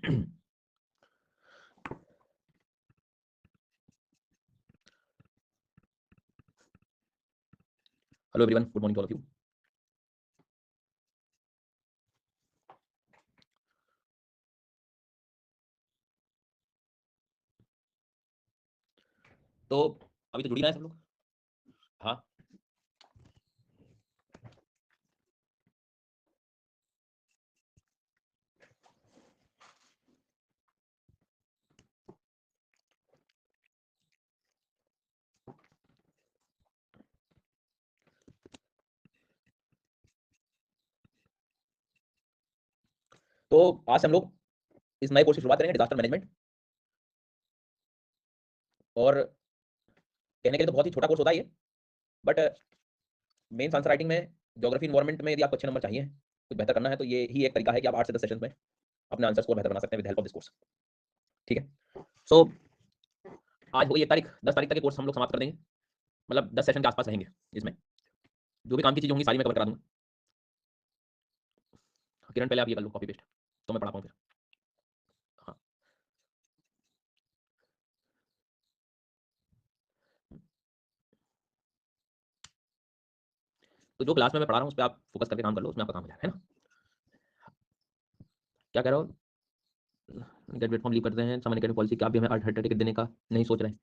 Hello everyone, good morning to all of you. तो अभी तो जुड़ ही रहे हैं सब लोग। हाँ, तो आज से हम लोग इस नए कोर्स की शुरुआत करेंगे, डिजास्टर मैनेजमेंट। और कहने के लिए तो बहुत ही छोटा कोर्स होता है ये, बट मेंस आंसर राइटिंग में ज्योग्राफी इन्वायरमेंट में यदि आपको अच्छे नंबर चाहिए, कुछ बेहतर करना है, तो ये ही एक तरीका है कि आप 8 से 10 सेशंस में अपने आंसर स्कोर बेहतर बना सकते हैं with help of this course. ठीक है, सो आज हो गई 1 तारीख, 10 तारीख तक ये कोर्स हम लोग समाप्त कर देंगे। मतलब 10 सेशन के आसपास रहेंगे। इसमें जो भी काम की चीज़ें होंगी सारी मैं कवर करा दूंगा। किरण, पहले आप ये कर लो कॉपी पेस्ट, तो मैं पढ़ा पाऊँ फिर। हाँ, तो जो क्लास में मैं पढ़ा रहा हूँ उस पर आप फोकस करके काम कर लो, उसमें आपका काम हो जाएगा, है ना। क्या कह रहे हो? गेट वेट फॉर्म लीव करते हैं, सामान्य कैटेगरी पॉलिसी, क्या भी हमें हार्ट अटैक देने का नहीं सोच रहे हैं?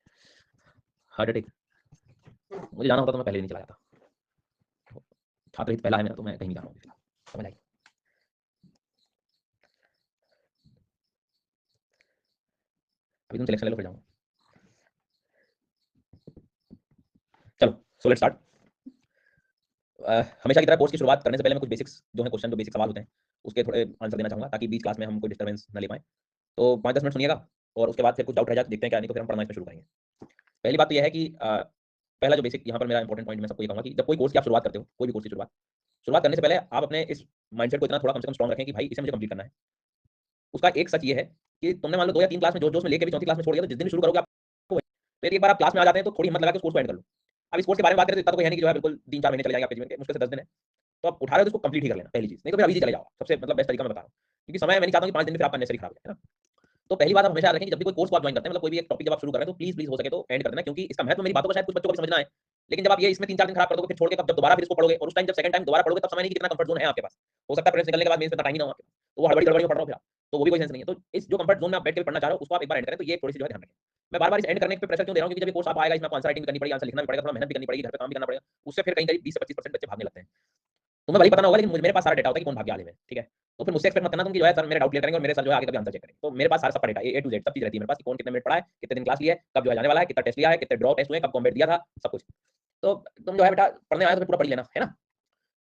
हार्ट अटैक मुझे जाना होता तो मैं पहले ही नहीं चला जाता। छात्र हित पहला है मेरा, तो मैं कहीं नहीं जा रहा हूँ, समझ आई। अभी तुम सिलेक्शन ले लो फिर जाऊँगा। चलो, सो लेट्स स्टार्ट। हमेशा की तरह कोर्स की शुरुआत करने से पहले मैं कुछ बेसिक्स जो है क्वेश्चन, जो बेसिक सवाल होते हैं उसके थोड़े आंसर देना चाहूँगा, ताकि बीच क्लास में हम कोई डिस्टर्बेंस ना ले पाएँ। तो 5-10 मिनट सुनिएगा और उसके बाद फिर कुछ डाउट रह जाए तो देखते हैं क्या, नहीं तो फिर हम पढ़ना इसमें शुरू करेंगे। पहली बात तो यह है कि पहला जो बेसिक यहाँ पर मेरा इंपॉर्टेंट पॉइंट मैं सबको ये कहूँगा कि जब कोई कोर्स की आप शुरुआत करते हो, कोई भी कोर्स की शुरुआत करने से पहले आप अपने इस माइंडसेट को इतना थोड़ा कम से कम स्ट्रांग रखें कि भाई इसे मुझे कंप्लीट करना है। उसका एक सच ये है कि तुमने मान लो 2 या 3 क्लास में जोश में लेके भी चौथी क्लास में छोड़ दिया, तो जिस दिन भी शुरू करोगे आपको फिर एक बार आप क्लास में आ जाते हैं तो थोड़ी हिम्मत लगा के उस कोर्स को एंड कर लो। अब इस कोर्स के बारे में बात करें तो इतना तो कोई है नहीं कि जो है बिल्कुल 3-4 महीने चले जाएंगे आपके जीवन के, मुश्किल से 10 दिन है। तो आप उठा रहे हो तो इसको कंप्लीट ही कर लेना, पहली चीज। नहीं तो फिर अभी से चले जाओ, सबसे मतलब बेस्ट तरीका मैं बता रहा हूँ, क्योंकि समय मैं नहीं चाहता हूँ कि 5 दिन में फिर आपका नेसेसरी खराब है ना। तो पहली बात आप हमेशा याद रखें कि जब भी कोई कोर्स को आप ज्वाइन करते हैं, मतलब कोई भी एक टॉपिक जब आप शुरू कर रहे हैं, तो प्लीज प्लीज हो सके तो एंड कर देना, क्योंकि इसका महत्व मेरी बातों को शायद कुछ बच्चों को भी समझना है, लेकिन जब आप ये इसमें 3-4 दिन खराब कर दोगे, फिर छोड़ के जब दोबारा फिर इसको पढ़ोगे और उस टाइम जब सेकंड टाइम दोबारा पढ़ोगे तब समझ नहीं कि कितना कंफर्ट जोन है आपके पास। हो सकता है प्रेस निकलने के बाद मेंस में टाइम ही ना हो आपके पास, तो वो हड़बड़ी गड़बड़ी में पढ़ रहा हो फिर आप, तो वो भी कोई सेंस नहीं है। तो इस जो कंफर्ट जोन में आप बैठ के पढ़ना चाह रहे हो उसको आप एक बार एंड करें, तो ये थोड़ी सी जो है ध्यान रखें। मैं बार-बार इस एंड करने पे प्रेशर क्यों दे रहा हूँ, क्योंकि जब ये कोर्स आप आएगा, इसमें आपको आंसर राइटिंग करनी पड़ेगी, आंसर लिखना भी पड़ेगा, थोड़ा मेहनत भी करनी पड़ेगी, घर पे काम भी करना पड़ेगा। उससे फिर कहीं-कहीं 20 से 25% बच्चे भागने लगते हैं। तुम्हें भले ही पता ना होगा, लेकिन मेरे पास सारा डेटा होता है कि कौन भाग गया हाल ही में, ठीक है। तो फिर मुझसे एक्सपेक्ट मत करना तुम कि जो है सर मेरे डाउट क्लियर करेंगे और मेरे सर जो है आगे कभी आंसर चेक करेंगे। तो मेरे पास सारा सब डेटा ए टू जेड सब चीज रहती है मेरे पास, कि कौन कितने मिनट पढ़ा है, कितने दिन क्लास लिया है, कब जो है जाने वाला है, कितना टेस्ट लिया है, कितने ड्रॉ टेस्ट हुए, कब कॉम्बेट दिया था, सब कुछ। तो तुम जो है बेटा पढ़ने आए तो फिर पूरा पढ़ लेना, है ना।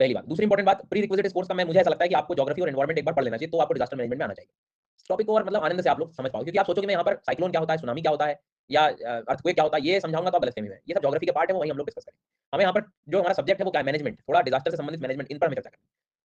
पहली बात। दूसरी इंपॉर्टेंट बात, प्री रिक्विजिट कोर्स का मैं मुझे ऐसा लगता है कि आपको ज्योग्राफी और एनवायरनमेंट एक बार पढ़ लेना चाहिए, तो आपको डिजास्टर मैनेजमेंट में आना चाहिए। इस टॉपिक को और मतलब आनंद से आप लोग समझ पाओगे, क्योंकि आप सोचोगे मैं यहाँ पर साइक्लोन क्या होता है, सुनामी क्या होता है, या अर्थक्वेक क्या होता है, ये समझाऊंगा तो आप गलतफहमी में। ये सब ज्योग्राफी के पार्ट है, वो वही हम लोग डिस्कस करेंगे। हमें यहाँ पर जो हमारा सब्जेक्ट है वो क्या है, मैनेजमेंट, थोड़ा डिजास्टर से संबंधित मैनेजमेंट, इन पर हमें चर्चा करें।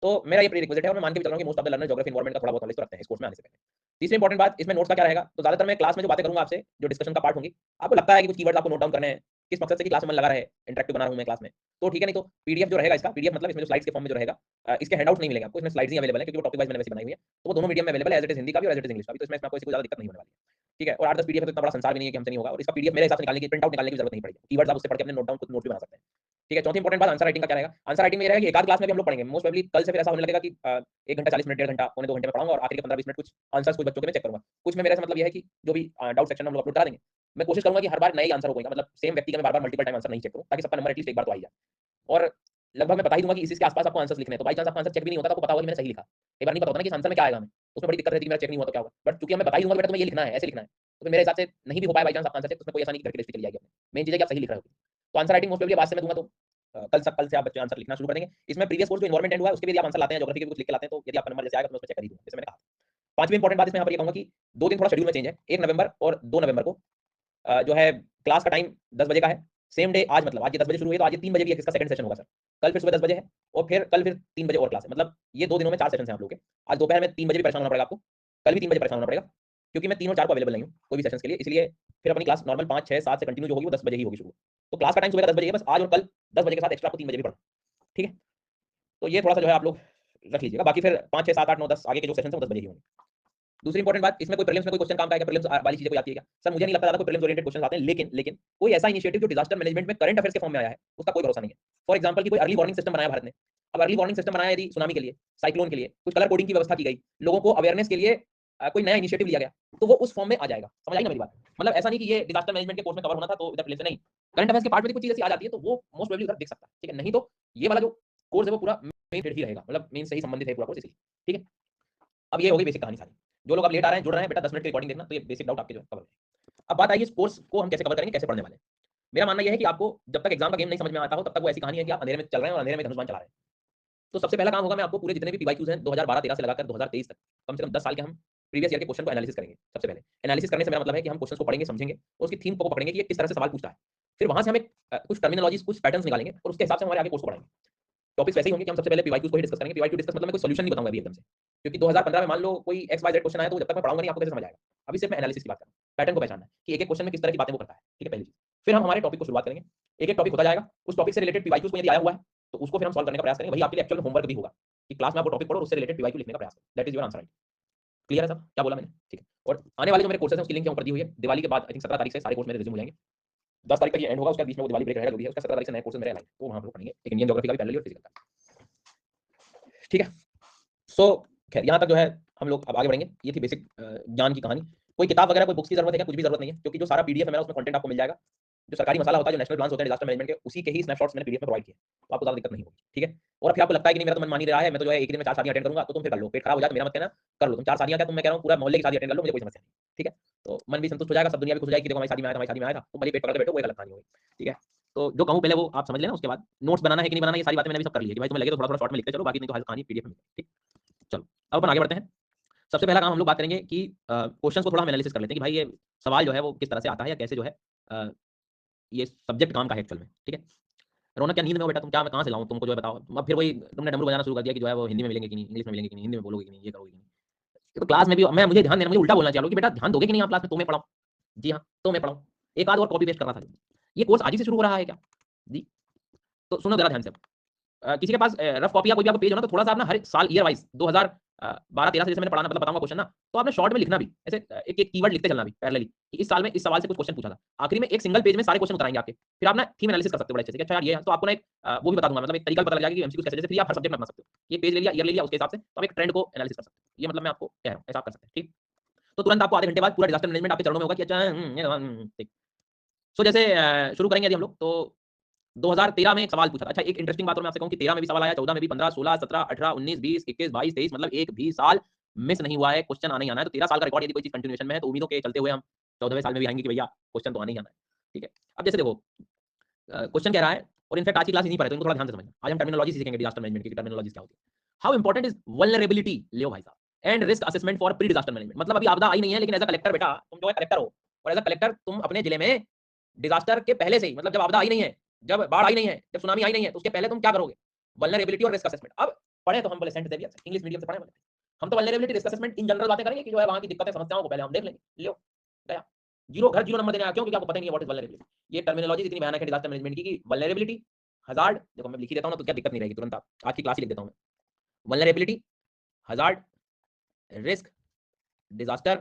तो मेरा ये प्री रिक्विजिट है, और मैं मान के भी चल रहा हूँ कि most of the learner geography environment का थोड़ा बहुत नॉलेज तो रखते हैं इस कोर्स में आने से पहले। तीसरी इंपॉर्टेंट बात, इसमें नोट्स का क्या रहेगा, तो ज्यादातर मैं क्लास में जो बातें करूंगा आपसे, जो डिस्कशन का पार्ट होंगी, आपको लगता है कि कुछ कीवर्ड्स आपको नोट डाउन करने हैं, किस मकसद से कि क्लास में मन लगा रहे, इंटरेक्टिव बना रहा हूं मैं क्लास में, तो ठीक है। नहीं तो पीडीएफ जो रहेगा इसका, पीडीएफ मतलब इसमें जो स्लाइड्स के फॉर्म में जो रहेगा, इसके हैंडआउट्स नहीं मिलेंगे आपको, इसमें स्लाइड्स ही अवेलेबल है, क्योंकि वो टॉपिक वाइज मैंने वैसे बनाई हुई है, तो वो दोनों मीडियम में अवेलेबल है, एज इट इज हिंदी का भी और एज इट इज इंग्लिश का भी। तो इसमें आपको कोई ज्यादा दिक्कत नहीं होने वाली है, ठीक है। और 8-10 पीडीएफ है तो इतना बड़ा संसार भी नहीं है कि हमसे नहीं होगा, और इसका पीडीएफ मेरे हिसाब से निकालने की, प्रिंट आउट निकालने की जरूरत नहीं पड़ेगी, कीवर्ड्स आप उससे पढ़ के अपने नोट डाउन खुद नोट भी बना सकते हैं, ठीक है। चौथी इंपॉर्टेंट बात, आंसर राइटिंग का क्या रहेगा। आंसर राइटिंग में ये रहेगा कि एक आध क्लास में भी हम लोग पढ़ेंगे, मोस्ट प्रोबेबली कल से फिर ऐसा होने लगेगा कि 1 घंटा 40 मिनट, 1.5 घंटा, पौने 2 घंटे में पढ़ाऊंगा, और आखिरी के 15-20 मिनट कुछ आंसर्स कुछ बच्चों के मैं चेक करूंगा। कुछ में मेरे से मतलब ये है कि जो भी डाउट सेक्शन में हम लोग अपलोड करा देंगे, मैं कोशिश करूंगा कि हर बार नए आंसर हो कोई का, मतलब सेम व्यक्ति का मैं बार-बार मल्टीपल टाइम आंसर नहीं चेक करूं, ताकि सबका नंबर एटलीस्ट एक बार तो आ ही जाए। और लगभग मैं बता ही दूंगा कि इसी के आसपास आपको आंसर्स लिखने हैं, तो बाई चांस आपका आंसर चेक भी नहीं होता तो आपको पता होगा कि मैंने सही लिखा। कई बार नहीं पता होता ना कि इस आंसर में क्या आएगा, हमें उसमें बड़ी दिक्कत रहती है कि मेरा चेक नहीं हुआ तो क्या होगा, बट चूंकि मैं बता ही दूंगा बेटा तुम्हें ये लिखना है, ऐसे लिखना है, तो फिर मेरे हिसाब से नहीं भी हो पाए बाई चांस आपका आंसर चेक, तो उसमें कोई ऐसा नहीं कि घर की लिस्ट चली जाएगी अपने। मेन चीज है कि आप सही लिख रहे हो। तो आंसर राइटिंग मोस्ट प्रोबेबली बाद से मैं दूंगा, तो कल से आप बच्चे आंसर लिखना शुरू कर देंगे। इसमें प्रीवियस कोर्स जो एनवायरनमेंट एंड हुआ है उसके भी यदि आप आंसर लाते हैं, ज्योग्राफी के भी कुछ लिख के लाते हैं, तो यदि आपका नंबर जैसे आएगा तो मैं उसको चेक कर ही दूंगा, जैसे मैंने कहा। पांचवी इंपॉर्टेंट बात इसमें यहाँ पर ये कहूंगा कि 2 दिन थोड़ा शेड्यूल में चेंज है, 1 नवंबर और 2 नवंबर को जो है क्लास का टाइम 10 बजे का है। सेम डे आज, मतलब आज ये 10 बजे शुरू हुई, तो आज ये 3 बजे भी इसका सेकंड सेशन होगा सर। कल फिर सुबह 10 बजे है, और फिर कल फिर 3 बजे और क्लास है, मतलब ये 2 दिनों में 4 सेशन हैं आप लोग के। आज दोपहर में 3 बजे भी परेशान होना पड़ेगा आपको, कल भी 3 बजे परेशान होना पड़ेगा, क्योंकि मैं 3 और 4 को अवेलेबल नहीं हूँ कोई भी सेशंस के लिए, इसलिए फिर अपनी क्लास नॉर्मल 5, 6, 7 से कंटिन्यू जो होगी वो 10 बजे ही होगी शुरू। तो क्लास का टाइम सुबह का 10 बजे है, बस आज और कल 10 बजे के साथ एक्स्ट्रा आपको 3 बजे भी पढ़ना, ठीक है। तो ये थोड़ा सा जो है आप लोग रख लीजिएगा, बाकी फिर 5, 6, 7, 8, 9, 10 आगे के जो सेशन है वो 10 बजे ही होंगे। दूसरी इंपॉर्टेंट बात, इसमें कोई प्रीलिम्स में कोई क्वेश्चन काम का है क्या? प्रीलिम्स वाली चीजें कोई आती है क्या? सर मुझे नहीं लगता ज्यादा कोई प्रीलिम्स ओरिएंटेड क्वेश्चन आते हैं, लेकिन कोई ऐसा इनिशिएटिव जो डिजास्टर मैनेजमेंट में करंट अफेयर्स के फॉर्म में आया है, उसका कोई भरोसा नहीं है। फॉर एग्जांपल कि कोई अर्ली वार्निंग सिस्टम बनाया भारत ने। अब अर्ली वार्निंग सिस्टम बनाया यदि सुनामी के लिए, साइक्लोन के लिए, कुछ कलर कोडिंग की व्यवस्था की गई, लोगों को अवेयरनेस के लिए कोई नया इनिशिएटिव लिया गया, तो वो उस फॉर्म में आ जाएगा। समझ आई ना मेरी बात? मतलब ऐसा नहीं कि ये डिजास्टर मैनेजमेंट के कोर्स में कवर होना था तो इधर प्रीलिम्स नहीं, करंट अफेयर्स के पार्ट में कोई चीज ऐसी आ जाती है तो वो मोस्ट प्रोबेबली उधर दिख सकता है, ठीक है? नहीं तो ये वाला जो कोर्स है वो पूरा मेन ही रहेगा, मतलब मेन से ही संबंधित है पूरा कोर्स, इसलिए ठीक है। अब ये हो गई बेसिक कहानी सारी। जो लोग अब लेट आ रहे हैं, जुड़ रहे हैं, बेटा 10 मिनट की रिकॉर्डिंग देखना, तो ये बेसिक डाउट आपके जो कवर हो जाएंगे। अब बात आएगी इस कोर्स को हम कैसे कवर करेंगे, कैसे पढ़ने वाले हैं। मेरा मानना यह है कि आपको जब तक एग्जाम का गेम नहीं समझ में आता हो, तब तक वो ऐसी कहानी है कि आप अंधेरे में चल रहे हैं और अंधेरे में धनुष बाण चला रहे हैं। तो सबसे पहला काम होगा, मैं आपको पूरे जितने भी पीवाईक्यूज हैं 2012-13 से लगाकर 2023 तक, कम से कम 10 साल के हम प्रीवियस ईयर के क्वेश्चन को एनालिसिस करेंगे। सबसे पहले एनालिसिस करने से मेरा मतलब है कि हम क्वेश्चन को पढ़ेंगे, समझेंगे और उसकी थीम को पकड़ेंगे कि ये किस तरह से सवाल पूछता है। फिर वहां से हम कुछ टर्मिनोलॉजीज, कुछ पैटर्न्स निकालेंगे और उसके हिसाब से हमारे आगे कोर्स को पढ़ाएंगे। टॉपिक्स वैसे ही होंगे कि हम सबसे पहले पीवाईक्यूज को ही डिस्कस करेंगे। पीवाईक्यू डिस्कस मतलब मैं कोई सॉल्यूशन नहीं बताऊंगा अभी एकदम से, क्योंकि 2015 में मान लो कोई एक्स वाई जेड क्वेश्चन आया तो जब तक मैं पढ़ाऊंगा नहीं आपको कैसे समझ आएगा। अभी सिर्फ मैं एनालिसिस की बात कर रहा हूं, पैटर्न को पहचानना है कि एक एक क्वेश्चन में किस तरह की बातें वो करता है, ठीक है? पहली चीज। फिर हम हमारे टॉपिक को शुरुआत करेंगे, एक एक टॉपिक होता जाएगा, उस टॉपिक से रिलेटेड पीवाईक्यूज को यदि आया हुआ है तो उसको फिर हम सॉल्व करने का प्रयास करेंगे। वही आपके लिए एक्चुअल में होमवर्क भी होगा कि क्लास में आप वो टॉपिक पढ़ो और उससे रिलेटेड पीवाईक्यू लिखने का प्रयास करो। That is your answer, right? Clear है सब क्या बोला मैंने? ठीक है। और आने वाले जो मेरे कोर्सेज हैं उसकी लिंक यहाँ ऊपर दी हुई है। दिवाली के बाद आई थिंक 17 तारीख से सारे कोर्स मेरे रिज्यूम हो जाएंगे। 10 तारीख तक ये एंड होगा, उसके बीच में वो दिवाली ब्रेक रहेगा जो भी है, उसका 17 तारीख से नए कोर्सेज मेरे आएंगे, तो वहां पर पढ़ेंगे एक इंडियन ज्योग्राफी का भी पैरेलल और फिजिकल का, ठीक है? सो खैर यहाँ तक जो है हम लोग अब आगे बढ़ेंगे। ये थी बेसिक ज्ञान की कहानी। कोई किताब वगैरह कोई बुक्स की जरूरत है क्या? कुछ भी जरूरत नहीं है, क्योंकि जो सारा पीडीएफ है मेरा उसमें कंटेंट आपको मिल जाएगा। जो सरकारी मसाला होता है, जो नेशनल प्लान्स होते हैं डिजास्टर मैनेजमेंट के, उसी के ही स्नैपशॉट्स मैंने पीडीएफ में प्रोवाइड किए, तो आपको ज्यादा दिक्कत नहीं होगी, ठीक है? और फिर आपको लगता है कि नहीं मेरा तो मन मान ही रहा है, मैं तो जो है एक दिन में 4 शादियां अटेंड करूंगा, तो तुम फिर कर लो, पेट खराब हो जाए तो मेरा मत कहना, कर लो तुम 4 शादियां, क्या तुम, मैं कह रहा हूं पूरा मोहल्ले की शादी अटेंड कर लो, मुझे कोई समस्या नहीं, ठीक है? तो मन भी संतुष्ट हो जाएगा, सब दुनिया भी खुश हो जाएगी कि देखो हमारी शादी में आया था, हमारी शादी में आया था, तुम भले पेट पकड़ के बैठो, वो गलत कहानी होगी, ठीक है? तो जो कहूं पहले वो आप समझ लेना, उसके बाद नोट्स बनाना है कि नहीं बनाना, ये सारी बातें मैंने भी सब कर ली है कि भाई तुम्हें लगे तो थोड़ा थोड़ा शॉर्ट में लिखते चलो, बाकी नहीं तो हर कहानी पीडीएफ में, ठीक? चलो अब अपन आगे बढ़ते हैं। सबसे पहला काम हम लोग बात करेंगे कि क्वेश्चंस को थोड़ा हम एनालिसिस कर लेते हैं कि भाई ये सवाल जो है वो किस तरह से आता है या कैसे जो है अ, ये सब्जेक्ट काम का है एक्चुअल में, ठीक है? रौनक क्या नींद में हो बेटा? तुम क्या, मैं कहाँ से लाऊं तुमको जो है बताओ? अब फिर वही तुमने डमरू बजाना शुरू कर दिया कि जो है वो हिंदी में मिलेंगे कि नहीं, इंग्लिश में मिलेंगे कि नहीं, हिंदी में बोलोगे कि नहीं, ये करोगे कि नहीं। ये तो क्लास में भी मैं, मुझे ध्यान देना, मुझे उल्टा बोलना चाहिए कि बेटा ध्यान दोगे कि नहीं आप क्लास में, तो मैं पढ़ाऊं? जी हाँ, तो मैं पढ़ाऊं। एक आध और कॉपी पेस्ट करना था। ये कोर्स आज ही से शुरू हो रहा है क्या जी? तो सुनो जरा ध्यान से। किसी के पास रफ कॉपी या कोई भी आपको पेज हो ना, तो थोड़ा सा अपना हर साल ईयर वाइज 2012-13 से जैसे मैंने पढ़ाना, मतलब बताऊंगा क्वेश्चन ना, तो आपने शॉर्ट में लिखना भी, ऐसे एक एक कीवर्ड लिखते चलना भी पैरेलली कि इस साल में इस सवाल से कुछ क्वेश्चन पूछा था। आखिरी में एक सिंगल पेज में सारे क्वेश्चन उतराएंगे आपके, फिर आप ना थीम एनालिसिस कर सकते हो बड़े अच्छे से कि अच्छा यार ये है, तो आपको ना एक वो भी बता दूंगा, मतलब एक तरीका पता लग जाएगा कि एमसीक्यू कैसे, जैसे फिर आप हर सब्जेक्ट में बना सकते हो। ये पेज ले लिया, ईयर ले लिया, उसके हिसाब से तो आप एक ट्रेंड को एनालिसिस कर सकते हो। ये मतलब मैं आपको कह रहा हूँ ऐसा आप कर सकते हैं, ठीक? तो तुरंत आपको आधे घंटे बाद पूरा डिजास्टर मैनेजमेंट आपके चरणों में होगा कि अच्छा ठीक। सो जैसे शुरू करेंगे यदि हम लोग, तो 2013 में एक सवाल पूछा था। अच्छा एक इंटरेस्टिंग बात और मैं आपसे कहूं कि 13 में भी सवाल आया, 14 में भी, 15, 16, 17, 18, 19, 20, 21, 22, 23, मतलब एक भी साल मिस नहीं हुआ है, क्वेश्चन आने ही आना है। तो 13 साल का रिकॉर्ड यदि कोई चीज कंटिन्यूएशन में है तो उम्मीदों के चलते हुए हम 14वें साल में भी आएंगे कि भैया क्वेश्चन तो आने ही आना है, ठीक है? अब जैसे देखो क्वेश्चन कह रहा है, और इनफैक्ट आज की क्लास नहीं पढ़े तो इनको थोड़ा ध्यान से समझना। आज हम टर्मिनोलॉजी सीखेंगे डिजास्टर मैनेजमेंट की, टर्मिनोलॉजी क्या होती है, हाउ इंपॉर्टेंट इज वल्नरेबिलिटी, लियो भाई साहब, and risk assessment for pre disaster management. मतलब अभी आपदा आई नहीं है, लेकिन एज अ कलेक्टर बेटा तुम जो है कलेक्टर हो, और एज अ कलेक्टर तुम अपने जिले में डिजास्टर के पहले से ही, मतलब जब आपदा आई नहीं है, जब बाढ़ आई नहीं है, जब सुनामी आई नहीं है, तो उसके पहले तुम क्या करोगे? वल्नरेबिलिटी और रिस्क असेसमेंट। अब पढ़े तो हम बोले सेंट देविया इंग्लिश मीडियम से पढ़े, हम तो vulnerability risk assessment in general बातें करेंगे कि जो है वहां की दिक्कतें समस्याओं को पहले हम देख लेंगे। लियो गया जीरो, घर जीरो नंबर देने आया क्यों? क्योंकि आपको पता ही नहीं है व्हाट इज वल्नरेबिलिटी। ये टर्मिनोलॉजी इतनी भयानक है डिजास्टर मैनेजमेंट की, वल्नरेबिलिटी, हजार्ड, देखो मैं लिख ही देता हूं ना तो क्या दिक्कत नहीं रहेगी, तुरंत आप आज की क्लास ही लिख देता हूं मैं। Vulnerability, hazard, risk, disaster,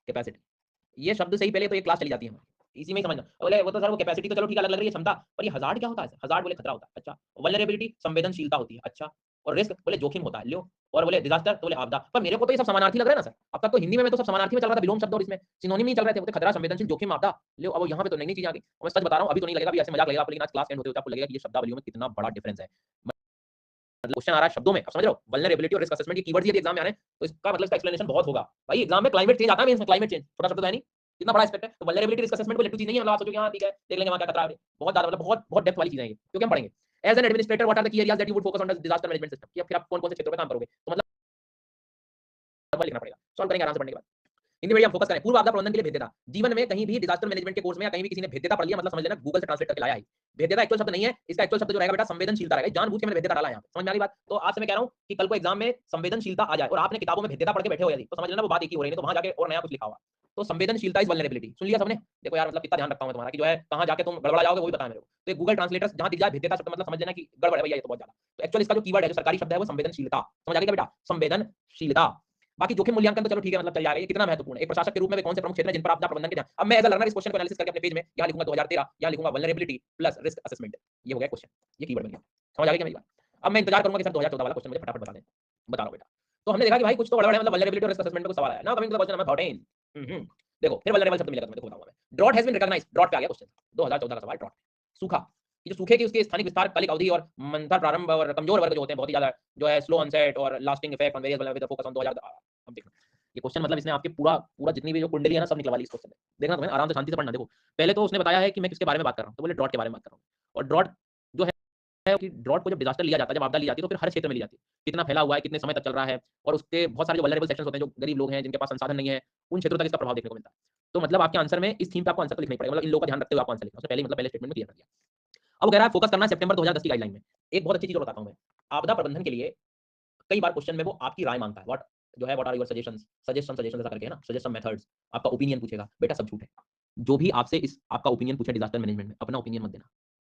capacity, ये शब्द से ही पहले तो ये क्लास चली जाती है हमारी, इसी में ही समझना। बोले वो तो सर वो कैपेसिटी तो चलो ठीक है, अलग लग रही है क्षमता, पर ये हजार्ड क्या होता है? हजार्ड बोले खतरा होता है, अच्छा। वल्नरेबिलिटी संवेदनशीलता होती है, अच्छा। और रिस्क बोले जोखिम होता है, लियो। और बोले डिजास्टर तो बोले आपदा। पर मेरे को तो ये सब समानार्थी लग रहा है ना सर, अब तक तो हिंदी में तो सब समानार्थी में चल रहा था, विलोम शब्द और इसमें सिनोनिम नहीं चल रहे थे, वो खतरा, संवेदनशील, जोखिम, आपदा, लियो। अब यहाँ पे तो नई नई चीजें आ गई, और मैं सच बता रहा हूँ अभी तो नहीं लगेगा, अभी ऐसे मजाक लगेगा आपको, लेकिन आज क्लास एंड होते होते आपको लगेगा कि ये शब्दावलियों में कितना बड़ा डिफरेंस है। क्वेश्चन आ रहा है शब्दों में, आप समझ रहे हो? वल्नरेबिलिटी और रिस्क असेसमेंट की कीवर्ड्स यदि एग्जाम में आ रहे हैं तो इसका मतलब इसका एक्सप्लेनेशन बहुत होगा। भाई एग्जाम में क्लाइमेट चेंज आता है, इसमें क्लाइमेट चेंज छोटा शब्द तो है नहीं, कितना बड़ा एस्पेक्ट है। तो वल्नरेबिलिटी रिस्क असेसमेंट कोई लट्टू चीज नहीं है, मतलब आप सोचो कि हां ठीक है देख लेंगे वहां क्या खतरा है, बहुत ज्यादा, मतलब बहुत बहुत डेप्थ वाली चीजें हैं ये, क्योंकि हम पढ़ेंगे as an administrator what are the key areas that you would focus on the disaster management system, कि फिर आप कौन कौन से क्षेत्रों में काम करोगे, तो मतलब लिखना पड़ेगा, सॉल्व करेंगे आराम से पढ़ने के बाद। हिंदी मीडियम फोकस करें, पूर्व आपदा प्रबंधन के लिए भेद्यता। जीवन में कहीं भी डिजास्टर मैनेजमेंट के कोर्स में या कहीं भी किसी ने भेद्यता पढ़ लिया, मतलब समझ लेना गूगल से ट्रांसलेट करके लाया है। भेद्यता एक्चुअल शब्द नहीं है, इसका एक्चुअल शब्द जो रहेगा बेटा संवेदनशीलता रहेगा, जानबूझ के मैंने भेद्यता डाला है यहाँ पे, समझ में आ रही बात? तो आज से मैं कह रहा हूँ कि कल को एग्जाम में संवेदनशीलता आ जाए और आपने किताबों में भेद्यता पढ़ के बैठे हो यदि, तो समझ लेना वो बात एक ही हो रही है, तो वहां जाके और नया कुछ लिखा हुआ। तो संवेदनशीलता इज वल्नरेबिलिटी, सुन लिया सबने? देखो यार मतलब कितना ध्यान रखता हूं मैं तुम्हारा कि जो है कहां जाके तुम गड़बड़ा जाओगे वो भी पता है मेरे को। तो गूगल ट्रांसलेटर जहां दिख जाए भेद्यता शब्द, मतलब समझ लेना कि गड़बड़ है भैया ये तो बहुत ज्यादा। तो एक्चुअल इसका जो कीवर्ड है, जो सरकारी शब्द है वो संवेदनशीलता, समझ आ गया बेटा? संवेदनशीलता। बाकी जोखिम मूल्यांकन तो चलो ठीक है, मतलब चल जाएगा, ये कितना महत्वपूर्ण है एक प्रशासक के रूप में कौन से प्रमुख क्षेत्र हैं जिन पर आपदा प्रबंधन के ध्यान। अब मैं एज अ लर्नर इस क्वेश्चन को एनालिसिस करके अपने पेज में यहाँ लिखूंगा 2013, यहाँ लिखूंगा वल्नरेबिलिटी प्लस रिस्क असेसमेंट, ये हो गया क्वेश्चन, ये कीवर्ड बन गया। समझ आ गई क्या मेरी बात? अब मैं इंतजार करूंगा कि सर 2014 वाला क्वेश्चन मुझे फटाफट बता दें। बता रहा हूं बेटा। तो हमने देखा कि भाई कुछ तो बड़ा-बड़ा मतलब वल्नरेबिलिटी और रिस्क असेसमेंट में कुछ सवाल आया। Now coming to the question number 14। देखो फिर वल्नरेबल शब्द मिलेगा तुम्हें, देखो बताऊंगा मैं। Drought has been recognised, drought पे आ गया क्वेश्चन, 2014 का सवाल ड्रॉट। सूखा, ये जो सूखे की उसके स्थानिक विस्तार, कालिक अवधि और मंथर प्रारंभ और कमजोर वर्ग जो होते हैं बहुत ही ज्यादा, जो है स्लो ऑनसेट और lasting effect on various with focus on 2000। अब देखो ये क्वेश्चन मतलब इसने आपके पूरा पूरा जितनी भी जो कुंडली है ना सब निकलवा ली इस क्वेश्चन में। देखना तुम्हें आराम से शांति से पढ़ना। देखो पहले तो उसने बताया है कि मैं किसके बारे में बात कर रहा हूं, तो बोले ड्रॉट के बारे में बात कर रहा हूं। और ड्रॉट जो है कि ड्रॉट को जब डिजास्टर लिया जाता है, जब आपदा ली जाती है, तो फिर हर क्षेत्र में ली जाती है। कितना फैला हुआ है, कितने समय तक चल रहा है, और उसके बहुत सारे जो वल्नरेबल सेक्शंस होते हैं, जो गरीब लोग हैं, जिनके पास संसाधन नहीं है, उन क्षेत्रों तक इसका प्रभाव देखने को मिलता है। तो मतलब आपके आंसर में इस थीम पे आपको आंसर तो लिखना ही पड़ेगा, मतलब इन लोगों का ध्यान रखते हुए आपको आंसर लिखना है। उसने पहले मतलब पहले स्टेटमेंट में क्लियर कर दिया। अब वो कह रहा है फोकस करना है सितंबर 2010 की गाइडलाइन में। एक बहुत अच्छी चीज और बताता हूं मैं, आपदा प्रबंधन के लिए कई बार क्वेश्चन में वो आपकी राय मांगता है। व्हाट जो है what are your suggestions, suggestion ऐसा करके है ना, सजेस्ट सम मेथड्स, आपका ओपिनियन पूछेगा। बेटा सब झूठ है। जो भी आपसे इस आपका ओपिनियन पूछे डिजास्टर मैनेजमेंट में, अपना ओपिनियन मत देना,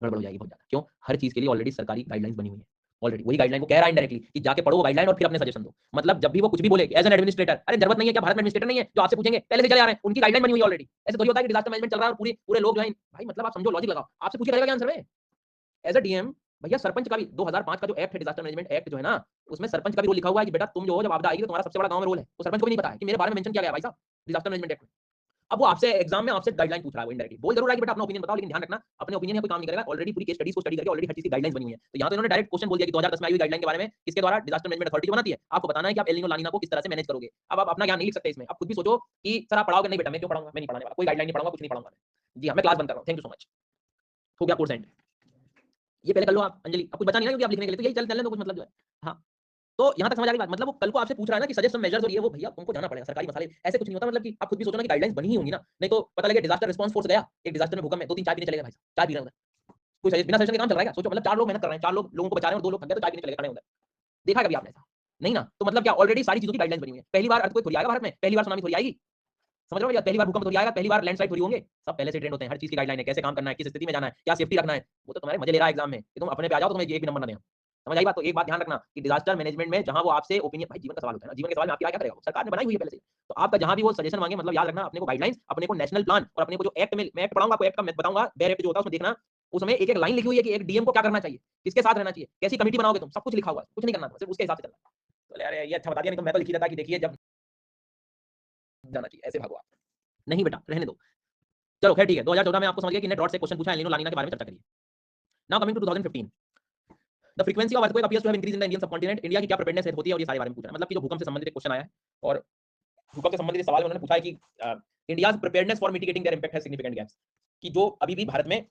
गड़बड़ हो जाएगी बहुत ज्यादा। क्यों? हर चीज के लिए ऑलरेडी सरकारी गाइडलाइंस बनी हुई है। ऑलरेडी वही गाइडलाइन को कह रहा है इनडायरेक्टली कि जाके पढ़ो वो गाइडलाइन और फिर अपने सजेशन दो। मतलब जब भी वो कुछ भी बोले एज एन एडमिनिस्ट्रेटर, अरे जरूरत नहीं है क्या, भारत में एडमिनिस्ट्रेटर नहीं है जो आपसे पूछेंगे, पहले से चले आ रहे हैं, उनकी गाइडलाइन बनी हुई है ऑलरेडी। ऐसे थोड़ी होता है कि डिजास्टर मैनेजमेंट चल रहा है और पूरे पूरे लोग जो है, भाई मतलब आप समझो, लॉजिक लगाओ, आपसे पूछे करेगा क्या आंसर में? एज अ डीएम भैया सरपंच का भी 2005 का जो एक्ट है डिजास्टर मैनेजमेंट एक्ट जो है ना, उसमें सरपंच का भी रोल लिखा हुआ है कि बेटा तुम जो हो जब आपदा आएगी तो तुम्हारा सबसे बड़ा गांव में रोल है। तो सरपंच को भी नहीं पता है कि मेरे बारे में मेंशन किया गया है भाई साहब डिजास्टर मैनेजमेंट एक्ट में। अब वो आपसे एग्जाम में आपसे गाइडलाइन पूछ रहा है, वो इनडायरेक्टली बोल जरूर रहा है कि बेटा अपना ओपिनियन बताओ, लेकिन ध्यान रखना अपने ओपिनियन में कोई काम नहीं करेगा। ऑलरेडी पूरी केस स्टडीज को स्टडी करके ऑलरेडी हर चीज की गाइडलाइंस बनी हुई है। तो यहाँ तो इन्होंने डायरेक्ट क्वेश्चन बोल दिया कि 2010 में आई हुई गाइडलाइन के बारे में किसके द्वारा, डिजास्टर मैनेजमेंट अथॉरिटी बनाती है। आपको बताना है कि आप एल नीनो लानिना को किस तरह से मैनेज करोगे। अब आप अपना ज्ञान नहीं लिख सकते इसमें, आप खुद भी सोचो कि सर आप पढ़ाओगे नहीं। बेटा मैं क्यों पढ़ाऊंगा, मैं नहीं पढ़ाने वाला, कोई गाइडलाइन नहीं पढ़ाऊंगा, कुछ नहीं पढ़ाऊंगा मैं। जी हाँ, मैं क्लास बंद कर रहा हूँ, थैंक यू सो मच। हो गया कोर्स एंड। ये पहले कर लो आप अंजलि, अब कुछ बचा नहीं ना क्योंकि आप लिखने के लिए, तो यही चलने दो कुछ मतलब जो है। हाँ, तो यहाँ तक समझ आ गई बात। मतलब वो कल को आपसे पूछ रहा है ना कि सजेस्ट सम मेजर्स और ये वो, भैया तुमको जाना पड़ेगा सरकारी मसाले, ऐसे कुछ नहीं होता। मतलब कि आप खुद भी सोचो ना कि गाइडलाइंस बनी ही होंगी ना, नहीं तो पता लगे डिजास्टर रिस्पांस फोर्स गया एक डिजास्टर में, भूकंप में 2-3 चाय पीने चले गए भाई साहब, चाय पी रहे हैं उधर, कोई सजेस्ट बिना सजेशन के काम चल रहा है क्या? सोचो मतलब 4 लोग मेहनत कर रहे हैं, 4 लोग लोगों को बचा रहे हैं और 2 लोग थक गए तो चाय पीने चले गए खड़े उधर। देखा है कभी आपने ऐसा? नहीं ना। तो मतलब क्या ऑलरेडी सारी चीजों की गाइडलाइंस बनी हुई है। पहली बार अर्थक्वेक थोड़ी आएगा भारत में, पहली बार सुनामी थोड़ी आएगी। समझ रहे हो भैया? पहली बार भूकंप थोड़ी आएगा, पहली बार लैंडस्लाइड थोड़ी होंगे। सब पहले से ट्रेंड होते हैं, हर चीज की गाइडलाइन है, कैसे काम करना है, किस स्थिति में जाना है, क्या सेफ्टी रखना है। वो तो तुम्हारे मजे ले रहा है एग्जाम में कि तुम अपने पे आ जाओ तो तुम्हें एक भी नंबर ना दें। समझ आई बात? तो एक बात ध्यान रखना कि डिजास्टर मैनेजमेंट में जहां वो आपसे ओपिनियन, भाई जीवन का सवाल होता है ना, जीवन के सवाल में आपकी राय क्या करेगा वो? सरकार ने बनाई हुई है पहले से। तो आपका जहां भी वो सजेशन मांगे, मतलब याद रखना अपने को गाइडलाइंस, अपने को नेशनल प्लान और अपने को जो एक्ट में, मैं एक्ट पढ़ाऊंगा, आपको एक्ट का मैं बताऊंगा, बेयर एक्ट जो होता है उसमें देखना, उसमें एक एक लाइन लिखी हुई है कि एक डीएम को क्या करना चाहिए, किसके साथ रहना चाहिए, कैसी कमेटी बनाओगे तुम, सब कुछ लिखा हुआ है। कुछ नहीं करना, सिर्फ उसके हिसाब से चलना। तो यार ये अच्छा बता दिया, नहीं तो मैं तो लिख ही देता कि देखिए जब जाना चाहिए ऐसे भागो आप। नहीं बेटा रहने दो। चलो खैर ठीक है, 2014 में आपको समझ गया कि ने ड्रॉट से क्वेश्चन पूछा है, एल नीनो लानिना के बारे में चर्चा करिए। Now coming to 2015, the frequency of earthquake appears to have increased in the Indian subcontinent, India की क्या प्रिपेयर्डनेस होती है और ये सारे बारे में पूछा है। मतलब कि जो भूकंप से संबंधित क्वेश्चन आया है, और भूकंप से संबंधित सवाल में उन्होंने पूछा है कि India's preparedness for mitigating their impact has significant gaps, कि जो अभी भी भारत में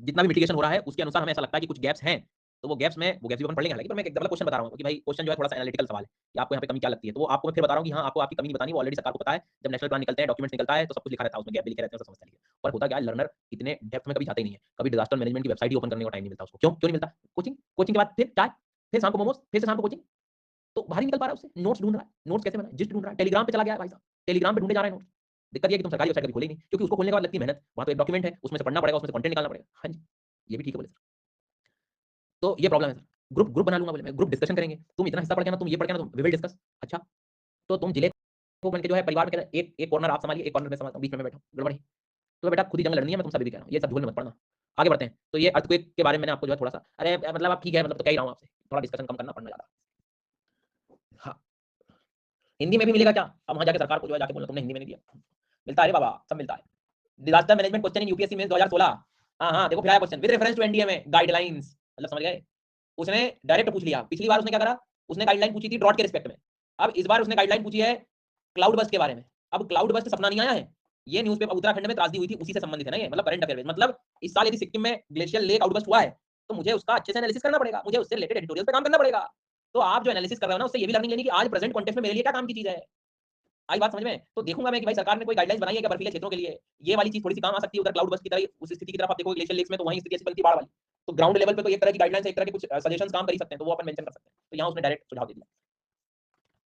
जितना भी मिटिगेशन हो रहा है उसके अनुसार हमें ऐसा लगता है कि कुछ गैप्स हैं। तो वो गैप्स में, वो गैप्स भी अपन पढ़ लेंगे हालांकि, पर मैं एक क्वेश्चन बता रहा हूँ कि भाई क्वेश्चन जो है थोड़ा सा एनालिटिकल सवाल है कि आपको यहाँ पे कमी क्या लगती है। तो वो आपको मैं फिर बता रहा हूँ कि हाँ आपको आपकी कमी नहीं बतानी, वो ऑलरेडी सरकार को पता है। जब नेशनल प्लान निकलते हैं, डॉक्यूमेंट्स निकलता है, तो सब कुछ लिखा रहता है उसमें, गैप भी लिखे रहते हैं, सब समझता है। और होता क्या है, लर्नर इतने डेप्थ में कभी जाते ही नहीं है, कभी डिजास्टर मैनेजमेंट की वेबसाइट ही ओपन करने का टाइम नहीं मिलता उसको। क्यों क्यों नहीं मिलता? कोचिंग, कोचिंग के बाद फिर चाय, फिर शाम को मोमोज, फिर से शाम को कोचिंग, तो बाहर ही निकल पा रहा है उससे। नोट्स ढूंढ रहा है, नोट्स कैसे बनाए, जिस्ट ढूंढ रहा है, टेलीग्राम पे चला गया है भाई साहब, टेलीग्राम पे ढूंढे जा रहे हैं नोट्स। दिक्कत ये है कि तुम सरकारी वेबसाइट कभी खोले नहीं, क्योंकि उसको खोलने के बाद लगती है मेहनत। वहां तो एक डॉक्यूमेंट है, उसमें से पढ़ना पड़ेगा, उसमें से कंटेंट निकालना पड़ेगा। हाँ जी, ये भी ठीक है बोले सर। तो ये प्रॉब्लम है सर। ग्रुप ग्रुप बना लूंगा बोले मैं, ग्रुप डिस्कशन करेंगे, तुम इतना हिस्सा पढ़ के ना, तुम ये पढ़ के ना, तुम वी विल डिस्कस। अच्छा, तो तुम जिले को बन के जो है परिवार में कहते हैं, एक एक कॉर्नर आप संभालिए, एक कॉर्नर मैं संभालता हूं, बीच में मैं बैठा हूं, गड़बड़ है। तो बेटा खुद ही जंग लड़नी है, मैं तुम सभी भी कह रहा हूं, ये सब झोल में मत पड़ना। आगे बढ़ते हैं। तो ये अर्थक्वेक के बारे में मैंने आपको जो है थोड़ा सा, अरे मतलब आप ठीक है, मतलब तो कह ही रहा हूं आपसे, थोड़ा डिस्कशन कम करना, पढ़ना ज्यादा। हाँ, हिंदी में भी मिलेगा क्या? अब वहां जाके सरकार को जो है जाके बोलना तुमने हिंदी में नहीं दिया। मिलता है रे बाबा, सब मिलता है। Disaster management question in UPSC में 2016। हाँ हाँ देखो फिर आया question with reference to NDMA guidelines, मतलब समझ गए। उसने डायरेक्ट पूछ लिया। पिछली बार उसने क्या करा, उसने गाइडलाइन पूछी थी ड्रॉट के रिस्पेक्ट में। अब इस बार उसने गाइडलाइन पूछी है क्लाउड बस्ट के बारे में। अब क्लाउड बस्ट सपना नहीं आया है, ये न्यूज़पेपर उत्तराखंड में त्रासदी हुई थी, उसी से संबंधित है ना ये, मतलब करंट अफेयर। मतलब इस साल यदि सिक्किम में ग्लेशियर लेक आउटबस्ट हुआ है, तो मुझे उसका अच्छे से एनालिसिस करना पड़ेगा, मुझे उससे रिलेटेड एडिटोरियल पे काम करना पड़ेगा। तो आप जो एनालिसिस कर रहे हो ना, उससे ये भी लर्निंग लेनी कि आज प्रेजेंट कॉन्टेक्स्ट में मेरे लिए क्या काम की चीज है। आई बात समझ में? तो देखूंगा मैं कि भाई सरकार ने कोई गाइडलाइंस बनाई है क्या बर्फीले क्षेत्रों के लिए। ये वाली चीज थोड़ी सी काम आ सकती है उधर क्लाउड बस्ट की तरह, उस स्थिति की तरफ आप देखोगे ग्लेशियर लेक्स में, तो वही स्थिति ऐसी बनती है बाढ़ वाली। तो ग्राउंड लेवल पे तो एक तरह की गाइडलाइंस, एक तरह के कुछ सजेशंस काम कर ही सकते हैं, तो वो अपन मेंशन कर सकते हैं। तो यहाँ उसने डायरेक्ट सुझाव दे दिया।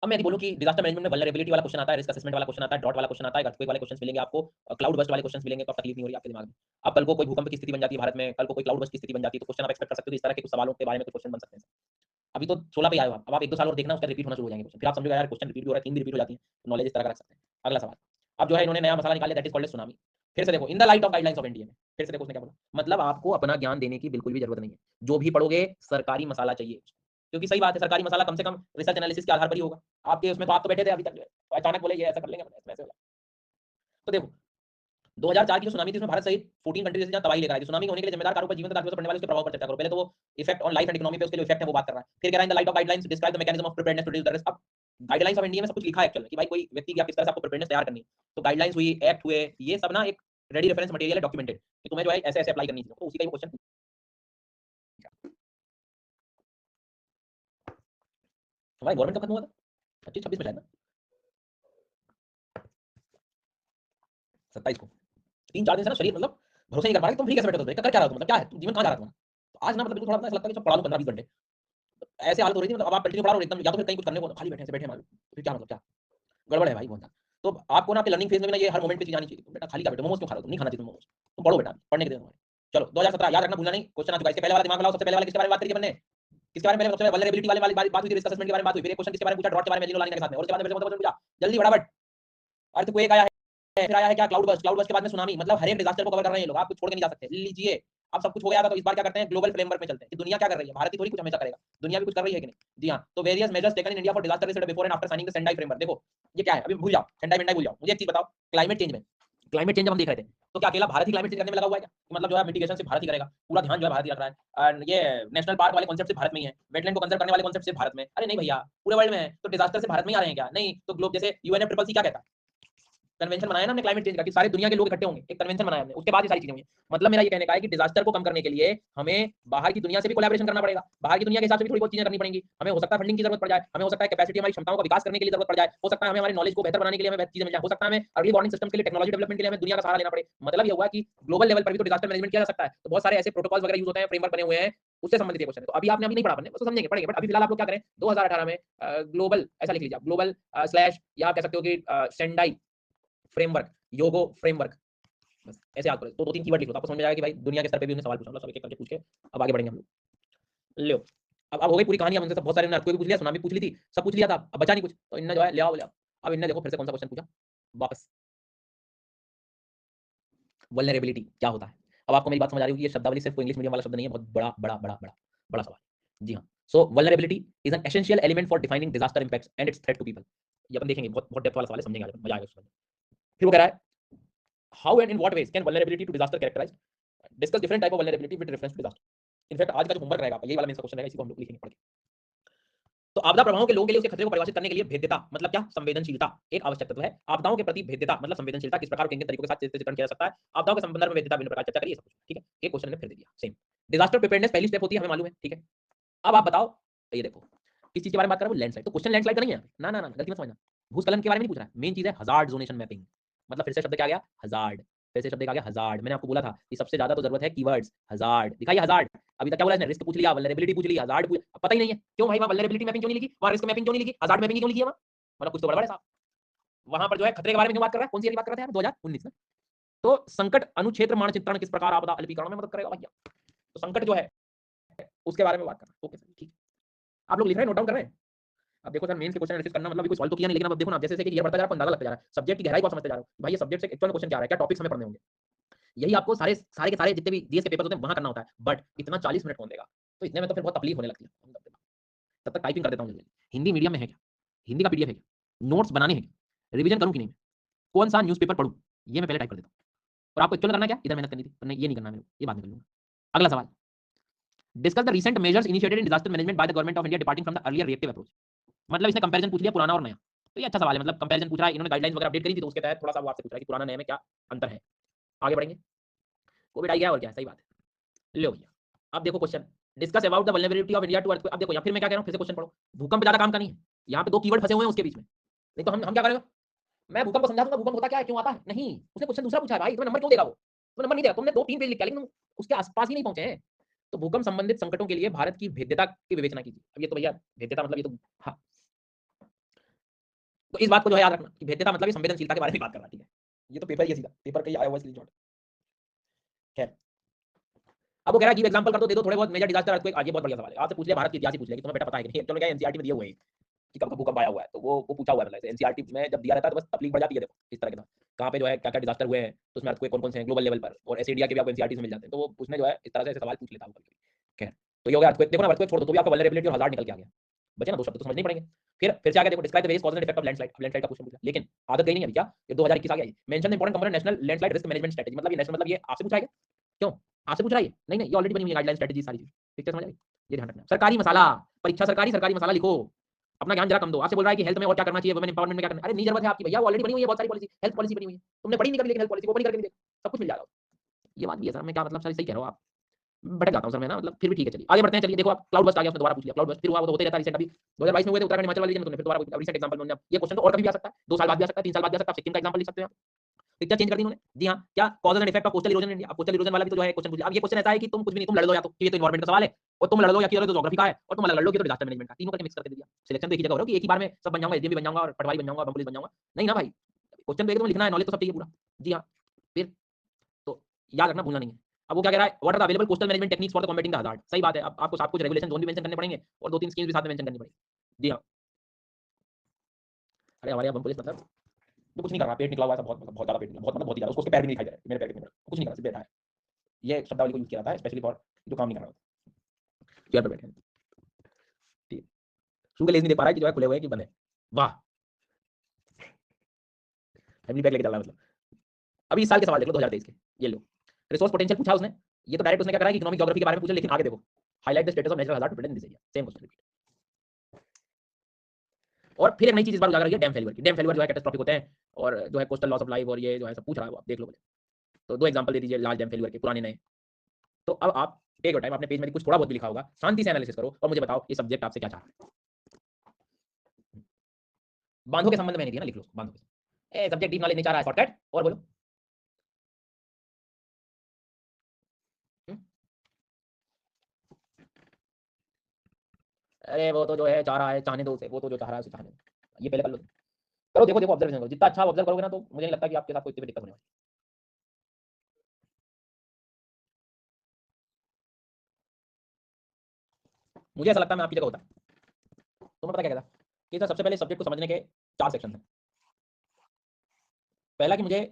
अब मैं यदि बोलूं कि डिजास्टर मैनेजमेंट में वल्नरेबिलिटी वाला क्वेश्चन आता है, रिस्क असेसमेंट वाला क्वेश्चन आता है, ड्रॉट वाला क्वेश्चन आता है, अर्थक्वेक वाले क्वेश्चंस मिलेंगे आपको, क्लाउड बस्ट वाले क्वेश्चंस मिलेंगे, तो अब तकलीफ नहीं हो रही आपके दिमाग में। अब कल को कोई भूकंप की स्थिति बन जाती है भारत में, कल को कोई क्लाउड बस्ट की स्थिति बन जाती है, तो क्वेश्चन आप एक्सपेक्ट कर सकते हो कि इस तरह के कुछ सवालों के बारे में कुछ क्वेश्चन बन सकते हैं। अभी तो 16 पे आए हो आप, अब आप 1-2 साल और देखना, उसका रिपीट होना शुरू हो जाएंगे क्वेश्चन, फिर आप समझोगे यार क्वेश्चन रिपीट भी हो रहा है, थीम भी रिपीट हो जाती है, नॉलेज इस तरह का रख सकते हैं। अगला सवाल, अब जो है इन्होंने नया मसाला निकाल लिया, दैट इज कॉल्ड सुनामी। फिर से देखो, इन the light of guidelines of NDA में, फिर से देखो उसने क्या बोला, मतलब आपको अपना ज्ञान देने की बिल्कुल भी जरूरत नहीं है, जो भी पढ़ोगे सरकारी मसाला चाहिए, क्योंकि सही बात है, सरकारी मसाला कम से कम रिसर्च एनालिसिस के आधार पर ही होगा। आपके उसमें तो आप तो बैठे थे अभी तक जो है, तो अचानक बोले ये ऐसा कर लेंगे, ऐसे होगा। तो देखो 2004 की जो सुनामी थी, उसमें भारत सहित 14 कंट्रीज से तबाही लेकर आई थी। सुनामी होने के लिए जिम्मेदार कारों पर जीवन तथा अर्थव्यवस्था पर पड़ने वाले उसके प्रभाव पर चर्चा करो। पहले तो वो effect on life and economy पे उसके जो इफेक्ट है वो बात कर रहा है। फिर कह रहा है in the light of guidelines describe the mechanism of preparedness to deal with the risk. अब गाइडलाइंस ऑफ इंडिया में सब कुछ लिखा है एक्चुअल में कि भाई कोई व्यक्ति की आप किस तरह से आपको प्रिपेयर्डनेस तैयार करनी है। तो गाइडलाइंस हुई, एक्ट हुए, ये सब ना एक रेडी रेफरेंस मटेरियल है, डॉक्यूमेंटेड, कि तुम्हें जो है ऐसे ऐसे अप्लाई करनी चाहिए। तो उसी का ही क्वेश्चन पूछा। हमारी गवर्नमेंट कब खत्म हुआ था? 25-26 में शायद ना, 27 को। 3-4 दिन से ना शरीर मतलब भरोसा नहीं कर पा रहा कि तुम फ्री कैसे बैठे हो, कर क्या रहा हो, मतलब क्या है, जीवन कहाँ जा रहा है तुम्हारा? तो आज ना मतलब बिल्कुल थोड़ा ऐसा लगता है कि पढ़ा लो 15-20 घंटे, ऐसे हालत हो रही थी, मतलब अब आप कंटिन्यू पढ़ा रहे हो एकदम, या तो फिर कहीं कुछ करने को खाली बैठे ऐसे बैठे हमारे, फिर क्या मतलब क्या गड़बड़ है भाई बहुत। तो आपको ना आपके लर्निंग फेज में ना ये हर मोमेंट पे चीज आनी चाहिए। तुम बेटा खाली क्या बैठे हो, मोमोज क्यों खा रहे हो, तुम नहीं खाना चाहिए तुम मोमोज, तुम पढ़ो बेटा, पढ़ने के दिन हमारे। चलो 2017 याद रखना, भूलना नहीं, क्वेश्चन आ चुका है। इसके पहले वाला दिमाग लगाओ, सबसे पहले वाले किसके बारे में बात करी थी हमने, किसके बारे में, पहले सबसे पहले वल्नरेबिलिटी वाले वाली बात हुई थी, रिस्क असेसमेंट के बारे में बात हुई, फिर एक क्वेश्चन किसके बारे में पूछा, ड्रॉट के बारे में एलिनो लाइन के साथ में, और उसके बाद में फिर से क्वेश्चन पूछा, जल्दी फटाफट। अर्थक्वेक आया है, फिर आया है क्या, क्लाउड बर्स्ट, क्लाउड बर्स्ट के बाद में सुनामी, मतलब हर एक डिजास्टर को कवर कर रहे हैं ये लोग, आप कुछ छोड़ के नहीं जा सकते। लीजिए अब सब कुछ हो गया था, तो इस बार क्या करते हैं, ग्लोबल फ्रेमवर्क में चलते हैं कि दुनिया क्या कर रही है, भारत ही थोड़ी कुछ हमेशा करेगा, दुनिया भी कुछ कर रही है कि नहीं। जी हाँ, तो various measures taken in India for disaster risk before and after signing the Sendai framework. देखो ये क्या है, अभी भूल जाओ, सेंडाई वेंडाई भूल जाओ, मुझे एक चीज बताओ, क्लाइमेट चेंज में, क्लाइमेट चेंज जब हम देख रहे थे, तो क्या अकेला भारत ही क्लाइमेट चेंज करने में लगा हुआ है क्या, मतलब जो है मिटिगेशन सिर्फ भारत ही करेगा, पूरा ध्यान जो है भारत ही रख रहा है, और ये नेशनल पार्क वाले कॉन्सेप्ट सिर्फ भारत में ही है, वेटलैंड को कंजर्व करने वाले कॉन्सेप्ट सिर्फ भारत में, अरे नहीं भैया पूरे वर्ल्ड में है, तो डिजास्टर से भारत में ही आ रहे हैं क्या, नहीं तो ग्लोब जैसे यूएनएफसीसी क्या कहता है, कन्वेंशन बनाया ना हमने क्लाइमेट चेंज का, कि सारे दुनिया के लोग इकट्ठे होंगे, एक कन्वेंशन बनाया हमने, उसके बाद ये सारी चीजें हुई। मतलब मेरा ये कहने का है कि डिजास्टर को कम करने के लिए हमें बाहर की दुनिया से भी कोलैबोरेशन करना पड़ेगा, बाहर की दुनिया के हिसाब से भी थोड़ी बहुत चीजें करनी पड़ेंगी, हमें हो सकता है फंडिंग की जरूरत पड़ जाए, हमें हो सकता है कैपेसिटी हमारी क्षमताओं का विकास करने के लिए जरूरत पड़ जाए, हो सकता है हमें हमारे नॉलेज को बेहतर बनाने के लिए हमें चीजें मिल जाए, हो सकता है हमें अर्ली वार्निंग सिस्टम के लिए टेक्नोलॉजी डेवलपमेंट के लिए हमें दुनिया का सहारा लेना पड़े। मतलब ये हुआ कि ग्लोबल लेवल पर भी तो डिजास्टर मैनेजमेंट किया जा सकता है, तो बहुत सारे ऐसे प्रोटोकॉल्स वगैरह यूज होते हैं, फ्रेमवर्क बने हुए हैं, उससे संबंधित क्वेश्चन है। तो अभी आपने अभी नहीं पढ़ा, आपने समझेंगे पढ़ेंगे, बट अभी फिलहाल आप लोग क्या करें, 2018 में ग्लोबल ऐसा लिख लीजिए, ग्लोबल स्लैश या आप कह सकते हो कि सेंडाई फ्रेमवर्क, योगो फ्रेमवर्क, बस ऐसे याद करो, तो 2-3 कीवर्ड लिखो, तो आपको समझ में आएगा कि भाई दुनिया के स्तर पे भी उन्हें सवाल पूछना, मतलब सब एक-एक करके पूछ के अब आगे बढ़ेंगे हम लोग। लो अब हो गई पूरी कहानी, हमसे सब बहुत सारे ने भी पूछ लिया, सुनामी पूछ ली थी, सब पूछ लिया था, अब बचा नहीं कुछ, तो इनने जो है ले आओ ले आओ। अब इनने देखो फिर से कौन सा क्वेश्चन पूछा वापस, वल्नरेबिलिटी क्या होता है। अब आपको मेरी बात समझ आ रही होगी, ये शब्दावली सिर्फ इंग्लिश मीडियम वाला शब्द नहीं है, बहुत बड़ा बड़ा बड़ा बड़ा बड़ा सवाल। जी हाँ, so vulnerability is an essential element for defining disaster impacts and its threat to people. ये अपन देखेंगे, बहुत बहुत डेप्थ वाला सवाल है, समझेंगे आज, मजा आएगा उसमें। फिर वो कह रहा है how and in what ways can vulnerability to disaster characterise, discuss different type of vulnerability with reference to disaster. In fact आज का जो होमवर्क रहेगा आपका, यही वाला मेन क्वेश्चन रहेगा, इसी को हम लोग लिखेंगे पढ़ के। तो आपदा प्रभावों के लोगों के लिए उसके खतरे को परिभाषित करने के लिए भेद्यता मतलब क्या, संवेदनशीलता एक आवश्यक तत्व है। आपदाओं के प्रति भेद्यता मतलब संवेदनशीलता, किस प्रकार के तरीकों के साथ चित्रण किया जा सकता है, आपदाओं के संबंध में भेद्यता भिन्न प्रकार चर्चा करिए, सब कुछ ठीक है। एक क्वेश्चन ने फिर दे दिया सेम। डिजास्टर प्रिपेयरनेस पहली स्टेप होती है, हमें मालूम है, ठीक है। अब आप बताओ, ये देखो किस चीज के बारे में बात कर रहा हूं, लैंडस्लाइड। तो क्वेश्चन लैंडस्लाइड का नहीं है, ना ना ना गलती मत समझना, भूस्खलन के बारे में नहीं पूछ रहा है, मेन चीज है हजार्ड जोनेशन मैपिंग। मतलब फिर से शब्द क्या आ गया, हजार्ड, फिर से शब्द आ गया हजार्ड। मैंने आपको बोला था कि सबसे ज्यादा तो जरूरत है कीवर्ड्स, हजार्ड दिखाइए, हजार्ड। अभी तक क्या बोला इसने, रिस्क पूछ लिया, वल्नरेबिलिटी पूछ ली, हजार्ड पूछ, पता ही नहीं है क्यों भाई, वहां वल्नरेबिलिटी मैपिंग क्यों नहीं लिखी, वहां रिस्क मैपिंग क्यों नहीं लिखी, हजार्ड मैपिंग क्यों लिखी है वहां, मतलब कुछ तो गड़बड़ है साहब। वहां पर जो है खतरे के बारे में क्यों बात कर रहा है, कौन सी बात कर रहे थे 2019 में। तो संकट अनुक्षेत्र मानचित्रण किस प्रकार आपदा अल्पीकरण में मदद करेगा भैया, तो संकट जो है उसके बारे में बात करना। ओके सर ठीक, आप लोग लिख रहे हैं, नोट डाउन कर रहे हैं। अब देखो सर मेंस के क्वेश्चन एनालिसिस करना मतलब कोई सवाल तो किया नहीं, लेकिन अब देखो ना जैसे जैसे कि ये बढ़ता जा रहा है, अंदाजा लगता जा रहा है, सब्जेक्ट की गहराई को समझते जा रहे हो भाई, ये सब्जेक्ट से एक्चुअल क्वेश्चन क्या आ रहा है, क्या टॉपिक्स हमें पढ़ने होंगे, यही आपको सारे सारे के सारे जितने भी जीएस के पेपर होते हैं वहां करना होता है, बट इतना 40 मिनट कौन देगा, तो इतने में तो फिर बहुत तकलीफ होने लगती है। तब तक टाइपिंग कर देता हूँ जल्दी। हिंदी मीडियम में है क्या, हिंदी का पीडीएफ है क्या, नोट्स बनाने हैं क्या, रिवीजन करूँ कि नहीं, कौन सा न्यूज़पेपर पढ़ूँ, ये मैं पहले टाइप कर देता हूँ। और आपको एक्चुअल करना क्या, इधर मेहनत करनी थी, पर नहीं ये नहीं करना, मेरे ये बाद में कर लूंगा। अगला सवाल, discuss the recent measures initiated in disaster management by the government of India departing from the earlier reactive approach. मतलब इसने कंपैरिजन पूछ लिया पुराना और नया, तो ये अच्छा सवाल है, मतलब कंपैरिजन पूछ रहा है, इन्होंने गाइडलाइंस वगैरह अपडेट करी थी, तो उसके तहत थोड़ा सा वो आपसे पूछ रहा है कि पुराना नया में क्या अंतर है। आगे बढ़ेंगे, कोविड आई गया और क्या, सही बात है। लो भैया अब देखो question, discuss about the vulnerability of India to earthquake. अब देखो या फिर मैं क्या कह रहा हूं, फिर से क्वेश्चन पढ़ो, भूकंप ज्यादा काम का नहीं है, यहाँ पे दो कीवर्ड फंसे हुए हैं उसके बीच में, नहीं तो हम क्या करेंगे, मैं भूकंप को समझा दूंगा, भूकंप होता क्या है, क्यों आता है, नहीं उसने क्वेश्चन दूसरा पूछा है भाई, तुम्हें नंबर क्यों देगा वो, तुम्हें नंबर नहीं देगा, तुमने 2-3 पेज लिख लिया लेकिन तुम उसके आसपास ही नहीं पहुंचे हैं। तो भूकंप संबंधित संकटों के लिए भारत की भेद्यता की विवेचना कीजिए। अब ये तो भैया भेद्यता मतलब ये तो हाँ, तो इस बात को जो है याद रखना कि भेद्यता मतलब ये संवेदनशीलता के बारे में बात कर रहा है, ठीक है। ये तो पेपर ही है सीधा, पेपर का ही आया हुआ स्क्रीनशॉट। खैर अब वो कह रहा है कि एग्जांपल कर दो, दे दो थोड़े बहुत मेजर डिजास्टर अर्थक्वेक। आज ये बहुत बढ़िया सवाल है, आपसे पूछ लिया भारत की इतिहास ही पूछ लिया कि तुम्हें बेटा पता है कि नहीं, चलो क्या एनसीईआरटी में दिया हुआ है कि कब भूकंप आया हुआ है, तो वो पूछा हुआ है। मतलब एनसीईआरटी में जब दिया रहता है तो बस तकलीफ बढ़ जाती है। देखो इस तरह के कहाँ पे जो है क्या क्या डिजास्टर हुए हैं, तो उसमें अर्थक्वेक कौन कौन से हैं ग्लोबल लेवल पर, और ऐसे इंडिया के भी आपको एनसीईआरटी से मिल जाते हैं। तो वो उसमें जो है इस तरह से सवाल पूछ लेता है कभी। खैर, तो ये हो गया अर्थक्वेक। देखो ना, अर्थक्वेक छोड़ दो तो भी आपका वल्नरेबिलिटी और हजार्ड निकल के आ गया। बचे ना दो शब्द तो समझ नहीं पड़ेंगे। फिर से आगे देखो, describe the various causes and effect of landslide. Landslide का क्वेश्चन पूछा, लेकिन आदत गई नहीं है क्या, ये 2021 आ गया। Mention the important component national landslide risk management strategy. मतलब ये नेशनल, मतलब ये आपसे पूछा है क्या? क्यों आपसे पूछ रहा है ये? नहीं नहीं, ये ऑलरेडी बनी हुई है गाइडलाइन स्ट्रेटजी सारी चीज। पिक्चर समझ आई? ये ध्यान रखना। सरकारी मसाला, परीक्षा सरकारी सरकारी मसाला लिखो, अपना ज्ञान जरा कम दो। आपसे बोल रहा है कि हेल्थ में और क्या करना चाहिए, वुमेन एम्पावरमेंट में क्या करना है। अरे नहीं जरूरत है आपकी भैया, वो ऑलरेडी बनी हुई है बहुत सारी पॉलिसी, हेल्थ पॉलिसी बनी हुई है। तुमने पढ़ी नहीं कभी, लेकिन हेल्थ पॉलिसी ओपन करके भी देखो, सब कुछ मिल जाएगा। ये बात भी है सर, मैं क्या मतलब सर, सही कह रहा हूँ आप, भटक जाता हूँ सर मैं ना, मतलब फिर भी ठीक है। चलिए आगे बढ़ते हैं। चलिए देखो, आप क्लाउड बस्ट आ गया, उसने दोबारा पूछ लिया क्लाउड बस्ट, फिर हुआ वो तो होते रहता है। रिसेंट अभी 2022 में हुए थे उत्तराखंड हिमाचल वाले रीजन में, तुमने फिर दोबारा पूछ लिया। रिसेंट एग्जांपल में ये क्वेश्चन तो और कभी भी आ सकता है, 2 साल बाद भी आ सकता है, 3 साल बाद भी आ सकता है। सिक्किम का एग्जांपल लिख सकते हैं आप, पिक्चर चेंज कर दी उन्होंने। जी हाँ, क्या causes and effect of coastal erosion in India. Coastal erosion वाला भी तो जो है क्वेश्चन पूछ लिया। अब ये क्वेश्चन ऐसा है कि तुम कुछ भी नहीं, तुम लड़ लो, या तो ये तो एनवायरमेंट का सवाल है और तुम लड़ लो, या तो ज्योग्राफी का है और तुम अलग लड़ लो, ये तो डिजास्टर मैनेजमेंट का, तीनों करके मिक्स करके दे दिया। सिलेक्शन तो एक ही जगह हो रहा है कि एक ही बार में सब बन जाऊंगा, एसडीएम भी बन जाऊंगा और पटवारी बन जाऊंगा, बम पुलिस बन जाऊंगा। नहीं ना भाई, क्वेश्चन तो एक में लिखना है, नॉलेज तो सब चाहिए पूरा। जी हाँ, फिर तो याद रखना, भूलना नहीं है। अब वो क्या कह रहा है, what are the available coastal management techniques for the combating the hazard. सही बात है, अब आपको सब कुछ रेगुलेशन जोन भी मेंशन करने पड़ेंगे और 2-3 स्कीम्स भी साथ में मेंशन करनी पड़ेगी। जी हाँ, अरे हमारे यहाँ बम पुलिस मतलब वो कुछ नहीं कर रहा, पेट निकला हुआ है, बहुत मतलब बहुत ज्यादा पेट निकला, बहुत मतलब बहुत ही ज्यादा, उसको उसके पैर भी नहीं दिखाई दे रहे, मेरे पैर भी नहीं दिख रहे, कुछ नहीं कर रहा, सिर्फ बैठा है। ये शब्दावली को यूज किया जाता है स्पेशली फॉर जो काम नहीं कर रहा होता, चेयर पर बैठे हैं। ठीक है, शू के लेस नहीं देख पा रहा है कि जो है खुले हुए हैं कि बंद है। वाह, फैमिली पैक लेके चल रहा है मतलब। अभी इस साल के सवाल देख लो 2023 के, ये लो। रिसोर्स पोटेंशियल पूछा उसने, ये तो डायरेक्ट उसने क्या करा है कि इकोनॉमिक ज्योग्राफी के बारे में पूछा, लेकिन आगे देखो, highlight the status of natural hazard prevent this area, same question repeat. और फिर एक नई चीज इस बार उजागर हुई है, डैम फेलियर की। डैम फेलियर जो है कैटास्ट्रॉफिक होते हैं और जो है कोस्टल लॉस ऑफ लाइफ और ये जो है सब पूछ रहा है, वो आप देख लो। तो 2 एग्जांपल दे दीजिए लार्ज डैम फेलियर के, पुराने नए। तो अब आप टेक योर टाइम, अपने पेज में कुछ थोड़ा बहुत भी लिखा होगा, शांति से एनालिसिस करो और मुझे बताओ ये सब्जेक्ट आपसे क्या चाह रहा है। बांधों के संबंध में नहीं दिया ना, लिख लो बांधों के। सब्जेक्ट डीप नॉलेज नहीं चाह रहा है, शॉर्टकट और बोलो। अरे वो तो जो है चाह रहा है, चाहने दो उसे, वो तो जो चाह रहा है उसे चाहने दो। ये पहले कर लो, करो, देखो देखो ऑब्जर्वेशन करो, जितना अच्छा ऑब्जर्व करोगे ना, तो मुझे नहीं लगता कि आपके साथ कोई दिक्कत होने वाली। मुझे ऐसा लगता है मैं आपकी जगह होता, तो मैं पता क्या कहता कि सर सबसे पहले सब्जेक्ट को समझने के 4 सेक्शन हैं। पहला कि मुझे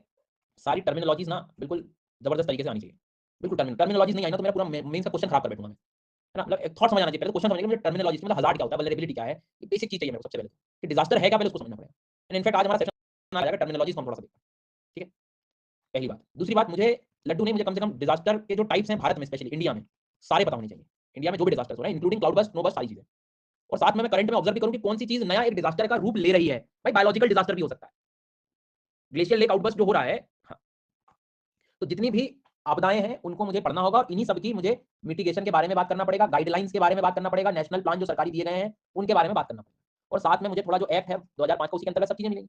सारी टर्मिनोलॉजीज ना बिल्कुल जबरदस्त तरीके से आनी चाहिए। बिल्कुल टर्मिनोलॉजीज नहीं आई ना तो मेरा पूरा मेन का क्वेश्चन खराब कर बैठूंगा मैं, है ना। मतलब एक थॉट समझ आना चाहिए, पहले क्वेश्चन समझने के मुझे टर्मिनोलॉजी मतलब हजार्ड क्या होता है, वल्नरेबिलिटी क्या है, ये बेसिक चीज चाहिए मेरे को सबसे पहले, कि डिजास्टर है क्या, पहले उसको समझना पड़ेगा। एंड इनफैक्ट आज हमारा सेशन आ जाएगा टर्मिनोलॉजी को हम थोड़ा सा देखते हैं। ठीक है, पहली बात। दूसरी बात, मुझे लड्डू नहीं, मुझे कम से कम डिजास्टर के जो टाइप्स हैं भारत में, स्पेशली इंडिया में, सारे पता होने चाहिए। इंडिया में जो भी डिजास्टर हो रहा है, including cloud burst, snow burst, सारी चीजें। और साथ में मैं करंट में ऑब्जर्व भी करूं कि कौन सी चीज नया एक डिजास्टर का रूप ले रही है। भाई बायोलॉजिकल डिजास्टर भी हो सकता है, ग्लेशियर लेक आउटबर्स्ट जो हो रहा है। हाँ, तो जितनी भी आपदाएं हैं उनको मुझे पढ़ना होगा और इन्हीं सब की मुझे मिटिगेशन के बारे में बात करना पड़ेगा, गाइडलाइंस के बारे में बात करना पड़ेगा, नेशनल प्लान जो सरकारी दिए गए हैं उनके बारे में बात करना पड़ेगा। और साथ में मुझे थोड़ा जो एक्ट है 2005 का, उसी के अंतर्गत सब चीजें मिलेंगी।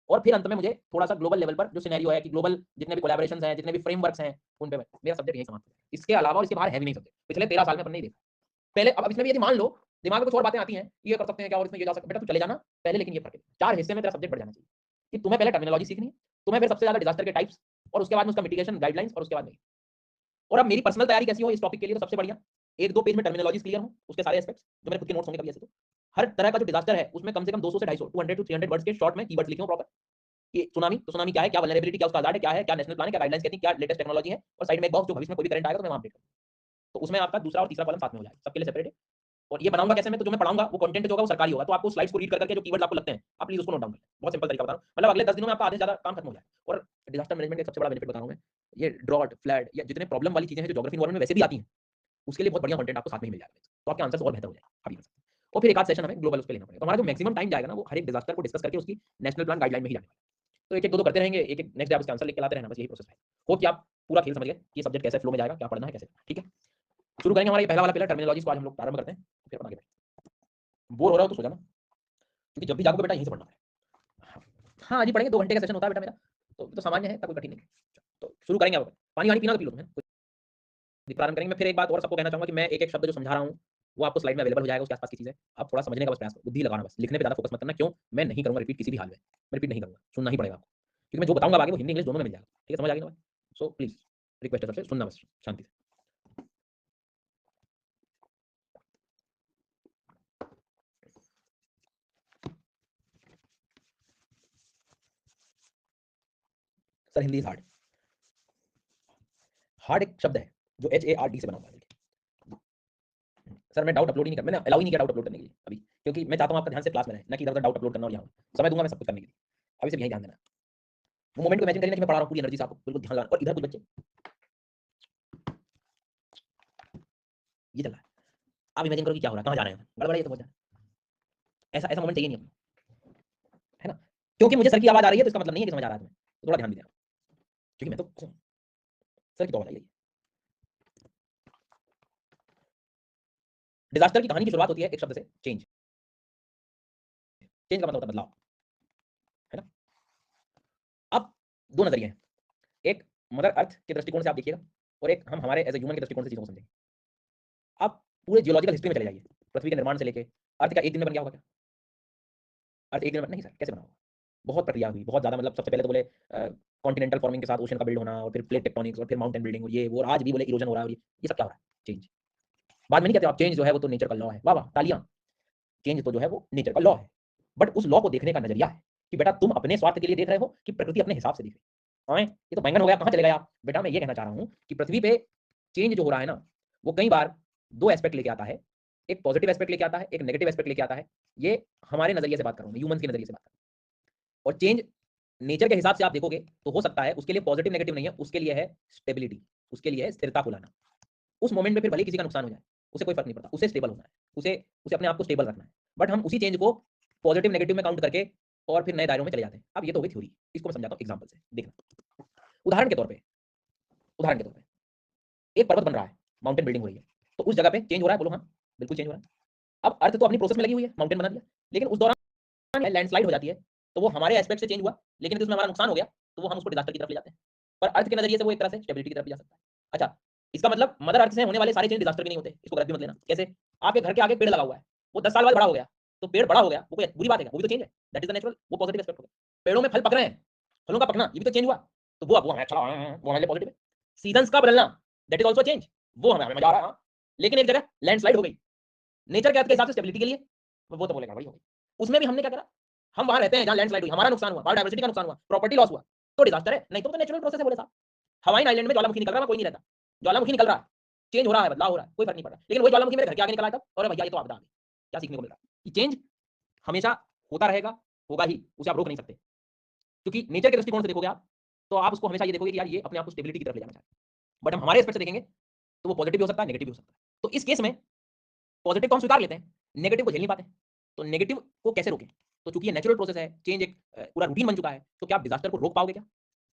और फिर अंत में मुझे थोड़ा सा ग्लोबल लेवल पर जो सिनेरियो है कि ग्लोबल जितने भी कोलैबोरेशंस हैं, जितने भी फ्रेमवर्क्स हैं, उन पे मेरा सब्जेक्ट यही समाप्त है। इसके अलावा और इसके बाहर है भी नहीं सब्जेक्ट, पिछले 13 साल में अपन नहीं देखा। पहले अब इसमें भी यदि मान लो दिमाग में कुछ और बातें आती हैं, ये कर सकते हैं क्या और इसमें ये जा सकता है, बेटा तू चले जाना पहले, लेकिन ये फर्क है 4 हिस्से में तेरा सब्जेक्ट बढ़ जाना चाहिए। कि तुम्हें पहले टर्मिनोलॉजी सीखनी है, तुम्हें फिर सबसे ज्यादा डिजास्टर के टाइप्स, और उसके बाद में उसका मिटिगेशन गाइडलाइंस, और उसके बाद में। और अब मेरी पर्सनल तैयारी कैसी हो इस टॉपिक के लिए, तो सबसे बढ़िया 1-2 पेज में टर्मिनोलॉजीज क्लियर हो, उसके सारे एस्पेक्ट्स जो मेरे खुद के नोट्स होंगे कभी ऐसे। तो हर तरह का जो डिजास्टर है उसमें कम से कम 200 से 250 200 टू 300 वर्ड्स के शॉर्ट में कीवर्ड्स लिखे हो प्रॉपर। कि सुनामी, तो सुनामी क्या है, क्या वल्नरेबिलिटी, क्या उसका हजार्ड है, क्या है, क्या नेशनल प्लान है, क्या गाइडलाइंस कहती है, क्या लेटेस्ट टेक्नोलॉजी है, और साइड में एक बॉक्स जो भविष्य में कोई भी करंट आएगा तो मैं वहां अपडेट करूंगा। तो उसमें आपका दूसरा और तीसरा कॉलम साथ में हो जाएगा, सबके लिए सेपरेट है। और ये बनाऊंगा कैसे मैं, तो जो मैं पढ़ाऊंगा वो कंटेंट जो होगा वो सरकारी होगा, तो आपको स्लाइड्स को रीड कर करके जो कीवर्ड्स आपको लगते हैं आप प्लीज उसको नोट डाउन करें। बहुत सिंपल तरीका बता रहा हूं, मतलब अगले 10 दिनों में आपका आधे से ज्यादा काम खत्म हो जाए। और डिजास्टर मैनेजमेंट का सबसे बड़ा बेनिफिट बता रहा हूं मैं, ये ड्रॉट, फ्लड या जितने प्रॉब्लम वाली चीजें हैं जो ज्योग्राफी इन्वायरमेंट में वैसे भी आती हैं, उसके लिए बहुत बढ़िया कंटेंट आपको साथ में ही मिल जाएगा, तो आपके आंसर्स और बेहतर हो जाएंगे अभी कर सकते हैं। और फिर एक आध सेशन हमें ग्लोबल उस पे लेना पड़ेगा, तो हमारा जो मैक्सिमम टाइम जाएगा ना वो हर एक डिजास्टर को डिस्कस करके उसकी नेशनल प्लान गाइडलाइन में ही जाने वाला है। तो एक एक दो करते रहेंगे, एक एक नेक्स्ट डे आप उसका आंसर लिख के लाते रहना, बस यही प्रोसेस है। होप कि आप पूरा खेल समझ गए कि सब्जेक्ट कैसे फ्लो में जाएगा, क्या पढ़ना है कैसे। ठीक है, शुरू करेंगे हमारा ये पहला वाला पिलर टर्मिनोलॉजी को आज हम लोग प्रारंभ करते हैं, फिर अपन आगे बढ़ेंगे। बोर हो रहा हो तो सो जाना, क्योंकि जब भी जागोगे बेटा यहीं से पढ़ना है। हाँ, आज ही पढ़ेंगे, 2 घंटे का सेशन होता है बेटा मेरा, तो सामान्य है, कोई कठिन नहीं। तो शुरू करेंगे। आप पानी वानी पीना तो पी लो तुम्हें, प्रारंभ करेंगे। मैं फिर एक बात और सबको कहना चाहूंगा कि मैं एक एक शब्द जो समझा रहा हूँ वो आपको स्लाइड में अवेलेबल हो जाएगा, उसके आसपास की चीजें आप थोड़ा समझने का बस प्रयास करो, बुद्धि लगाना बस, लिखने पे ज्यादा फोकस मत करना। क्यों, मैं नहीं करूंगा रिपीट किसी भी हाल में, मैं रिपीट नहीं करूंगा, सुनना ही पड़ेगा आपको, क्योंकि मैं जो बताऊंगा आगे वो हिंदी इंग्लिश दोनों में मिल जाएगा। ठीक है, समझ आ गई ना। सो प्लीज रिक्वेस्ट है सबसे, सुनना बस शांति से। Sir Hindi is hard. Hard एक शब्द है जो HARD से बना हुआ है। सर मैं डाउट अपलोड ही नहीं कर, मैंने अलाउ ही नहीं किया डाउट अपलोड करने के लिए अभी, क्योंकि मैं चाहता हूँ आपका ध्यान से क्लास में रहे, ना कि इधर उधर डाउट अपलोड करना और यहाँ समय दूंगा मैं सब कुछ करने के लिए। अभी सिर्फ यही ध्यान देना। वो मोमेंट को इमेजिन करना कि मैं पढ़ा रहा हूँ पूरी एनर्जी से, आपको बिल्कुल ध्यान लगाना। और इधर कुछ बच्चे ये चल रहा है, आप इमेजिन करो कि क्या हो रहा है, कहाँ जा रहे हैं, गड़बड़ है ये तो बहुत ज्यादा। ऐसा ऐसा मोमेंट चाहिए नहीं हमको, है ना? क्योंकि मुझे सर की आवाज आ रही है तो इसका मतलब नहीं है कि समझ आ रहा है तुम्हें, तो थोड़ा ध्यान दीजिए आप, क्योंकि मैं तो सर की तो आवाज आई है। डिजास्टर की कहानी की शुरुआत होती है एक शब्द से, चेंज। चेंज का मतलब होता है बदलाव, है ना? अब दो नजरिए हैं, एक मदर अर्थ के दृष्टिकोण से आप देखिएगा, और एक हम हमारे एज ए ह्यूमन के दृष्टिकोण से चीजों को समझेंगे। आप पूरे जियोलॉजिकल हिस्ट्री में चले जाइए, पृथ्वी के निर्माण से लेके अर्थ का एक दिन में बन गया होगा क्या? अर्थ एक दिन में नहीं सर, कैसे बना होगा? बहुत प्रक्रिया हुई, बहुत ज्यादा, मतलब सबसे पहले तो बोले कॉन्टिनेंटल फॉर्मिंग के साथ ओशन का बिल्ड होना, और फिर प्लेट टेक्टोनिक्स, और फिर माउंटेन बिल्डिंग, और ये वो, और आज भी बोले इरोजन हो रहा है, और ये सब क्या हो रहा है? चेंज। बाद में नहीं कहते आप चेंज जो है वो तो नेचर का लॉ है, वाह वाह तालियां, चेंज तो जो है वो नेचर का लॉ है। बट उस लॉ को देखने का नजरिया है कि बेटा तुम अपने स्वार्थ के लिए देख रहे हो कि प्रकृति अपने हिसाब से देख रही है। ये तो बैंगन हो गया, कहां चले गए आप? बेटा मैं ये कहना चाह रहा हूं कि पृथ्वी पे चेंज जो हो रहा है ना, वो कई बार दो एस्पेक्ट लेके आता है, एक पॉजिटिव एस्पेक्ट लेके आता है, एक नेगेटिव एस्पेक्ट लेके आता है। ये हमारे नजरिए से बात कर रहा हूं, ह्यूमंस के नजरिए से बात कर रहा हूं। और चेंज नेचर के हिसाब से आप देखोगे तो हो सकता है उसके लिए पॉजिटिव नेगेटिव नहीं है, उसके लिए है स्टेबिलिटी, उसके लिए है स्थिरता को लाना। उस मोमेंट में फिर भले किसी का नुकसान हो जाए, उसे कोई फर्क नहीं पड़ता, उसे स्टेबल होना है, उसे उसे अपने आप को स्टेबल रखना है। बट हम उसी चेंज को पॉजिटिव नेगेटिव में काउंट करके और फिर नए दायरों में चले जाते हैं। अब ये तो हो गई थ्योरी, इसको मैं समझाता हूँ एग्जांपल से, देखना। उदाहरण के तौर पे, उदाहरण के तौर पे एक पर्वत बन रहा है, माउंटेन बिल्डिंग हो रही है, तो उस जगह पे चेंज हो रहा है, बोलो हाँ बिल्कुल चेंज हो रहा है। अब अर्थ तो अपनी प्रोसेस में लगी हुई है, माउंटेन बना दिया, लेकिन उस दौरान लैंडस्लाइड हो जाती है, तो वो हमारे एस्पेक्ट से चेंज हुआ, लेकिन यदि उसमें हमारा नुकसान हो गया तो वो हम उसको डिजास्टर की तरफ ले जाते हैं। पर अर्थ के नजरिए से वो एक तरह से स्टेबिलिटी की तरफ भी जा सकता है। अच्छा, इसका मतलब मदर अर्थ से होने वाले सारे चेंज डिजास्टर के नहीं होते, इसको गलत भी मत लेना। कैसे? आपके घर के आगे पेड़ लगा हुआ है, वो 10 साल बाद बड़ा हो गया, तो पेड़ बड़ा हो गया, वो कोई बुरी बात है क्या? वो भी तो चेंज है, दैट इज द नेचुरल, वो पॉजिटिव एस्पेक्ट हो गया। पेड़ों में फल पक रहे हैं, फलों का पकना ये भी तो चेंज हुआ, तो वो हमें अच्छा लगा, वो हमारे लिए पॉजिटिव है। सीजंस का बदलना, दैट इज आल्सो चेंज, वो हमें मजा आ रहा है। लेकिन एक जगह लैंडस्लाइड हो गई, नेचर के हिसाब से स्टेबिलिटी के लिए, वो तो बोलेगा भाई हो गई। उसमें भी हमने क्या करा, हम वहां रहते हैं जहां लैंडस्लाइड हुई, हमारा नुकसान हुआ, बायोडायवर्सिटी का नुकसान हुआ, प्रॉपर्टी लॉस हुआ, तो डिजास्टर है? नहीं तो नेचुरल प्रोसेस है बोले साहब। हवाई आइलैंड में ज्वालामुखी निकल रहा है, कोई नहीं रहता, ज्वालामुखी निकल रहा है, चेंज हो रहा है, बदलाव हो रहा है, कोई फर्क नहीं पड़ रहा। लेकिन वही ज्वालामुखी मेरे घर के आगे निकला है तब, और भैया ये तो आपदा आ गई। क्या सीखने को मिल रहा है कि चेंज हमेशा होता रहेगा, होगा ही, उसे आप रोक नहीं सकते। क्योंकि नेचर के दृष्टिकोण से देखोगे आप, तो आप उसको हमेशा ये देखोगे कि यार ये अपने आप को स्टेबिलिटी की तरफ ले जाना चाहता है। बट हम हमारे एस्पेक्ट से देखेंगे तो वो पॉजिटिव भी हो सकता है, नेगेटिव भी हो सकता है। तो इस केस में पॉजिटिव को हम स्वीकार लेते हैं, नेगेटिव को झेल नहीं पाते। तो नेगेटिव को कैसे रोकें? तो चूंकि ये नेचुरल प्रोसेस है, चेंज एक पूरा रूटीन बन चुका है, तो क्या आप डिजास्टर को रोक पाओगे क्या?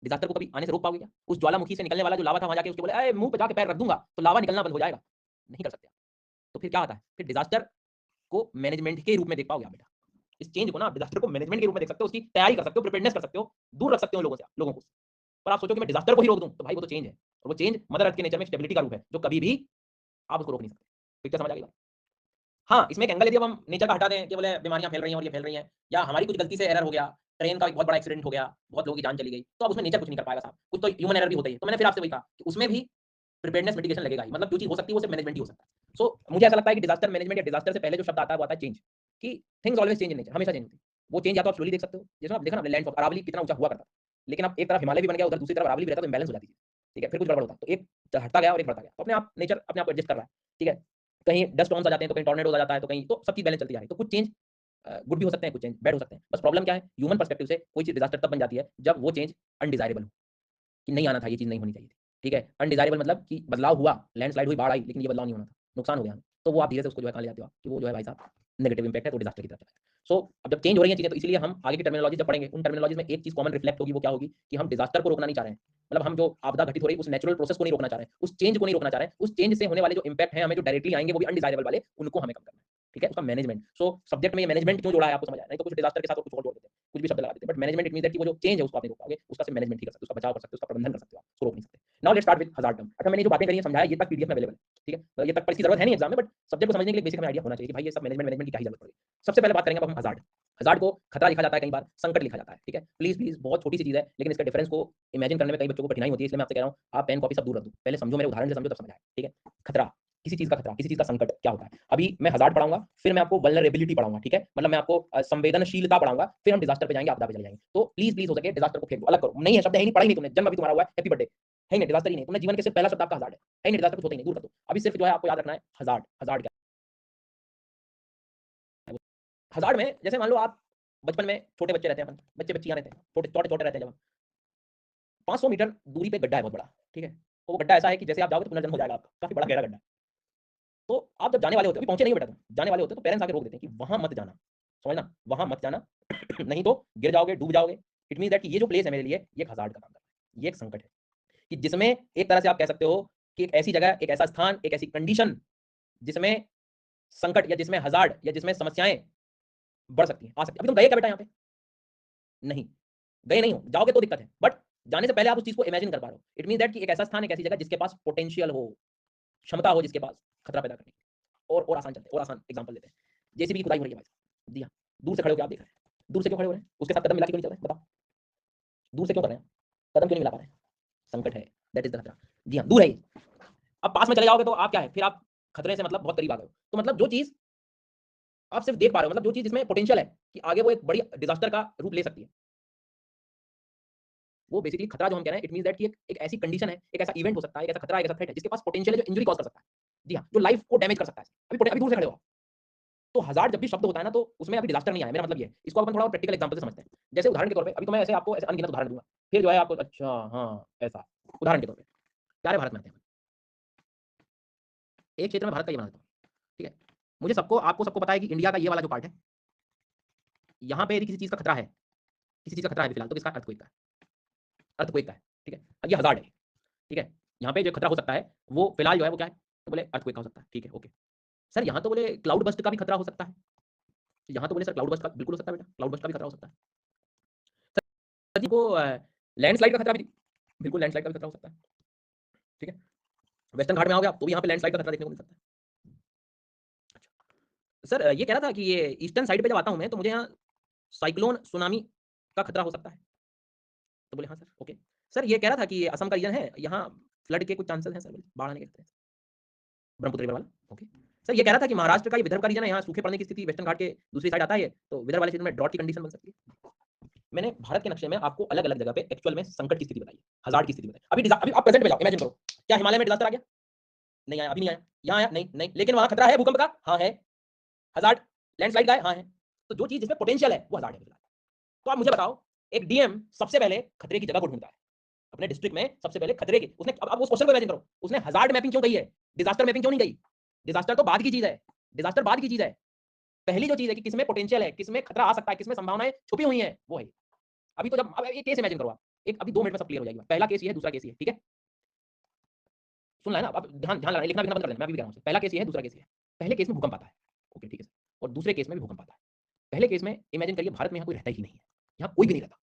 डिजास्टर को कभी आने से रोक पाओगे क्या? उस ज्वालामुखी से निकलने वाला जो लावा था, वहां जाके उसके बोले अरे मुंह पे जाके पैर रख दूंगा तो लावा निकलना बंद हो जाएगा? नहीं कर सकते। तो फिर क्या आता है? फिर डिजास्टर को मैनेजमेंट के रूप में देख पाओगे आप बेटा। इस चेंज को ना, डिजास्टर को मैनेजमेंट के रूप में देख सकते हो, उसकी तैयारी कर सकते हो, प्रिपेयरनेस कर सकते हो, दूर रख सकते हो लोगों से, लोगों को। पर आप सोचो कि मैं डिजास्टर को ही रोक दूं, तो भाई वो तो चेंज है, और वो चेंज मदर अर्थ के नेचर में स्टेबिलिटी का रूप है, जो कभी भी आप उसको रोक नहीं सकते। पिक्चर समझ आ गई बात? हाँ, इसमें एक एंगल यदि अब हम नेचर का हटा दें कि बोले बीमारियाँ फैल रही हैं और ये फैल रही हैं, या हमारी कुछ गलती से एरर हो गया, ट्रेन का एक बहुत बड़ा एक्सीडेंट हो गया, बहुत लोगों की जान चली गई, तो अब उसमें नेचर कुछ नहीं कर पाएगा साहब, कुछ तो ह्यूमन एरर भी होता ही है। तो मैंने फिर आपसे वही कहा कि उसमें भी प्रिपेयरनेस मिटिगेशन लगेगा ही, मतलब जो चीज़ हो सकती है वो सिर्फ मैनेजमेंट ही हो सकता है। सो मुझे ऐसा लगता है कि डिजास्टर मैनेजमेंट या डिजास्टर से पहले जो शब्द आता है वो आता है चेंज, कि things always change in nature, हमेशा चेंज होती है। वो चेंज या तो आप स्लोली देख सकते हो, जैसे आप देखा ना लैंड ऑफ अरावली कितना ऊंचा हुआ करता था, लेकिन अब एक तरफ हिमालय भी बन गया, उधर दूसरी तरफ अरावली भी रहता, तो इंबैलेंस हो जाती है। ठीक है, फिर कुछ गड़बड़ होता है, तो एक हटता गया और एक बढ़ता गया, तो अपने आप नेचर अपने आप को एडजस्ट कर रहा है। ठीक है, कहीं डस्ट स्टॉर्म्स आ जाते हैं, तो कहीं टॉर्नेडोज आ जाता है, तो कहीं तो सब चीज बैलेंस चलती जा रही है। तो कुछ चेंज गुड भी हो सकते हैं, कुछ चेंज बैड हो सकते हैं। बस प्रॉब्लम क्या है, ह्यूमन पर्सपेक्टिव से कोई चीज डिजास्टर तब बन जाती है जब वो चेंज अनडिजायरेबल हो, कि नहीं आना था, ये चीज नहीं होनी चाहिए थी। ठीक है, अनडिजायरेबल मतलब कि बदलाव हुआ, लैंडस्लाइड हुई, बाढ़ आई, लेकिन ये बदलाव नहीं होना था, नुकसान हो गया, तो वो आप धीरे से उसको जो है कहाँ ले जाते हो कि वो जो है भाई साहब नेगेटिव इंपैक्ट है, तो डिजास्टर की तरफ चला है। सो अब जब चेंज हो रही है चीजें, तो इसलिए हम आगे की टर्मिनोलॉजी जब पढ़ेंगे, उन टर्मिनोलॉजी में एक चीज कॉमन रिफ्लेक्ट होगी, वो क्या होगी कि हम डिजास्टर को रोकना नहीं चाह रहे हैं। मतलब हम जो आपदा घटित हो रही है उस नेचुरल प्रोसेस को नहीं रोकना चाह रहे हैं, उस चेंज को नहीं रोकना चाह रहे हैं, उस चेंज से होने वाले जो इंपैक्ट है हमें, जो डायरेक्टली आएंगे, वो भी अनडिजायरेबल वाले, उनको हमें कम करना है। ठीक है, उसका मैनेजमेंट। सो सब्जेक्ट में ये मैनेजमेंट क्यों जोड़ा है आपको समझ आया? नहीं तो कुछ डिजास्टर के साथ कुछ और जोड़ देते हैं, कुछ भी शब्द लगा देते हैं, but management it means that कि वो जो चेंज है उसको आप नहीं रोक पाओगे, उसका सिर्फ मैनेजमेंट ही कर सकते हो, उसका बचाव कर सकते हो, उसका प्रबंधन कर सकते हो, आप उसको रोक नहीं सकते। Now let's start with hazard term. अच्छा, मैंने जो बातें करी हैं समझाया, ये तक पीडीएफ में अवेलेबल है। ठीक है, तो ये तक पर इसकी जरूरत है नहीं एग्जाम में, बट सब्जेक्ट को समझने के लिए बेसिक हमें आइडिया होना चाहिए कि भाई ये सब मैनेजमेंट मैनेजमेंट की क्या ही जरूरत पड़ेगी। सबसे पहले बात करेंगे अब हम हजार्ड। हजार्ड को खतरा लिखा जाता है, कई बार संकट लिखा जाता है। ठीक है, प्लीज प्लीज, बहुत छोटी सी चीज है, लेकिन इसका डिफरेंस को इमेजिन करने में कई बच्चों को कठिनाई होती है, इसलिए मैं आपसे कह रहा हूं आप पेन कॉपी सब दूर रख दो, पहले समझो, मेरे उदाहरण से समझो, तब समझ आए। ठीक है, खतरा किसी चीज का खतरा, किसी चीज का संकट क्या होता है। अभी मैं हजार्ड पढ़ाऊंगा, फिर मैं आपको वल्नरेबिलिटी पढ़ाऊंगा, ठीक है, मतलब मैं आपको संवेदनशीलता पढ़ाऊंगा, फिर हम डिजास्टर पे जाएंगे, आपदा पे चले जाएंगे। तो प्लीज प्लीज हो सके डिजास्टर को फेंक दो, अलग करो। नहीं है शब्द, है ही नहीं, पढ़ा ही नहीं तुमने, जन्म अभी तुम्हारा हुआ है, हैप्पी बर्थडे है नहीं, डिजास्टर ही नहीं, तुमने जीवन के सिर्फ पहला शब्द आपका हजार्ड है नहीं, डिजास्टर कुछ होता ही नहीं, दूर कर दो। अभी सिर्फ जो है आपको याद रखना है हजार्ड। हजार्ड क्या है? हजार्ड में जैसे मान लो आप बचपन में छोटे बच्चे रहते हैं, अपन बच्चे बच्चियां रहते हैं, छोटे छोटे छोटे रहते हैं, जब 500 मीटर दूरी पे गड्ढा है बहुत बड़ा, ठीक है, तो वो गड्ढा ऐसा है कि जैसे आप जाओगे तो पुनर्जन्म हो जाएगा आपका, काफी बड़ा गहरा गड्ढा। तो आप जब जाने वाले होते हो, अभी पहुंचे नहीं हो बेटा, तुम जाने वाले होते हो तो पेरेंट्स आके रोक देते हैं कि वहां मत जाना, समझना, वहां मत जाना नहीं तो गिर जाओगे, डूब जाओगे। इट मीन दैट कि ये जो प्लेस है मेरे लिए, ये एक हजार्ड का काम कर रहा है, ये एक संकट है, कि जिसमें एक तरह से आप कह सकते हो कि एक ऐसी जगह, एक ऐसा स्थान, एक ऐसी कंडीशन जिसमें संकट या जिसमें हजार्ड या जिसमें समस्याएं बढ़ सकती हैं, आ सकती है। अभी तुम गए क्या बेटा यहाँ पे? नहीं गए, नहीं हो, जाओगे तो दिक्कत है, बट जाने से पहले आप उस चीज को इमेजिन कर पा रहे हो। इट मीन दैट कि एक ऐसा स्थान, एक ऐसी जगह जिसके पास पोटेंशियल हो, क्षमता हो, जिसके पास खतरा पैदा करने की। और आसान चलते हैं, और आसान एग्जांपल लेते हैं। जेसीबी की खुदाई हो रही है भाई, जी हाँ, दूर से खड़े होकर आप देख रहे हैं, दूर से क्यों खड़े हो रहे हैं? उसके साथ कदम मिला के क्यों नहीं चल रहे हैं? बताओ, दूर से क्यों कर रहे हैं? कदम क्यों नहीं मिला पा रहे हैं? संकट है, दैट इज द खतरा। जी हाँ, दूर है ये। अब पास में चले जाओगे तो आप क्या है, फिर आप खतरे से मतलब बहुत करीब आ गए हो। तो मतलब जो चीज आप सिर्फ देख पा रहे हो, मतलब जो चीज जिसमें पोटेंशियल है कि आगे वो एक बड़ी डिजास्टर का रूप ले सकती है, वो बेसिकली खतरा जो हम कह रहे हैं, इट मींस दैट कि एक ऐसी कंडीशन है, एक ऐसा इवेंट हो सकता है, एक ऐसा खतरा, एक ऐसा थ्रेट है जिसके पास पोटेंशियल है, जो इंजरी कॉज कर सकता है। जी हाँ, जो लाइफ को डैमेज कर सकता है। अभी दूर से खड़े हो। तो हज़ार्ड जब भी शब्द होता है ना, तो उसमें अभी डिजास्टर नहीं आया, मेरा मतलब ये है। इसको अपन थोड़ा प्रैक्टिकल एग्जांपल से समझते हैं। जैसे उदाहरण के तौर पे अभी तो मैं ऐसे आपको ऐसे अनगिनत उदाहरण दूंगा, फिर जो है आपको अच्छा हाँ ऐसा। उदाहरण के तौर पे प्यारे भारत में आते हैं। एक क्षेत्र में भारत का ये बना देता हूँ, ठीक है। मुझे सबको आपको सबको पता है कि इंडिया का ये वाला जो पार्ट है, यहाँ पे यदि किसी चीज का खतरा है, किसी चीज का खतरा है फिलहाल, तो किसका? अर्थक्वेक का। अर्थक्वेक का है, ठीक है। अब ये हज़ार्ड है, ठीक है। यहाँ पे जो खतरा हो सकता है वो फिलहाल जो है वो क्या है, तो बोले अर्थक्वेक का हो सकता है, ठीक है, ओके। सर यहाँ तो बोले क्लाउड बस्ट का भी खतरा हो सकता है। यहाँ तो बोले सर क्लाउड बस्ट का बिल्कुल हो सकता है बेटा, क्लाउड बस्ट का भी खतरा हो सकता है। सर जी को लैंडस्लाइड का खतरा भी, बिल्कुल लैंडस्लाइड का भी खतरा हो सकता है, ठीक है। वेस्टर्न घाट में आओगे आप तो भी यहाँ पे लैंडस्लाइड का खतरा देखने को मिल सकता है। सर ये कह रहा था कि ये ईस्टर्न साइड पे जब आता हूँ मैं, तो मुझे यहाँ साइक्लोन सुनामी का खतरा हो सकता है। तो बोले हाँ सर, ओके। सर ये कह रहा था कि ये असम का रीजन है, यहाँ फ्लड के कुछ चांसेस हैं सर, बाढ़ आने के खतरे हैं। ब्रह्मपुत्र रिवर वाला, ओके। सर ये कह रहा था कि महाराष्ट्र का ये विदर्भ का रीजन है, यहाँ सूखे पड़ने की स्थिति, वेस्टर्न घाट के दूसरी साइड आता है ये, तो विदर्भ वाले क्षेत्र में ड्रॉट की कंडीशन बन सकती है। मैंने भारत के नक्शे में आपको अलग अलग जगह पे एक्चुअल में संकट की स्थिति बताई है, हजार्ड की स्थिति बताई। अभी आप प्रेजेंट में जाओ, इमेजिन करो, क्या हिमालय में डिजास्टर आ गया? नहीं आया, अभी नहीं आया। यहाँ आया? नहीं नहीं, लेकिन वहां खतरा है भूकंप का, हाँ है। हजार्ड लैंडस्लाइड का है, हाँ है। तो जो चीज जिसमें पोटेंशियल है वो हजार्ड है। तो आप मुझे बताओ, एक डीएम सबसे पहले खतरे की जगह को ढूंढता है अपने डिस्ट्रिक्ट में, सबसे पहले खतरे की उसने, अब उस क्वेश्चन को इमेजिन करो, उसने हजार्ड मैपिंग क्यों कही है, डिजास्टर मैपिंग क्यों नहीं गई? डिजास्टर तो बाद की चीज है, डिजास्टर बाद की चीज है। पहली जो चीज है कि किसमें पोटेंशियल है, किसमें खतरा आ सकता है, किसमें संभावनाएं छुपी हुई हैं, वो है। अभी तो जब अब एक केस इमेजिन करो आप, एक अभी 2 मिनट में सब क्लियर हो जाएगा। पहला केस ये है, दूसरा केस ये है, ठीक है। सुन रहा है ना? अब ध्यान ध्यान लगाना, लिखना भी बंद कर देना, मैं भी कह रहा हूँ। पहला केस ये है, दूसरा केस ये है। पहले केस में भूकंप आता है, ओके ठीक है, और दूसरे केस में भी भूकंप आता है। पहले केस में इमेजिन करिए भारत में यहाँ कोई रहता ही नहीं है, यहाँ कोई भी नहीं रहता,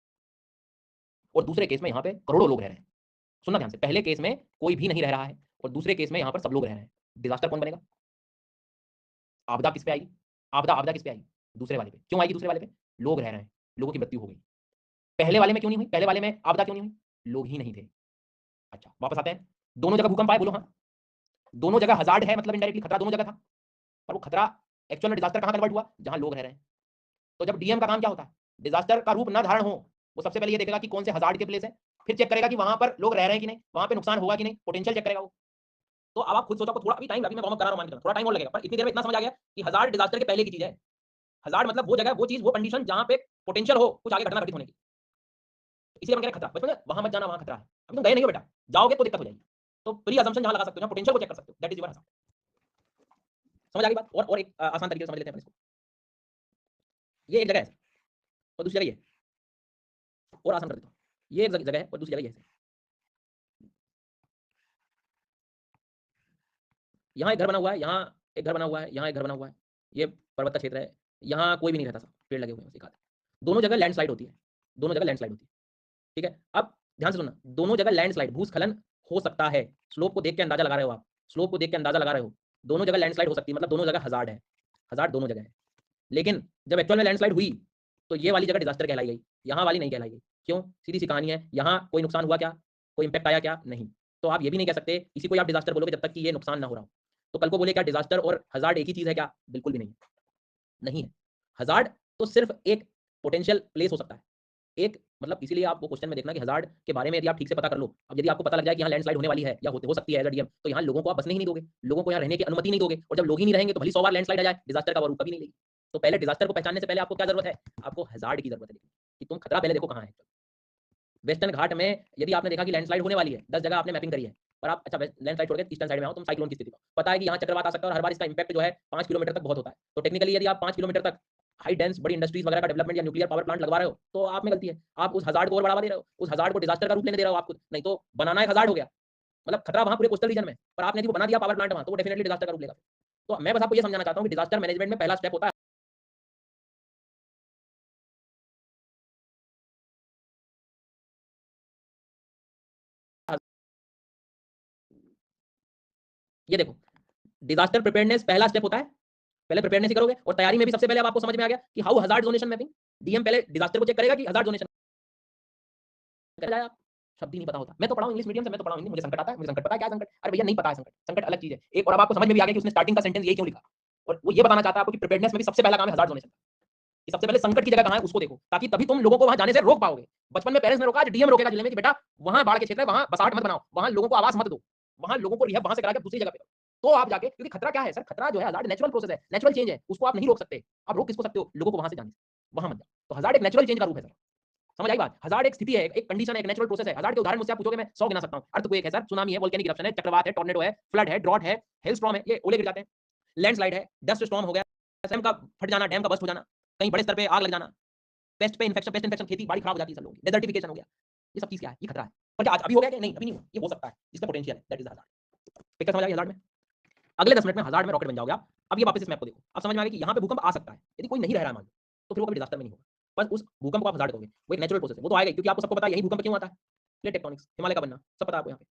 और दूसरे केस में यहाँ पे करोड़ों लोग रह रहे हैं। सुनना ध्यान से, पहले केस में कोई भी नहीं रह रहा है और दूसरे केस में यहाँ पर सब लोग रह रहे हैं। डिजास्टर कौन बनेगा? आपदा किस पे आएगी? आपदा आपदा किस पे आएगी? दूसरे वाले पे। क्यों आएगी दूसरे वाले पे? लोग रह रहे हैं, लोगों की मृत्यु हो गई। पहले वाले में क्यों नहीं हुई? पहले वाले में आपदा क्यों नहीं हुई? लोग ही नहीं थे। अच्छा वापस आते हैं, दोनों जगह भूकंप आए, बोलो हाँ। दोनों जगह हजार्ड है, मतलब इनडायरेक्टली खतरा दोनों जगह था, पर वो खतरा एक्चुअल में डिजास्टर कहाँ कन्वर्ट हुआ? जहां लोग रह रहे हैं। तो जब डीएम का काम क्या होता है, डिजास्टर का रूप ना धारण हो, वो सबसे पहले ये देखेगा कि कौन से हजार्ड के प्लेस है, फिर चेक करेगा कि वहां पर लोग रह रहे हैं कि नहीं, वहां पे नुकसान होगा कि नहीं, पोटेंशियल चेक करेगा वो। तो अब आप खुद सोचो, थोड़ा अभी टाइम, अभी मैं वार्म अप करा रहा हूं, मान के चलो थोड़ा टाइम और लगेगा, पर इतनी देर में इतना समझ आ गया कि हजार्ड डिजास्टर के पहले की चीज है। हजार्ड मतलब वो जगह, वो चीज, वो कंडीशन जहां पे पोटेंशियल हो कुछ आगे घटना घटित होने की। इसलिए हम कह रहे हैं खतरा, बचपन में वहां मत जाना, वहां खतरा है। अभी तुम गए नहीं हो बेटा, जाओगे तो दिक्कत हो जाएगी। तो प्री असम्पशन जहां लगा सकते हो, जहां पोटेंशियल को चेक कर सकते हो, दैट इज योर हजार्ड। समझ आ गई बात? और एक आसान तरीके से समझ लेते हैं अपन इसको। ये एक जगह है और दूसरी जगह ये, और आसान कर देता हूं। ये एक जगह है और दूसरी जगह ये है। यहाँ एक घर बना हुआ है, यहाँ एक घर बना हुआ है, यहाँ एक घर बना हुआ है, ये पर्वत का क्षेत्र है, यहाँ कोई भी नहीं रहता, सब पेड़ लगे हुए हैं, सिखा दोनों जगह लैंडस्लाइड होती है, दोनों जगह लैंडस्लाइड होती है, ठीक है। अब ध्यान से सुनना, दोनों जगह लैंडस्लाइड, भूस्खलन हो सकता है। स्लोप को देख के अंदाजा लगा रहे हो आप, स्लोप को देख के अंदाजा लगा रहे हो, दोनों जगह लैंडस्लाइड हो सकती है, मतलब दोनों जगह हजार्ड है, हजार्ड दोनों जगह है। लेकिन जब एक्चुअल में लैंडस्लाइड हुई तो ये वाली जगह डिजास्टर कहलाई गई, यहाँ वाली नहीं कहलाई गई। क्यों? सीधी सी कहानी है, यहाँ कोई नुकसान हुआ क्या, कोई इंपैक्ट आया क्या? नहीं। तो आप ये भी नहीं कह सकते किसी को आप डिजास्टर बोलोगे जब तक कि ये नुकसान ना हो रहा हो। तो कल को बोले क्या डिजास्टर और हजार्ड एक ही चीज है क्या? बिल्कुल भी नहीं, नहीं है। हजार्ड तो सिर्फ एक पोटेंशियल प्लेस हो सकता है, एक मतलब इसीलिए आप वो क्वेश्चन में देखना कि हजार्ड के बारे में यदि आप ठीक से पता कर लो, अब यदि आपको पता लग जाए कि यहाँ लैंडस्लाइड होने वाली है या हो सकती है एज अ डीएम, तो यहाँ लोगों को आप बसने ही नहीं दोगे, लोगों को यहाँ रहने की अनुमति नहीं दोगे, और जब लोग ही नहीं रहेंगे तो भली 100 बार लैंडस्लाइड आ जाए, डिजास्टर का वो रूप कभी नहीं लेगी। तो पहले डिजास्टर को पहचानने से पहले आपको क्या जरूरत है? आपको हजार्ड की जरूरत है, कि तुम खतरा पहले देखो कहाँ है। वेस्टर्न घाट में यदि आपने देखा कि लैंडस्लाइड होने वाली है, 10 जगह आपने मैपिंग करी है, पर आप अच्छा लैंडस्लाइड छोड़ के ईस्टर्न साइड में आओ, तुम साइक्लोन की स्थिति में पता है कि यहाँ चक्रवात आ सकता है और हर बार इसका इंपैक्ट जो है 5 किलोमीटर तक बहुत होता है। तो टेक्निकली यदि आप 5 किलोमीटर तक हाई डेंस बड़ी इंडस्ट्रीज वगैरह का डेवलपमेंट या न्यूक्लियर पावर प्लांट लगवा रहे हो, तो आप में गलती है। आप उस हजार्ड को और बढ़ावा दे रहे हो, उस हजार्ड को डिजास्टर का रूप लेने दे रहे हो आप खुद, नहीं तो बनाना एक हजार्ड हो गया, मतलब खतरा वहां पूरे कोस्टल रीजन में, पर आपने यदि वो बना दिया पावर प्लांट वहां, तो वो डेफिनेटली डिजास्टर का रूप लेगा। तो मैं बस आपको ये समझाना चाहता हूँ कि डिजास्टर मैनेजमेंट में पहला स्टेप होता है ये देखो, डिजास्टर प्रिपेयरनेस पहला स्टेप होता है, पहले प्रिपेयरनेस ही करोगे, और तैयारी में भी सबसे पहले अब आपको समझ में आ गया कि how hazard zonation mapping, DM पहले डिजास्टर को चेक करेगा कि हजार्ड जोनेशन जाए। आप शब्द ही नहीं पता होता, मैं तो पढ़ा हूं इंग्लिश मीडियम से, मैं तो पढ़ा हूं हिंदी, मुझे संकट आता है, मुझे संकट पता है क्या संकट, अरे भैया नहीं पता है संकट, संकट अलग चीज है एक, और अब आपको समझ में भी आ गया कि उसने स्टार्टिंग का सेंटेंस ये क्यों लिखा, और वो ये बताना चाहता है आपको कि प्रिपेयरनेस में भी सबसे पहला काम है हजार्ड जोनेशन, कि सबसे पहले संकट की जगह कहां है उसको देखो, ताकि तभी तुम लोगों को वहां जाने से रोक पाओगे। बचपन में पेरेंट्स ने रोका, आज डीएम रोकेगा जिले में कि बेटा वहां बाढ़ के क्षेत्र है, वहां बसाहट मत बनाओ, वहां लोगों को आवास मत दो, वहां लोगों को रिहब वहां से करा के दूसरी जगह पे करो। तो आप जाके, क्योंकि खतरा क्या है सर, खतरा जो है हजार्ड नेचुरल प्रोसेस है, नेचुरल चेंज है, उसको आप नहीं रोक सकते। आप रोक किसको सकते हो? लोगों को वहां से जाने से, वहां मत जाओ। तो हजार्ड एक नेचुरल चेंज का रूप है सर, समझ आई बात? हजार्ड एक स्थिति है, एक कंडीशन है, एक नेचुरल प्रोसेस है। हजार्ड के उदाहरण मुझसे आप पूछोगे मैं 100 गिना सकता हूं। अर्थक्वेक है सर, सुनामी है, वोल्केनिक इरप्शन है, चक्रवात है, टॉर्नेडो है, फ्लड है, ड्रॉट है, हेलस्टॉर्म है, ये ओले गिर जाते हैं, लैंडस्लाइड है, डस्ट स्टॉर्म हो गया, डैम का फट जाना, डैम का बस्ट हो जाना, कहीं बड़े स्तर पे आग लग जाना, पेस्ट पे इन्फेक्शन, पेस्ट इन्फेक्शन, खेती बाड़ी खराब हो जाती है सब लोगों की, डेजर्टिफिकेशन हो गया, ये सब चीज क्या है? ये खतरा है। पर क्या आज अभी हो गया कि नहीं? अभी नहीं हुआ, ये हो सकता है, इसका पोटेंशियल है, दैट इज हजार्ड। पिक्चर समझ आ गई हजार्ड में? अगले 10 मिनट में हजार्ड में रॉकेट बन जाओगे आप। अब ये वापस इस मैप को देखो, अब समझ में आ गया कि यहाँ पे भूकंप आ सकता है, यदि कोई नहीं रह रहा है मान लो, तो फिर वो कभी डिजास्टर में नहीं होगा। बस उस भूकंप को आप हजार्ड करोगे, वो एक नेचुरल प्रोसेस है, वो तो आएगा ही, क्योंकि आपको सबको पता है यही भूकंप क्यों आता है, प्लेट टेक्टोनिक्स, हिमालय का बनना, सब पता है आपको। यहाँ पे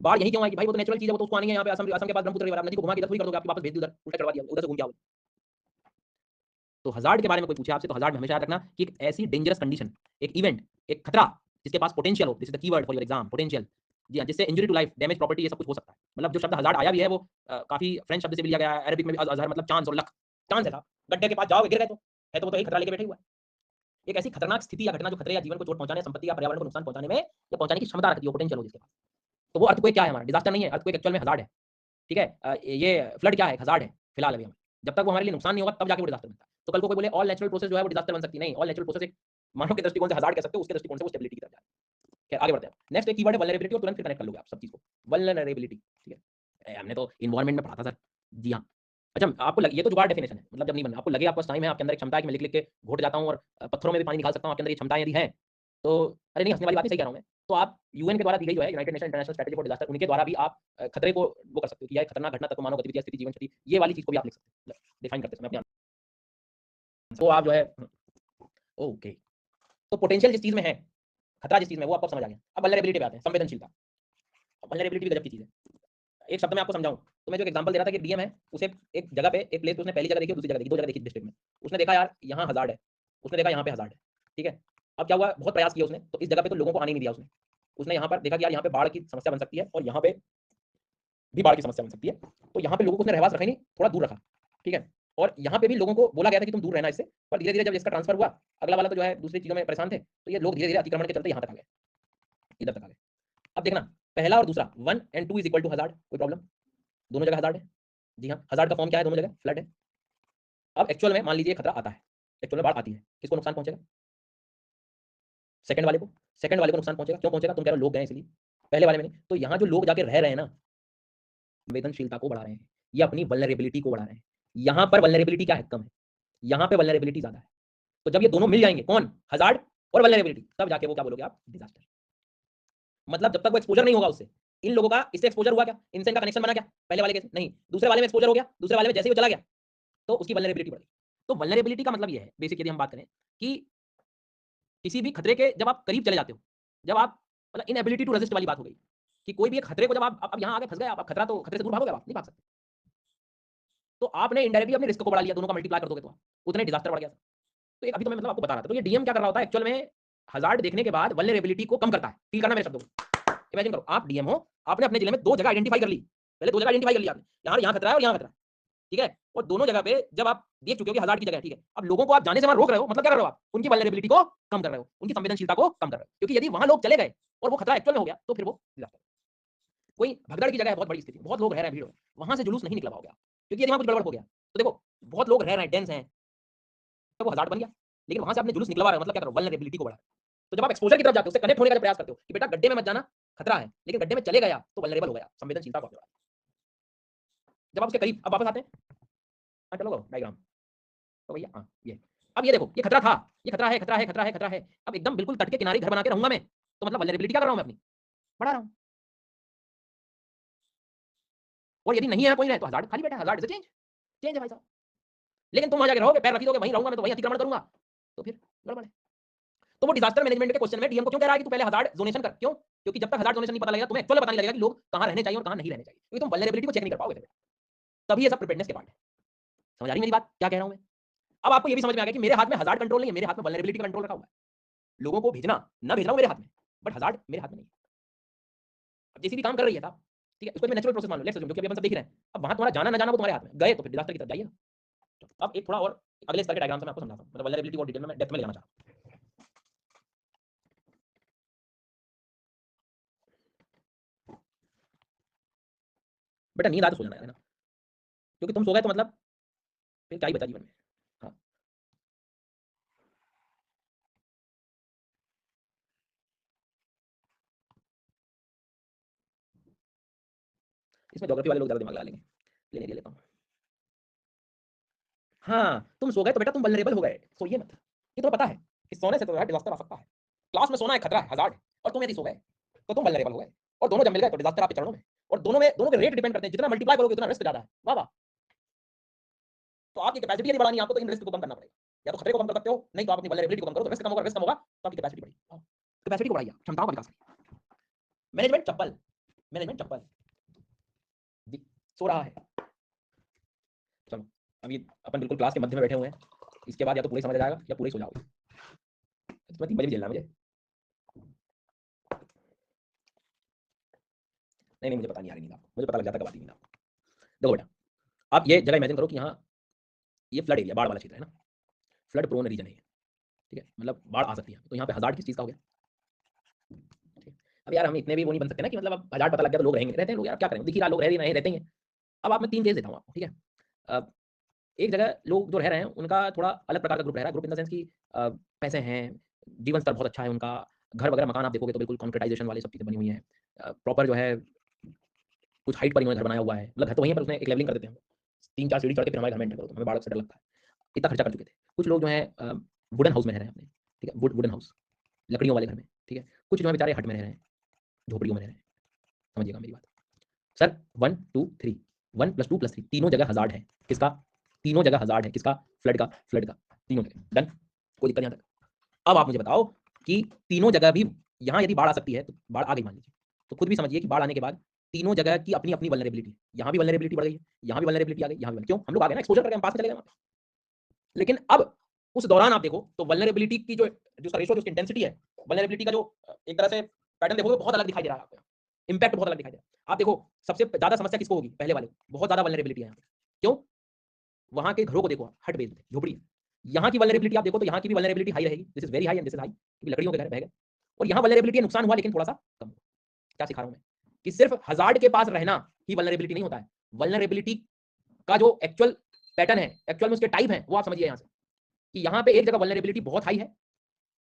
बाढ़ यही क्यों आएगी भाई? वो तो नेचुरल चीज है, वो तो उसको आनी है यहाँ पे, असम असम के पास ब्रह्मपुत्र रिवर, आप नदी को घुमा के इधर थोड़ी कर दोगे, आपके वापस भेज दी उधर, उल्टा करवा दिया, उधर से घूम के आओगे। तो हजार्ड के बारे में कोई पूछे आपसे, तो हजार्ड में हमेशा याद रखना कि एक ऐसी डेंजरस कंडीशन, एक इवेंट, एक खतरा जिसके पास पोटेंशियल हो, this is the keyword for your exam, potential. जी हाँ, जिससे injury to life, damage property, ये सब कुछ हो सकता है। मतलब जो शब्द हजार्ड आया भी है वो काफी फ्रेंच शब्द से भी लिया गया है, अरबिक में भी अजहर मतलब चांस और लक, चांस है साहब, गड्ढे के पास जाओगे गिर गए तो है, तो वो तो एक खतरा लेके बैठे हुआ है। एक ऐसी खतरनाक स्थिति या घटना जो खतरे या जीवन को चोट पहुंचाने, संपत्ति या पर्यावरण को नुकसान पहुंचाने में या पहुंचाने की क्षमता रखती है, पोटेंशियल हो जिसके पास, तो वो अर्थक्वेक क्या है हमारा? डिजास्टर नहीं है, अर्थक्वेक एक्चुअल में हजार्ड है। ठीक है, ये फ्लड क्या है? हजार्ड है फिलहाल अभी हमें, जब तक वो हमारे लिए नुकसान नहीं होगा तब जाके वो डिजास्टर बनता है। तो कल को कोई बोले ऑल नेचुरल प्रोसेस जो है वो डिजास्टर बन सकती नहीं, ऑल नेचुरल प्रोसेस एक मानव के दृष्टिकोण से हजार्ड कह सकते हो, उसके दृष्टिकोण से वो स्टेबिलिटी की तरफ जाए। खैर आगे बढ़ते हैं। नेक्स्ट एक कीवर्ड है वल्नरेबिलिटी, और तुरंत फिर कनेक्ट कर लोगे आप सब चीज को। वल्नरेबिलिटी, ठीक है, हमने तो इन्वायरमेंट में पढ़ा था सर। जी हाँ, अच्छा आपको लगे ये तो जुगाड़ डेफिनेशन है, मतलब जब नहीं बनना, आपको लगे आपको टाइम है, आपके अंदर एक क्षमता है कि मैं लिख लिख के घोट जाता हूँ और पत्थरों में भी पानी निकाल सकता हूँ, आपके अंदर ये क्षमता यदि है तो, अरे नहीं हंसने वाली बात नहीं, सही कह रहा हूँ मैं। तो आप यूएन के द्वारा दी गई जो है United nation international strategy for disaster, उनके द्वारा भी आप खतरे को वो कर सकते हो कि यह खतरनाक घटना तक मानव गतिविधि स्थिति जीवन क्षति, ये वाली चीज को भी आप लिख सकते हो, डिफाइन करते समय अपने तो आप जो है ओके। तो पोटेंशियल जिस चीज में है, खतरा जिस चीज में, वो आपको समझ आ गया। अब वल्नरेबिलिटी पे आते हैं, संवेदनशीलता। वल्नरेबिलिटी भी गजब की चीज है। एक शब्द में आपको समझाऊं तो मैं जो एग्जांपल दे रहा था कि डीएम है, उसे एक जगह पे, एक प्लेस पे उसने पहली जगह देखी, दूसरी जगह देखी, दो जगह देखी डिस्ट्रिक्ट में, उसने देखा यार यहाँ हजार्ड है, उसने देखा यहाँ पे हजार्ड है, ठीक है। अब क्या हुआ, बहुत प्रयास किया उसने, तो इस जगह पे तो लोगों को आने नहीं दिया उसने, उसने यहाँ पर देखा कि यार यहाँ पे बाढ़ की समस्या बन सकती है और यहाँ पे भी बाढ़ की समस्या बन सकती है, तो यहाँ पे लोगों को उसने रहवास रखा ही नहीं, थोड़ा दूर रखा, ठीक है। और यहाँ पे भी लोगों को बोला गया था कि तुम दूर रहना इससे, पर धीरे धीरे जब इसका ट्रांसफर हुआ, अगला वाला तो जो है दूसरी चीजों में परेशान थे, तो ये लोग धीरे धीरे अतिक्रमण के चलते यहाँ तक आ गए, इधर तक आ गए। अब देखना, पहला और दूसरा 1 and 2 is equal to hazard, कोई प्रॉब्लम? दोनों जगह हजार्ड है। जी हाँ, हजार्ड का फॉर्म क्या है? दोनों जगह फ्लड है। अब एक्चुअल में मान लीजिए खतरा आता है, एक्चुअल में बाढ़ आती है, किसको नुकसान पहुंचेगा? सेकंड वाले को, सेकंड वाले को नुकसान पहुंचेगा। क्यों पहुंचेगा? तुम कह रहे हो लोग गए इसलिए, पहले वाले में नहीं। तो यहाँ जो लोग जाके रह रहे हैं ना, संवेदनशीलता को बढ़ा रहे हैं, ये अपनी वल्नरेबिलिटी को बढ़ा रहे हैं। यहाँ पर वल्नरेबिलिटी क्या है? कम है, यहाँ पे वल्नरेबिलिटी ज्यादा है। तो जब ये दोनों मिल जाएंगे, कौन? हजार्ड और वल्नरेबिलिटी, तब जाके वो क्या बोलोगे आप? डिजास्टर। मतलब जब तक वो एक्सपोजर नहीं होगा उससे, इन लोगों का इससे एक्सपोजर हुआ क्या? इनसे इनका कनेक्शन बना क्या? पहले वाले के नहीं, दूसरे वाले में एक्सपोजर हो गया, दूसरे वाले में जैसे ही वो चला गया तो उसकी वल्नरेबिलिटी बढ़ गई। तो वल्नरेबिलिटी का मतलब ये है बेसिक, यदि हम बात करें कि किसी भी खतरे के जब आप करीब चले जाते हो, जब आप मतलब इनएबिलिटी टू रेजिस्ट वाली बात हो गई कि कोई भी एक खतरे को जब आप अब यहाँ आके फंस गए, आप खतरा, तो खतरे से दूर भागोगे, आप नहीं भाग सकते। तो आपने इनडायरेक्टली अपने रिस्क को बढ़ा लिया, दोनों का मल्टीप्लाई कर दोगे तो उतने डिजास्टर बढ़ गया। तो एक अभी तो मैं मतलब आपको बता रहा था, तो ये डीएम क्या कर रहा होता है एक्चुअल में, हजार्ड देखने के बाद वल्नरेबिलिटी को कम करता है। फील करना मेरे शब्दों को, इमेजिन करो आप डीएम हो, आपने अपने जिले में 2 जगह आइडेंटिफाई कर ली, पहले 2 जगह आइडेंटिफाई कर लिया आपने, यहाँ खतरा है और यहाँ खतरा है, ठीक है? और दोनों जगह पे जब आप देख चुके हो कि हज़ार्ड की जगह है, ठीक है? अब लोगों को आप जाने से वहाँ रोक रहे हो, मतलब क्या कर रहे हो आप? उनकी वल्नरेबिलिटी को कम कर रहे हो, उनकी संवेदनशीलता को कम कर रहे हो। क्योंकि यदि वहाँ लोग चले गए और वो खतरा एक्चुअल में हो गया, तो फिर वो डिजास्टर। कोई भगदड़ की जगह है, बहुत बड़ी स्थिति, बहुत लोग रह रहे हैं भीड़ में, वहाँ से जुलूस नहीं निकला पाओगे आप। क्योंकि यदि वहाँ कुछ गड़बड़ हो गया, तो देखो बहुत लोग रह रहे हैं, डेंस हैं, तो वो हज़ार्ड बन गया। लेकिन वहाँ से आपने जुलूस निकलवा रहे हो, मतलब क्या कर रहे हो? वल्नरेबिलिटी को बढ़ा रहे हो। तो जब आप एक्सपोज़र की तरफ जाते हो, उससे कनेक्ट होने का जब प्रयास करते हो कि बेटा गड्ढे में मत जाना, खतरा है, लेकिन गड्ढे में चले गया तो वल्नरेबल हो गया, संवेदनशीलता को बढ़ा। जब आप उसके करीब अब वापस आते हैं, हाँ, चलो डायग्राम। तो भैया हाँ, ये। अब ये देखो, ये खतरा था, ये खतरा है, खतरा है, खतरा है, खतरा है। अब एकदम बिल्कुल तट के किनारे घर बना के रहूँगा मैं, तो मतलब वल्नरेबिलिटी क्या कर रहा हूँ मैं अपनी? बढ़ा रहा हूँ। और यदि नहीं है कोई रहे तो हज़ार्ड खाली बैठा है, hazard is a change, change है भाई साहब। लेकिन तुम वहाँ जाके रहोगे, पैर रख ही दोगे, वहीं रहूँगा मैं तो वहीं अतिक्रमण करूँगा, तो फिर गड़बड़ है। तो वो डिजास्टर मैनेजमेंट के क्वेश्चन में डीएम को क्यों कह रहा है कि तू पहले हज़ार्ड ज़ोनेशन कर? क्यों? क्योंकि जब तक हज़ार्ड ज़ोनेशन नहीं पता लगेगा, तुम्हें एक्चुअल में पता नहीं लगेगा कि लोग कहाँ रहने चाहिए और कहाँ नहीं रहने चाहिए। क्योंकि तुम वल्नरेबिलिटी को चेक नहीं कर पाओगे फिर। तभी ये सब प्रिपेयर्डनेस के पार्ट है। समझ आ रही मेरी बात? क्या कह रहा हूँ मैं? अब आपको ये भी समझ में आ गया कि मेरे हाथ में हज़ार्ड कंट्रोल नहीं है, मेरे हाथ में वल्नरेबिलिटी का कंट्रोल रखा हुआ है। लोगों को भेजना, ना भेज रहा हूँ मेरे हाथ में, बट हज़ार्ड मेरे हाथ में नहीं है। अब जेसीबी काम कर रही है साहब, ठीक है? उसको भी नेचुरल प्रोसेस मान लो, लेट्स अज्यूम जो कि अभी अपन सब देख ही रहे हैं। अब वहाँ तुम्हारा जाना ना जाना वो तुम्हारे हाथ में। गए तो फिर डिजास्टर की तरफ जाइए ना। अब एक थोड़ा और अगले स्तर के डायग्राम से मैं आपको समझाता हूँ। मतलब वल्नरेबिलिटी को डिटेल में मैं डेप्थ में ले जाना चाह रहा हूँ। बेटा नींद आए तो सो जाना यार, है ना? क्योंकि तुम सो गए तो मतलब फिर क्या ही बचा जीवन में। हाँ, इसमें ज्योग्राफी वाले लोग ज़्यादा दिमाग लगा लेंगे, लेने दे लेता हूँ। हाँ, तुम सो गए तो बेटा तुम वल्नरेबल हो गए, सोइए मत। ये तुम्हें पता है कि सोने से तो यार डिजास्टर आ सकता है। क्लास में सोना है खतरा है, हज़ार्ड है, और तुम यदि सो गए तो तुम वल्नरेबल हो गए, और दोनों जब मिल गए तो डिजास्टर आपके चरणों में। और दोनों के रेट डिपेंड करते हैं, जितना मल्टीप्लाई करोगे उतना रिस्क ज़्यादा है। वाह वाह! तो आपकी कैपेसिटी यदि बढ़ानी है आपको, तो इन रिस्क को कम करना पड़ेगा। या तो खतरे को कम कर सकते हो, नहीं तो आप अपनी वल्नरेबिलिटी को कम करो, तो रिस्क कम होगा तो आपकी कैपेसिटी बढ़ेगी। हाँ, कैपेसिटी को बढ़ाइए, क्षमताओं का विकास करिए। मैनेजमेंट चप्पल, मैनेजमेंट चप्पल सो रहा है। चलो, अभी अपन बिल्कुल क्लास के मध्य में बैठे हुए हैं। इसके बाद या तो पूरे समझ आ जाएगा या पूरे सो जाओगे। तो 3 बजे भी झेलना है मुझे। नहीं, नहीं मुझे पता नहीं आ रही नींद आपको, मुझे पता लग जाता कब आती है नींद आपको। देखो बेटा, आप ये जगह इमेजिन करो कि यहाँ ये फ्लड एरिया, बाढ़ वाला क्षेत्र है ना, फ्लड प्रोन रीजन है ये, ठीक है? मतलब बाढ़ आ सकती है, तो यहाँ पे हज़ार्ड किस चीज़ का हो गया? ठीक है? अब यार हम इतने भी वो नहीं बन सकते ना कि मतलब अब हज़ार्ड पता लग गया तो लोग रहेंगे, रहते हैं लोग यार, क्या करें? दिख ही रहा लोग रह ही रहे हैं, रहते ही हैं। अब आप मैं 3 केस देता हूँ आपको, ठीक है? अ, एक जगह लोग जो रह रहे हैं उनका थोड़ा अलग प्रकार का ग्रुप रह रहा है, ग्रुप इन द सेंस कि पैसे हैं, जीवन स्तर बहुत अच्छा है उनका, घर वगैरह मकान आप देखोगे तो बिल्कुल कंक्रीटाइज़ेशन वाली सब चीज़ें बनी हुई हैं। प्रॉपर जो है कुछ हाइट पर इन्होंने घर बनाया हुआ है, मतलब घर तो वहीं है पर उसमें एक लेवलिंग कर देते हैं। 3-4 सीढ़ी चढ़ के फिर हमारे घर में एंटर करो तो हमें बाढ़ से डर लगता है। इतना खर्चा कर चुके थे। कुछ लोग जो हैं वुडन हाउस में रह रहे हैं अपने, ठीक है? वुडन हाउस, लकड़ियों वाले घर में, ठीक है? कुछ जो है बेचारे हट में रह रहे हैं, झोपड़ियों में रह रहे हैं। समझिएगा मेरी बात। सर 1, 2, 3 1 + 2 + 3 तीनों जगह हज़ार्ड है। किसका? तीनों जगह हज़ार्ड है। किसका? फ्लड का। तीनों जगह। डन? कोई दिक्कत यहाँ तक? अब आप मुझे बताओ कि तीनों जगह भी यहाँ यदि बाढ़ आ सकती है, तो बाढ़ आ गई मान लीजिए, तो खुद भी समझिए कि बाढ़ आने के बाद तीनों जगह की अपनी-अपनी वल्नरेबिलिटी है। यहाँ भी वल्नरेबिलिटी बढ़ गई है, यहाँ भी वल्नरेबिलिटी आ गई, यहाँ भी क्यों? हम लोग आ गए ना एक्सपोज़र करके हम पास में चले गए वहाँ पे। लेकिन अब उस दौरान आप देखो तो वल्नरेबिलिटी की जो उसका रेशियो, जो उसकी इंटेंसिटी है, वल्नरेबिलिटी का जो एक तरह से पैटर्न देखोगे बहुत अलग दिखाई दे रहा है आपको। इम्पैक्ट बहुत अलग दिखाई दे रहा है। आप देखो सबसे ज़्यादा समस्या किसको होगी? पहले वाले को। बहुत ज़्यादा वल्नरेबिलिटी है यहाँ पे। क्यों? वहाँ के घरों को देखो, हट बेस्ड थे, झोपड़ी है। यहाँ की वल्नरेबिलिटी आप देखो तो यहाँ की भी वल्नरेबिलिटी हाई रहेगी। This is very high and this is high, क्योंकि लकड़ियों के घर बह गए। और यहाँ वल्नरेबिलिटी नुकसान हुआ लेकिन थोड़ा-सा कम हुआ। क्या सिखा रहा हूँ मैं? कि सिर्फ हज़ार्ड के पास रहना ही वल्नरेबिलिटी नहीं होता है। वल्नरेबिलिटी का जो एक्चुअल पैटर्न है, एक्चुअल में उसके टाइप हैं, वो आप समझिए यहाँ से। कि यहाँ पे एक जगह वल्नरेबिलिटी बहुत हाई है,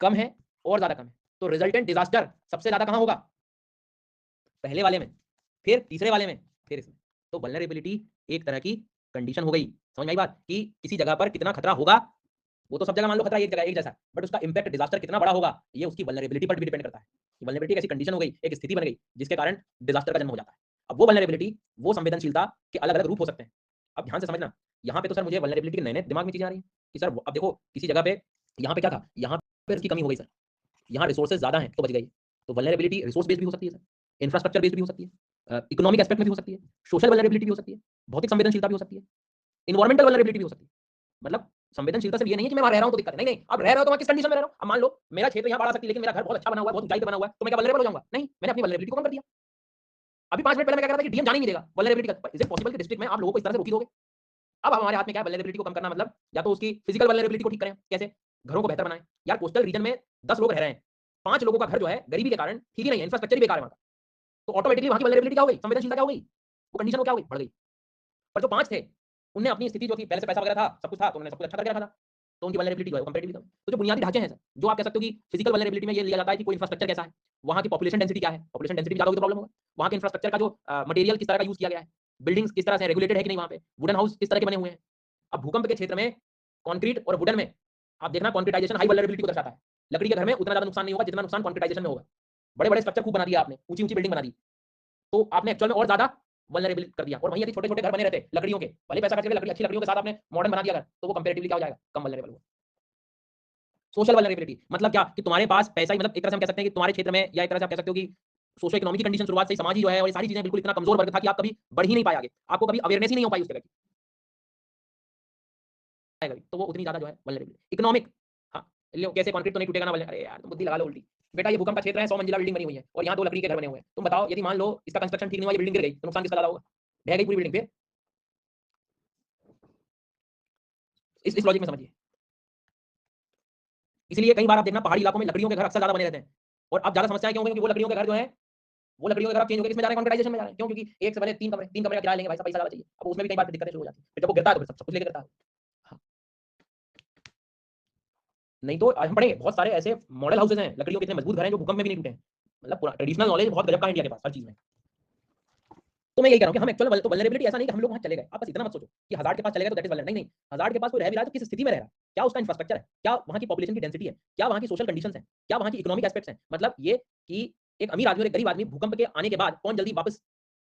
कम है और ज़्यादा कम है। तो रिजल्टेंट डिज़ास्टर सबसे ज़्यादा कहाँ होगा? पहले वाले में, फिर तीसरे वाले में, फिर इसमें। तो वल्नरेबिलिटी एक तरह की कंडीशन हो गई। समझ में आई बात? कि किसी जगह पर कितना खतरा होगा, वो तो सब जगह मान लो खतरा एक जगह एक जैसा है, बट उसका इम्पैक्ट डिज़ास्टर कितना बड़ा होगा, ये उसकी वल्नरेबिलिटी पर भी डिपेंड करता है। वल्नरेबिलिटी एक ऐसी कंडीशन हो गई, एक स्थिति बन गई, जिसके कारण डिज़ास्टर का जन्म हो जाता है। अब वो वल्नरेबिलिटी, वो संवेदनशीलता के अलग-अलग रूप हो सकते हैं। अब ध्यान से समझना, यहाँ पे तो सर मुझे वल्नरेबिलिटी के नए-नए दिमाग में चीज़ें आ रही हैं कि सर अब देखो किसी जगह पे यहाँ पे क्या था? यहाँ पे इसकी कमी हो गई सर। यहाँ रिसोर्सेज़ ज़्यादा हैं तो बच गई। तो वल्नरेबिलिटी रिसोर्स बेस्ड भी हो सकती है सर, इंफ्रास्ट्रक्चर बेस्ड भी हो सकती है, इकोनॉमिक एस्पेक्ट में भी हो सकती है, सोशल वल्नरेबिलिटी भी हो सकती है, भौतिक संवेदनशीलता भी हो सकती है, एनवायरमेंटल वल्नरेबिलिटी भी हो सकती है। मतलब संवेदनशीलता सिर्फ ये नहीं है कि मैं वहाँ रह रहा हूँ तो दिक्कत है। नहीं, नहीं, आप रह रहे हो तो वहाँ किस कंडीशन में रह रहे हो? अब मान लो मेरा क्षेत्र यहाँ बाढ़ आ सकती है लेकिन मेरा घर बहुत अच्छा बना हुआ है, बहुत ऊँचाई पे बना हुआ है, तो मैं क्या वल्नरेबल हो जाऊँगा? नहीं, मैंने अपनी वल्नरेबिलिटी को कम कर दिया। अभी 5 मिनट पहले मैं क्या कह रहा था कि डीएम जाने ही नहीं देगा वल्नरेबिलिटी का। इज इट पॉसिबल कि डिस्ट्रिक्ट में आप लोगों को इस तरह से रोक ही दोगे? अब हमारे हाथ में क्या है, वल्नरेबिलिटी को कम करना, मतलब या तो उसकी फिजिकल वल्नरेबिलिटी को ठीक करें, कैसे? घरों को बेहतर बनाएं। यार कोस्टल रीजन में 10 लोग रह रहे हैं, 5 लोगों का घर जो है गरीबी के कारण ठीक ही नहीं है, इंफ्रास्ट्रक्चर ही बेकार है वहां का, तो ऑटोमेटिकली वहां की वल्नरेबिलिटी क्या हो गई, संवेदनशीलता क्या हो गई, वो कंडीशन वो क्या हो गई, बढ़ गई। पर जो 5 थे, उनने अपनी स्थिति जो थी, पहले से पैसा वगैरह था, सब कुछ था, तो उन्होंने सब कुछ अच्छा करके रखा था, तो उनकी वल्नरेबिलिटी जो है कंपैरेटिवली कम। तो जो बुनियादी ढांचे हैं सर, जो आप कह सकते हो कि फिजिकल वल्नरेबिलिटी में ये लिया जाता है कि कोई इंफ्रास्ट्रक्चर कैसा है, वहाँ की पॉपुलेशन डेंसिटी क्या है, पॉपुलेशन डेंसिटी ज्यादा होगी तो प्रॉब्लम होगा, वहाँ के इंफ्रास्ट्रक्चर का जो मटेरियल किस तरह का यूज किया गया है, बिल्डिंग्स किस तरह से रेगुलेटेड है कि नहीं, वहाँ पे वुडन हाउस किस तरह के बने हुए हैं। अब भूकंप के क्षेत्र में कंक्रीट और वुडन में आप देखना कंक्रीटाइजेशन हाई वल्नरेबिलिटी को दर्शाता है। लकड़ी के घर में उतना ज्यादा नुकसान नहीं होगा जितना नुकसान कंक्रीटाइजेशन में होगा। बड़े बड़े स्ट्रक्चर खूब बना दिया आपने, ऊंची ऊंची बिल्डिंग बना दी, तो आपने एक्चुअल में और ज्यादा वल्नरेबल कर दिया। और वहीं यदि छोटे छोटे घर बने रहते लकड़ियों के, भले पैसा खर्च करके लकड़ी अच्छी लकड़ियों के साथ आपने मॉडर्न बना दिया घर, तो वो कंपैरेटिवली क्या हो जाएगा, कम वल्नरेबल होगा। सोशल वल्नरेबिलिटी मतलब क्या, कि तुम्हारे पास पैसा ही, मतलब एक तरह से हम कह सकते हैं कि तुम्हारे क्षेत्र में, या एक तरह से आप कह सकते हो कि सोशो इकोनॉमी की कंडीशन शुरुआत से ही समाज ही जो है और ये सारी चीजें बिल्कुल इतना कमजोर वर्ग था कि आप कभी बढ़ ही नहीं पाए आगे, आपको कभी अवेयरनेस ही नहीं हो पाई उस तरह की, तो वो उतनी ज्यादा जो है वल्नरेबिलिटी। इकोनॉमिक, हाँ, लो कैसे कंक्रीट तो नहीं टूटेगा ना, अरे यार तुम बुद्धि लगा लो उल्टी। बेटा ये भूकंप का क्षेत्र है, 100 मंजिला बिल्डिंग बनी हुई है और यहाँ 2 लकड़ी के घर बने हुए हैं, तुम बताओ यदि मान लो इसका कंस्ट्रक्शन ठीक नहीं हुआ, ये बिल्डिंग गिर गई, तो नुकसान किसका ज्यादा होगा, ढह गई पूरी बिल्डिंग। फिर इस लॉजिक में समझिए। इसलिए कई बार आप देखना पहाड़ी इलाकों में लकड़ियों के घर अक्सर ज्यादा बने रहते हैं, और अब ज्यादा समस्या क्यों, क्योंकि वो लकड़ियों के घर जो है, वो लकड़ियों के घर अब चेंज हो गए, किसमें जा रहे हैं, कंक्रीटाइजेशन में जा रहे हैं। क्यों? क्योंकि एक से भले 3 कमरे का किराया लेंगे भाई साहब, पैसा ज्यादा चाहिए, अब उसमें भी कई बार दिक्कतें शुरू हो जाती है, फिर जब वो गिरता है तो फिर सब कुछ लेके गिरता है। हाँ, नहीं तो हम पढ़ेंगे बहुत सारे ऐसे मॉडल हाउसेज हैं, लकड़ियों के इतने मजबूत घर हैं जो भूकंप में भी नहीं टूटे हैं। मतलब पूरा ट्रेडिशनल नॉलेज बहुत गजब का है इंडिया के पास हर चीज में। तो मैं यही कह रहा हूँ कि हम एक्चुअल तो वल्नरेबिलिटी ऐसा नहीं कि हम लोग वहां चले गए, आप बस इतना मत सोचो कि हज़ार्ड के पास चले गए तो दैट इज वल्नरेबिलिटी, नहीं नहीं, हज़ार्ड के पास कोई रह भी रहा है तो किस स्थिति में रह रहा है, क्या उसका इंफ्रास्ट्रक्चर है, क्या वहां की पॉपुलेशन की डेंसिटी है, क्या वहां की सोशल कंडीशंस है, क्या वहां की इकोनॉमिक एस्पेक्ट्स हैं। मतलब ये कि एक अमीर आदमी और एक गरीब आदमी भूकंप के आने के बाद कौन जल्दी वापस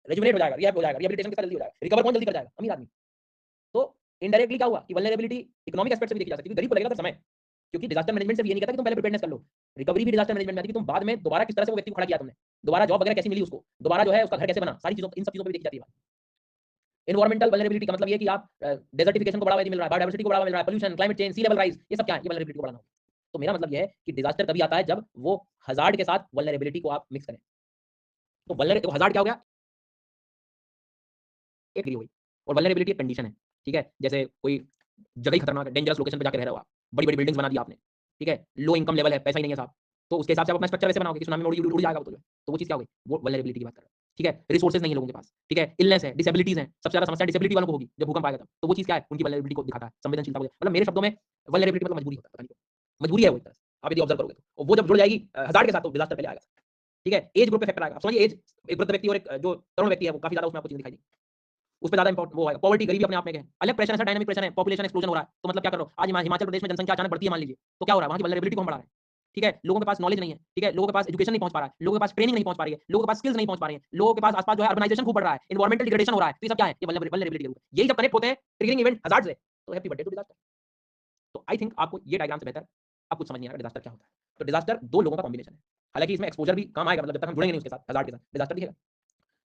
रेजुनेट हो जाएगा, रिहैब हो जाएगा, रिहेबिलिटेशन कितना जल्दी हो जाएगा, रिकवर कौन जल्दी कर जाएगा, अमीर आदमी। तो इनडायरेक्टली क्या हुआ कि वल्नरेबिलिटी इकोनॉमिक एस्पेक्ट से भी देखी जा सकती है, गरीब को लगेगा सर समय, क्योंकि डिजास्टर मैनेजमेंट से भी ये नहीं कहता कि तुम पहले प्रिपेयरनेस कर लो, रिकवरी भी डिजास्टर मैनेजमेंट में आती है कि तुम बाद में दोबारा किस तरह से वो व्यक्ति को खड़ा किया तुमने, दोबारा जॉब वगैरह कैसी मिली उसको, दोबारा जो है उसका घर कैसे बना, सारी चीजों, इन सब चीजों पर भी देखी जाती है। एनवायरमेंटल वल्नरेबिलिटी का मतलब ये कि आप डेजर्टिफिकेशन को बढ़ावा मिल रहा है, बायोडायवर्सिटी को बढ़ावा मिल रहा है, पोल्यूशन, क्लाइमेट चेंज, सी लेवल राइज, ये सब क्या है, ये वल्नरेबिलिटी को बढ़ाना। तो मेरा मतलब ये है कि डिजास्टर तभी आता है जब वो हजार्ड के साथ वल्नरेबिलिटी को आप मिक्स करें। तो हजार्ड क्या हो गया, एक डिग्री हो गई, और वल्नरेबिलिटी एक कंडीशन है, ठीक है। जैसे कोई जगह ही खतरनाक है, डेंजरस लोकेशन पे जाकर रह रहे हो आप, बड़ी बड़ी बिल्डिंग्स बना दी आपने, ठीक है, लो इनकम लेवल है, पैसा ही नहीं है साहब, तो उसके हिसाब से आप अपना स्ट्रक्चर वैसे बनाओगे कि सुनामी में उड़ जाएगा वो, तो वो चीज़ क्या हो गई, वो वल्नरेबिलिटी की बात कर रहा है, ठीक है। रिसोर्सेज नहीं है लोगों के पास, ठीक है, इलनेस है, डिसेबिलिटीज है, सबसे ज्यादा समस्या डिसेबिलिटी वालों को होगी जब भूकंप आएगा तब, तो वो चीज़ क्या है, उनकी वल्नरेबिलिटी को दिखाता है, संवेदनशीलता को। मतलब मेरे शब्दों में वल्नरेबिलिटी मतलब मजबूरी होता है, पता नहीं क्यों मजबूरी है वो एक तरह से, आप यदि ऑब्जर्व करोगे तो, और वो जब जुड़ जाएगी हज़ार्ड के साथ तो डिजास्टर पहले आएगा, ठीक है। एज ग्रुप पे फैक्टर आएगा, आप समझिए एज, एक वृद्ध व्यक्ति और एक जो तरुण व्यक्ति है वो काफी ज्यादा उसमें आपको चीज दिखाई देगी, उस पे ज्यादा इंपॉर्टेंट वो आएगा। पॉवर्टी, गरीबी अपने आप में क्या है, अलग प्रेशर, ऐसा डायनामिक प्रेशर है, पॉपुलेशन एक्सप्लोजन हो रहा है, तो मतलब क्या कर रहे हो, आज हिमाचल प्रदेश में जनसंख्या अचानक बढ़ती है मान लीजिए, तो क्या हो रहा है, वहाँ की वल्नरेबिलिटी को हम बढ़ा रहे हैं, ठीक है। लोगों के पास नॉलेज नहीं है, ठीक है, लोगों के पास एजुकेशन नहीं पहुंच पा रहा है, लोगों के पास ट्रेनिंग नहीं पहुंच पा रही है, लोगों के पास स्किल्स नहीं पहुंच पा रही है, लोगों के पास आसपास जो है अर्बनाइजेशन खूब बढ़ रहा है, एनवायरमेंटल डिग्रेडेशन हो रहा है, तो ये सब क्या है, ये वल्नरेबिलिटी के रूप है। यही जब कनेक्ट होते हैं ट्रिगरिंग इवेंट हज़ार्ड से, तो हैप्पी बर्थडे टू डिजास्टर। तो आई थिंक आपको ये डायग्राम से बेहतर अब कुछ समझ नहीं आएगा डिजास्टर क्या होता है। तो डिजास्टर दो लोगों का कॉम्बिनेशन है, हालांकि इसमें एक्सपोजर भी काम आएगा, मतलब जब तक हम जुड़ेंगे नहीं उसके साथ, हज़ार्ड के साथ डिजास्टर दिखेगा।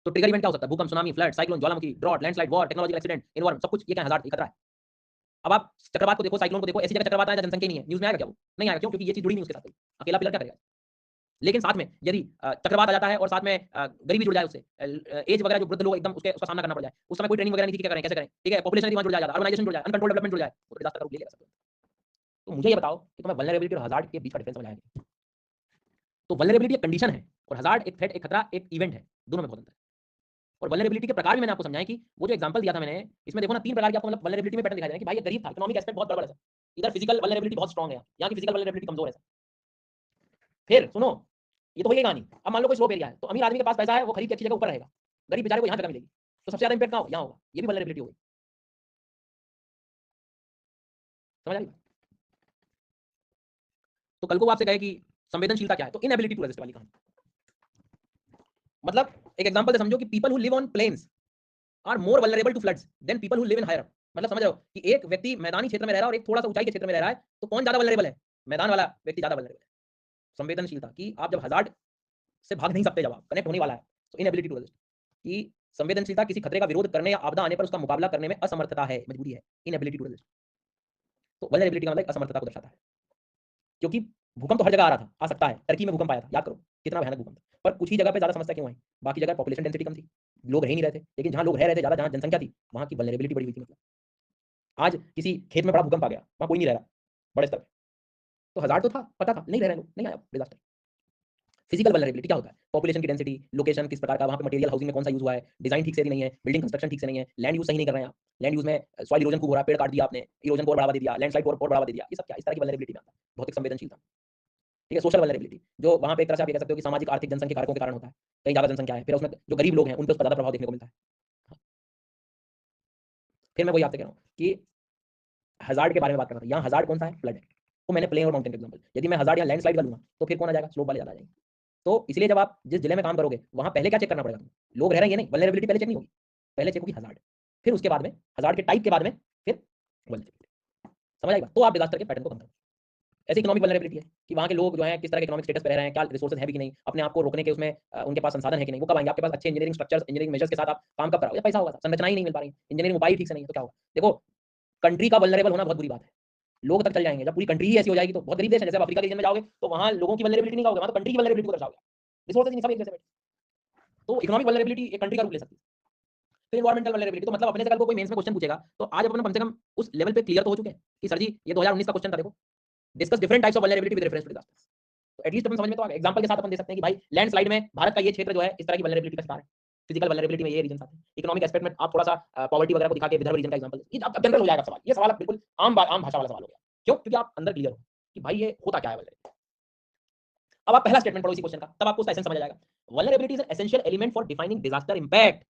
तो ट्रिगर इवेंट क्या हो सकता है, भूकंप, सुनामी, फ्लड, साइक्लोन, ज्वालामुखी, drought, landslide, war, technological accident, environment, सब कुछ ये क्या है, हज़ार्ड, खतरा है। अब आप चक्रवात को देखो, साइक्लोन को देखो, ऐसी जगह चक्रवात आया जहाँ जनसंख्या नहीं है, न्यूज़ में आएगा क्या, वो नहीं आएगा, क्यों, क्योंकि ये चीज़ जुड़ी नहीं उसके साथ, कोई अकेला पिलर क्या करेगा। लेकिन साथ में यदि चक्रवात आ जाता है और साथ में गरीबी जुड़ जाए उससे, एज वगैरह जो वृद्ध लोग एकदम उसका सामना करना पड़ जाए, उस समय कोई ट्रेनिंग वगैरह नहीं थी, क्या करें, कैसे करें, ठीक है, पॉपुलेशन यदि वहाँ जुड़ जाए, अर्बनाइजेशन जुड़ जाए, अनकंट्रोल डेवलपमेंट जुड़ जाए, तो डिजास्टर का रूप ले लेगा सब। तो मुझे ये बताओ कि तुम्हें वल्नरेबिलिटी और हज़ार्ड के बीच का डिफरेंस समझ आएगा। तो वल्नरेबिलिटी एक कंडीशन है और हज़ार्ड एक थ्रेट, एक खतरा, एक इवेंट है, दोनों में बहुत अंतर है। और वल्नरेबिलिटी के प्रकार भी मैंने आपको समझाया कि वो जो एग्जांपल दिया था मैंने, इसमें देखो ना 3 प्रकार की आपको मतलब वल्नरेबिलिटी में पैटर्न दिखाई दे रहा है कि भाई ये गरीब था, इकोनॉमिक एस्पेक्ट बहुत गड़बड़ है सर, इधर फिजिकल वल्नरेबिलिटी बहुत स्ट्रांग है, यहाँ की फिजिकल वल्नरेबिलिटी कमजोर है सर। फिर सुनो, ये तो हो गई कहानी। अब मान लो कोई स्लोप एरिया है, तो अमीर आदमी के पास पैसा है, वो खरीद के अच्छी जगह ऊपर रहेगा, गरीब बेचारे को यहाँ जगह मिलेगी, तो सबसे ज्यादा इंपैक्ट कहाँ होगा, यहाँ होगा, ये भी वल्नरेबिलिटी होगी। समझ आई? तो कल को वो आपसे कहे कि संवेदनशीलता क्या है, तो इनएबिलिटी टू रेजिस्ट वाली कहानी। मतलब एक एग्जांपल से समझो कि people who live on plains are more vulnerable to floods than people who live in higher. मतलब समझ रहे हो कि एक व्यक्ति मैदानी क्षेत्र में रह रहा है और एक थोड़ा सा ऊंचाई के क्षेत्र में रह रहा है, तो कौन ज्यादा वल्नरेबल है, मैदान वाला व्यक्ति ज्यादा वल्नरेबल है। संवेदनशीलता कि आप जब हज़ार्ड से भाग नहीं सकते, जब आप कनेक्ट होने वाला है, तो इनएबिलिटी टू रेजिस्ट कि संवेदनशीलता किसी खतरे का विरोध करने या आपदा आने पर उसका मुकाबला करने में असमर्थता है, मजबूरी है, इनएबिलिटी टू रेजिस्ट। तो वल्नरेबिलिटी का मतलब असमर्थता को दर्शाता है, क्योंकि भूकंप तो हर जगह आ रहा था, आ सकता है, टर्की में भूकंप आया था, याद करो कितना भयानक भूकंप था, पर कुछ ही जगह पे ज्यादा समस्या क्यों आई, बाकी जगह पॉपुलेशन डेंसिटी कम थी, लोग रह ही नहीं रहे थे, लेकिन जहाँ लोग रह रहे थे ज़्यादा, जहाँ जनसंख्या थी, वहाँ की वल्नरेबिलिटी बड़ी हुई थी। मतलब आज किसी खेत में बड़ा भूकंप आ गया, वहाँ कोई नहीं रह रहा बड़े स्तर पे, तो हज़ार्ड तो था, पता था, नहीं रह रहे लोग, नहीं आया डिजास्टर। फिजिकल वल्नरेबिलिटी क्या होता है? पॉपुलेशन की डेंसिटी, लोकेशन किस प्रकार का, वहाँ पे मटेरियल हाउसिंग में कौन सा यूज़ हुआ है, डिजाइन ठीक से नहीं है, बिल्डिंग कंस्ट्रक्शन ठीक से नहीं है, लैंड यूज़ सही नहीं कर रहे हैं आप, लैंड यूज़ में सॉइल इरोजन खूब हो रहा है, पेड़ काट दिया आपने, इरोजन को और बढ़ावा दे दिया, लैंडस्लाइड को और बढ़ावा दे दिया, ये सब क्या इस तरह की वल्नरेबिलिटी में आता है, भौतिक संवेदनशीलता। ठीक है, सोशल वल्नरेबिलिटी, जो वहाँ पे एक तरह से आप ये कह सकते हो कि सामाजिक आर्थिक जनसंख्या कारकों के कारण होता है, कहीं ज़्यादा जनसंख्या है, फिर उसमें जो गरीब लोग हैं, उन पे उसका ज़्यादा प्रभाव देखने को मिलता है। फिर मैं वही आपसे कह रहा हूँ कि हज़ार्ड के बारे में बात कर रहा था, यहाँ हज़ार्ड कौन सा है? फ्लड है। तो मैंने प्लेन और माउंटेन का एग्जांपल, यदि मैं हज़ार्ड या लैंडस्लाइड का लूँगा, तो फिर कौन आ जाएगा? स्लोप वाले ज़्यादा आ जाएंगे। तो इसलिए जब आप जिस जिले में काम करोगे, वहाँ पहले क्या चेक करना पड़ेगा तुम्हें? लोग रह रहे हैं ये नहीं, वल्नरेबिलिटी पहले चेक नहीं होगी। पहले चेक होगी हज़ार्ड, फिर उसके बाद में हज़ार्ड के टाइप के बाद में फिर वल्नरेबिलिटी। समझ आई बात? तो आप डिजास्टर के पैटर्न को कम करोगे। ऐसी इकोनॉमिक वल्नरेबिलिटी है कि वहाँ के लोग जो हैं किस तरह के इकोनॉमिक स्टेटस पे रह रहे हैं, क्या रिसोर्सेज है भी कि नहीं, अपने आप को रोकने के उसमें उनके पास संसाधन है कि नहीं, वो कब आएंगे? आपके पास अच्छे इंजीनियरिंग स्ट्रक्चर्स, इंजीनियरिंग मेजर्स के साथ आप काम कब कराओगे? पैसा होगा, संरचना ही नहीं मिल पा रही है, इंजीनियरिंग मोबाइल ठीक से नहीं है, तो क्या होगा? देखो, कंट्री का वल्नरेबल होना बहुत बुरी बात है। लोग तक चल जाएंगे, जब पूरी कंट्री ही ऐसी हो जाएगी तो बहुत गरीब देश है, जैसे आप अफ्रीका के रीजन में जाओगे तो वहाँ लोगों की वल्नरेबिलिटी नहीं गाओगे, वहाँ तो कंट्री की वल्नरेबिलिटी को दर्शाओगे, रिसोर्सेज नहीं सब एक जैसे बैठे। तो इकोनॉमिक वल्नरेबिलिटी एक कंट्री का रूप ले सकती है। फिर एनवायरमेंटल वल्नरेबिलिटी, तो मतलब अपने से कल को कोई मेंस में क्वेश्चन पूछेगा तो आज अपन कम से कम उस लेवल पे क्लियर तो हो चुके हैं कि सर जी ये 2019 का क्वेश्चन था, देखो discuss different types of vulnerability with reference to disasters. तो एटलीस्ट अपन समझ में तो आ गया। एग्जांपल के साथ अपन दे सकते हैं कि भाई लैंडस्लाइड में भारत का ये क्षेत्र जो है इस तरह की वल्नरेबिलिटी का शिकार है, फिजिकल वल्नरेबिलिटी में ये रीजन आते हैं, इकोनॉमिक एस्पेक्ट में आप थोड़ा सा पॉवर्टी वगैरह को दिखा के विदर्भ रीजन का एग्जांपल, ये अब जनरल हो जाएगा सवाल। ये सवाल अब बिल्कुल आम भाषा वाला सवाल हो गया। क्यों? क्योंकि आप अंदर क्लियर हो कि भाई ये होता क्या है वल्नरेबिलिटी। अब आप पहला स्टेटमेंट पढ़ो इसी क्वेश्चन का, तब आपको उसका एसेंस समझ आ जाएगा। Vulnerability is an essential element for defining disaster impact.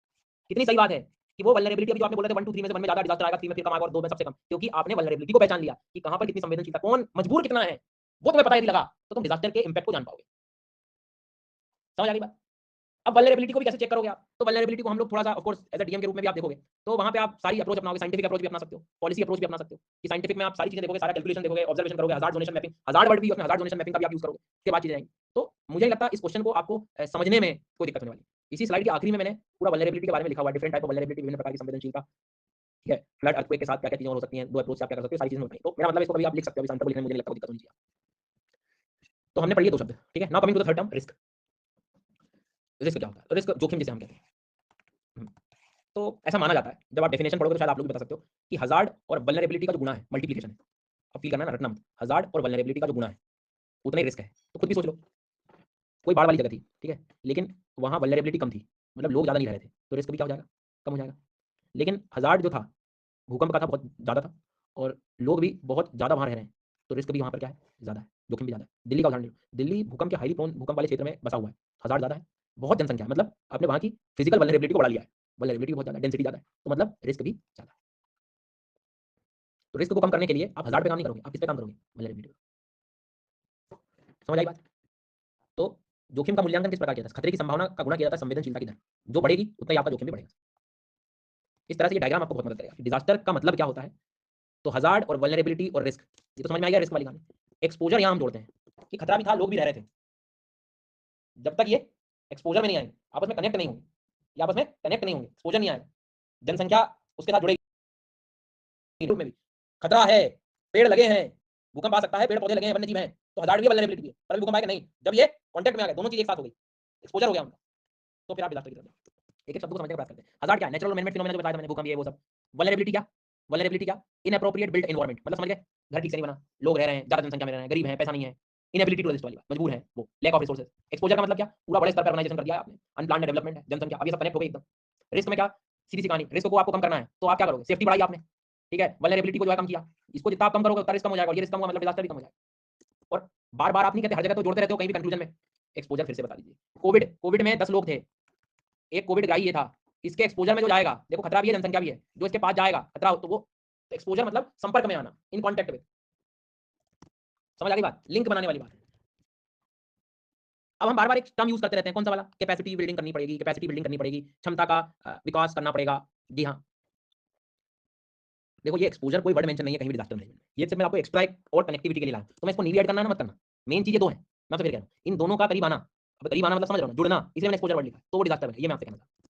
कितनी सही बात है कि वो वल्नरेबिलिटी, अभी जो आपने बोला था 1 2 3 में से 1 में ज्यादा डिजास्टर आएगा, 3 में फिर कम आएगा और 2 में सबसे कम, क्योंकि आपने वल्नरेबिलिटी को पहचान लिया कि कहां पर कितनी संवेदनशीलता, कौन मजबूर कितना है, वो तुम्हें पता यदि लगा तो तुम डिजास्टर के इंपैक्ट को जान पाओगे। समझ आ गई बात? अब वल्नरेबिलिटी को भी कैसे चेक करोगे आप? तो वल्नरेबिलिटी को हम लोग थोड़ा-सा of course as a DM के रूप में भी आप देखोगे, तो वहाँ पे आप सारी अप्रोच अपनाओगे, साइंटिफिक अप्रोच भी अपना सकते हो, पॉलिसी अप्रोच भी अपना सकते हो, कि साइंटिफिक में आप सारी चीज़ें देखोगे, सारा कैलकुलेशन देखोगे, ऑब्जर्वेशन करोगे, हज़ार्ड ज़ोनेशन मैपिंग, हज़ार्ड वर्ड भी उसमें हज़ार्ड ज़ोनेशन मैपिंग का भी आप यूज़ करोगे, उसके बाद चीज़ें आएँगी। तो मुझे नहीं लगता इस क्वेश्चन को आपको समझने में कोई दिक्कत होने वाली है। इसी स्लाइड के आखिरी में मैंने पूरा वल्नरेबिलिटी के बारे में लिखा हुआ है, डिफरेंट टाइप ऑफ वल्नरेबिलिटी, विभिन्न प्रकार की संवेदनशीलता, ठीक है? फ्लड, अर्थक्वेक के साथ क्या-क्या चीज़ें और हो सकती हैं, 2 अप्रोच से आप क्या कर सकते हो, सारी चीज़ें बताई। तो मेरा मतलब है इसको कभी आप लिख सकते हो, अभी सैंपल लिखने में मुझे नहीं लगता कोई दिक्कत होनी चाहिए। तो हमने पढ़ लिए 2 शब्द, ठीक है? Now coming to the third term, risk. Risk क्या होता है? रिस्क जोखिम जिसे हम कहते हैं। हुँ। तो ऐसा माना जाता है, जब आप डेफिनेशन पढ़ोगे तो शायद आप लोग भी बता सकते हो कि हज़ार्ड और वल्नरेबिलिटी का जो गुणा है, मल्टीप्लिकेशन है। अब फ़ील करना है ना, रटना मत। हज़ार्ड और वल्नरेबिलिटी का जो गुणा है, उतना ही रिस्क है। तो खुद भी सोच लो, कोई बाढ़ वाली जगह थी, ठीक है? लेकिन वहाँ वल्नरेबिलिटी कम थी, मतलब लोग ज़्यादा नहीं रह रहे थे, तो रिस्क भी क्या हो जाएगा? कम हो जाएगा। लेकिन हज़ार्ड जो था, भूकंप का था, बहुत ज़्यादा था और लोग भी बहुत ज़्यादा वहाँ रह रहे हैं, तो रिस्क भी वहाँ पर क्या है? ज़्यादा है, जोखिम भी ज़्यादा है। दिल्ली का उदाहरण ले लो, दिल्ली भूकंप के हाइली प्रोन, भूकंप वाले क्षेत्र में बसा हुआ है, हज़ार्ड ज़्यादा है, बहुत जनसंख्या है, मतलब आपने वहाँ की फिजिकल वल्नरेबिलिटी को बढ़ा लिया है, वल्नरेबिलिटी बहुत ज़्यादा है, डेंसिटी ज़्यादा है, तो मतलब रिस्क भी ज़्यादा है। तो रिस्क को कम करने के लिए आप हज़ार्ड पे काम नहीं करोगे, आप किस पे काम करोगे? वल्नरेबिलिटी पे। समझ आई बात? तो जोखिम का मूल्यांकन किस प्रकार किया जाता है? खतरे की संभावना का गुणा किया जाता है संवेदनशीलता की दर। जो बढ़ेगी, उतना ही आपका जोखिम भी बढ़ेगा। इस तरह से ये डायग्राम आपको बहुत मदद करेगा कि डिजास्टर का मतलब क्या होता है। तो हज़ार्ड और वल्नरेबिलिटी और रिस्क, ये तो समझ में आ गया रिस्क वाली कहानी। एक्सपोज़र यहाँ हम जोड़ते हैं कि खतरा भी था, लोग भी रह रहे थे। जब तक ये एक्सपोज़र में नहीं आएँगे, आपस में कनेक्ट नहीं होंगे, ये आपस में कनेक्ट नहीं होंगे, एक्सपोज़र नहीं आएगा, जनसंख्या उसके साथ जुड़ेगी रूप में भी। खतरा है, पेड़ लगे हैं, भूकंप आ सकता है, पेड़-पौधे लगे हैं, वन्यजीव हैं, तो हज़ार्ड भी है, वल्नरेबिलिटी भी है। पर अभी भूकंप आएगा नहीं, जब ये कॉन्टैक्ट में आ गए, दोनों चीज़ एक साथ हो गई, एक्सपोज़र हो गया उनका, तो फिर आप डिजास्टर की तरफ जाओ। एक-एक शब्द को समझने का प्रयास करते हैं। हज़ार्ड क्या है? नेचुरल मैन मेड फिनोमेना जो बताया था मैंने, भूकंप ये वो सब। वल्नरेबिलिटी क्या? वल्नरेबिलिटी क्या? इनएप्रोप्रिएट बिल्ट एनवायरनमेंट, मतलब समझ गए? घर ठीक से नहीं बना, लोग रह रहे हैं, ज़्यादा जनसंख्या में रह रहे हैं, गरीब हैं, पैसा नहीं है। इनेबिलिटी टू रेजिस्ट वाली बात, मजबूर हैं वो, लैक ऑफ रिसोर्सेज। एक्सपोज़र का मतलब क्या? पूरा बड़े स्तर पे अर्बनाइजेशन कर दिया है आपने, अनप्लान्ड डेवलपमेंट है, जनसंख्या, अब ये सब कनेक्ट हो गई एकदम। रिस्क में क्या? सीधी-सी कहानी, रिस्क को आपको कम करना है, तो आप क्या करोगे? सेफ्टी बढ़ाई आपने, ठीक है? वल्नरेबिलिटी को जो है कम किया, इसको जितना आप कम करोगे उतना रिस्क कम हो जाएगा, और ये रिस्क कम हुआ मतलब डिजास्टर भी कम हो जाएगा। और बार-बार आप नहीं कहते, हर जगह तो जोड़ते रहते हो, कहीं भी कंक्लूजन में। एक्सपोज़र फिर से बता दीजिए। कोविड, कोविड में 10 लोग थे, एक कोविड गाई ये था, इसके एक्सपोज़र में जो जाएगा, देखो खतरा भी है, जनसंख्या भी है, जो इसके पास जाएगा खतरा हो तो वो एक्सपोज़र मतलब संपर्क में आना, इन कॉन्टैक्ट विद। समझ आ गई बात? लिंक बनाने वाली बात है। अब हम बार-बार एक टर्म यूज़ करते रहते हैं, कौन सा वाला? कैपेसिटी बिल्डिंग करनी पड़ेगी, कैपेसिटी बिल्डिंग करनी पड़ेगी, क्षमता का विकास करना पड़ेगा। जी हाँ, देखो ये एक्सपोज़र कोई वर्ड मेंशन नहीं है कहीं भी डिजास्टर मैनेजमेंट में। ये सिर्फ मैं आपको एक्स्ट्रा एक और कनेक्टिविटी के लिए लाया हूँ। तो मैं इसको नीली ऐड करना है ना मत करना। मेन चीज़ ये 2 है। मैं आपसे फिर कह रहा हूँ, इन दोनों का करीब आना, अब करीब आना मतलब समझ रहे हो ना, जुड़ना, इसलिए मैंने एक्सपोज़र वर्ड लिखा है, तो वो डिजास्टर है, ये मैं आपसे कहना चाहता हूँ।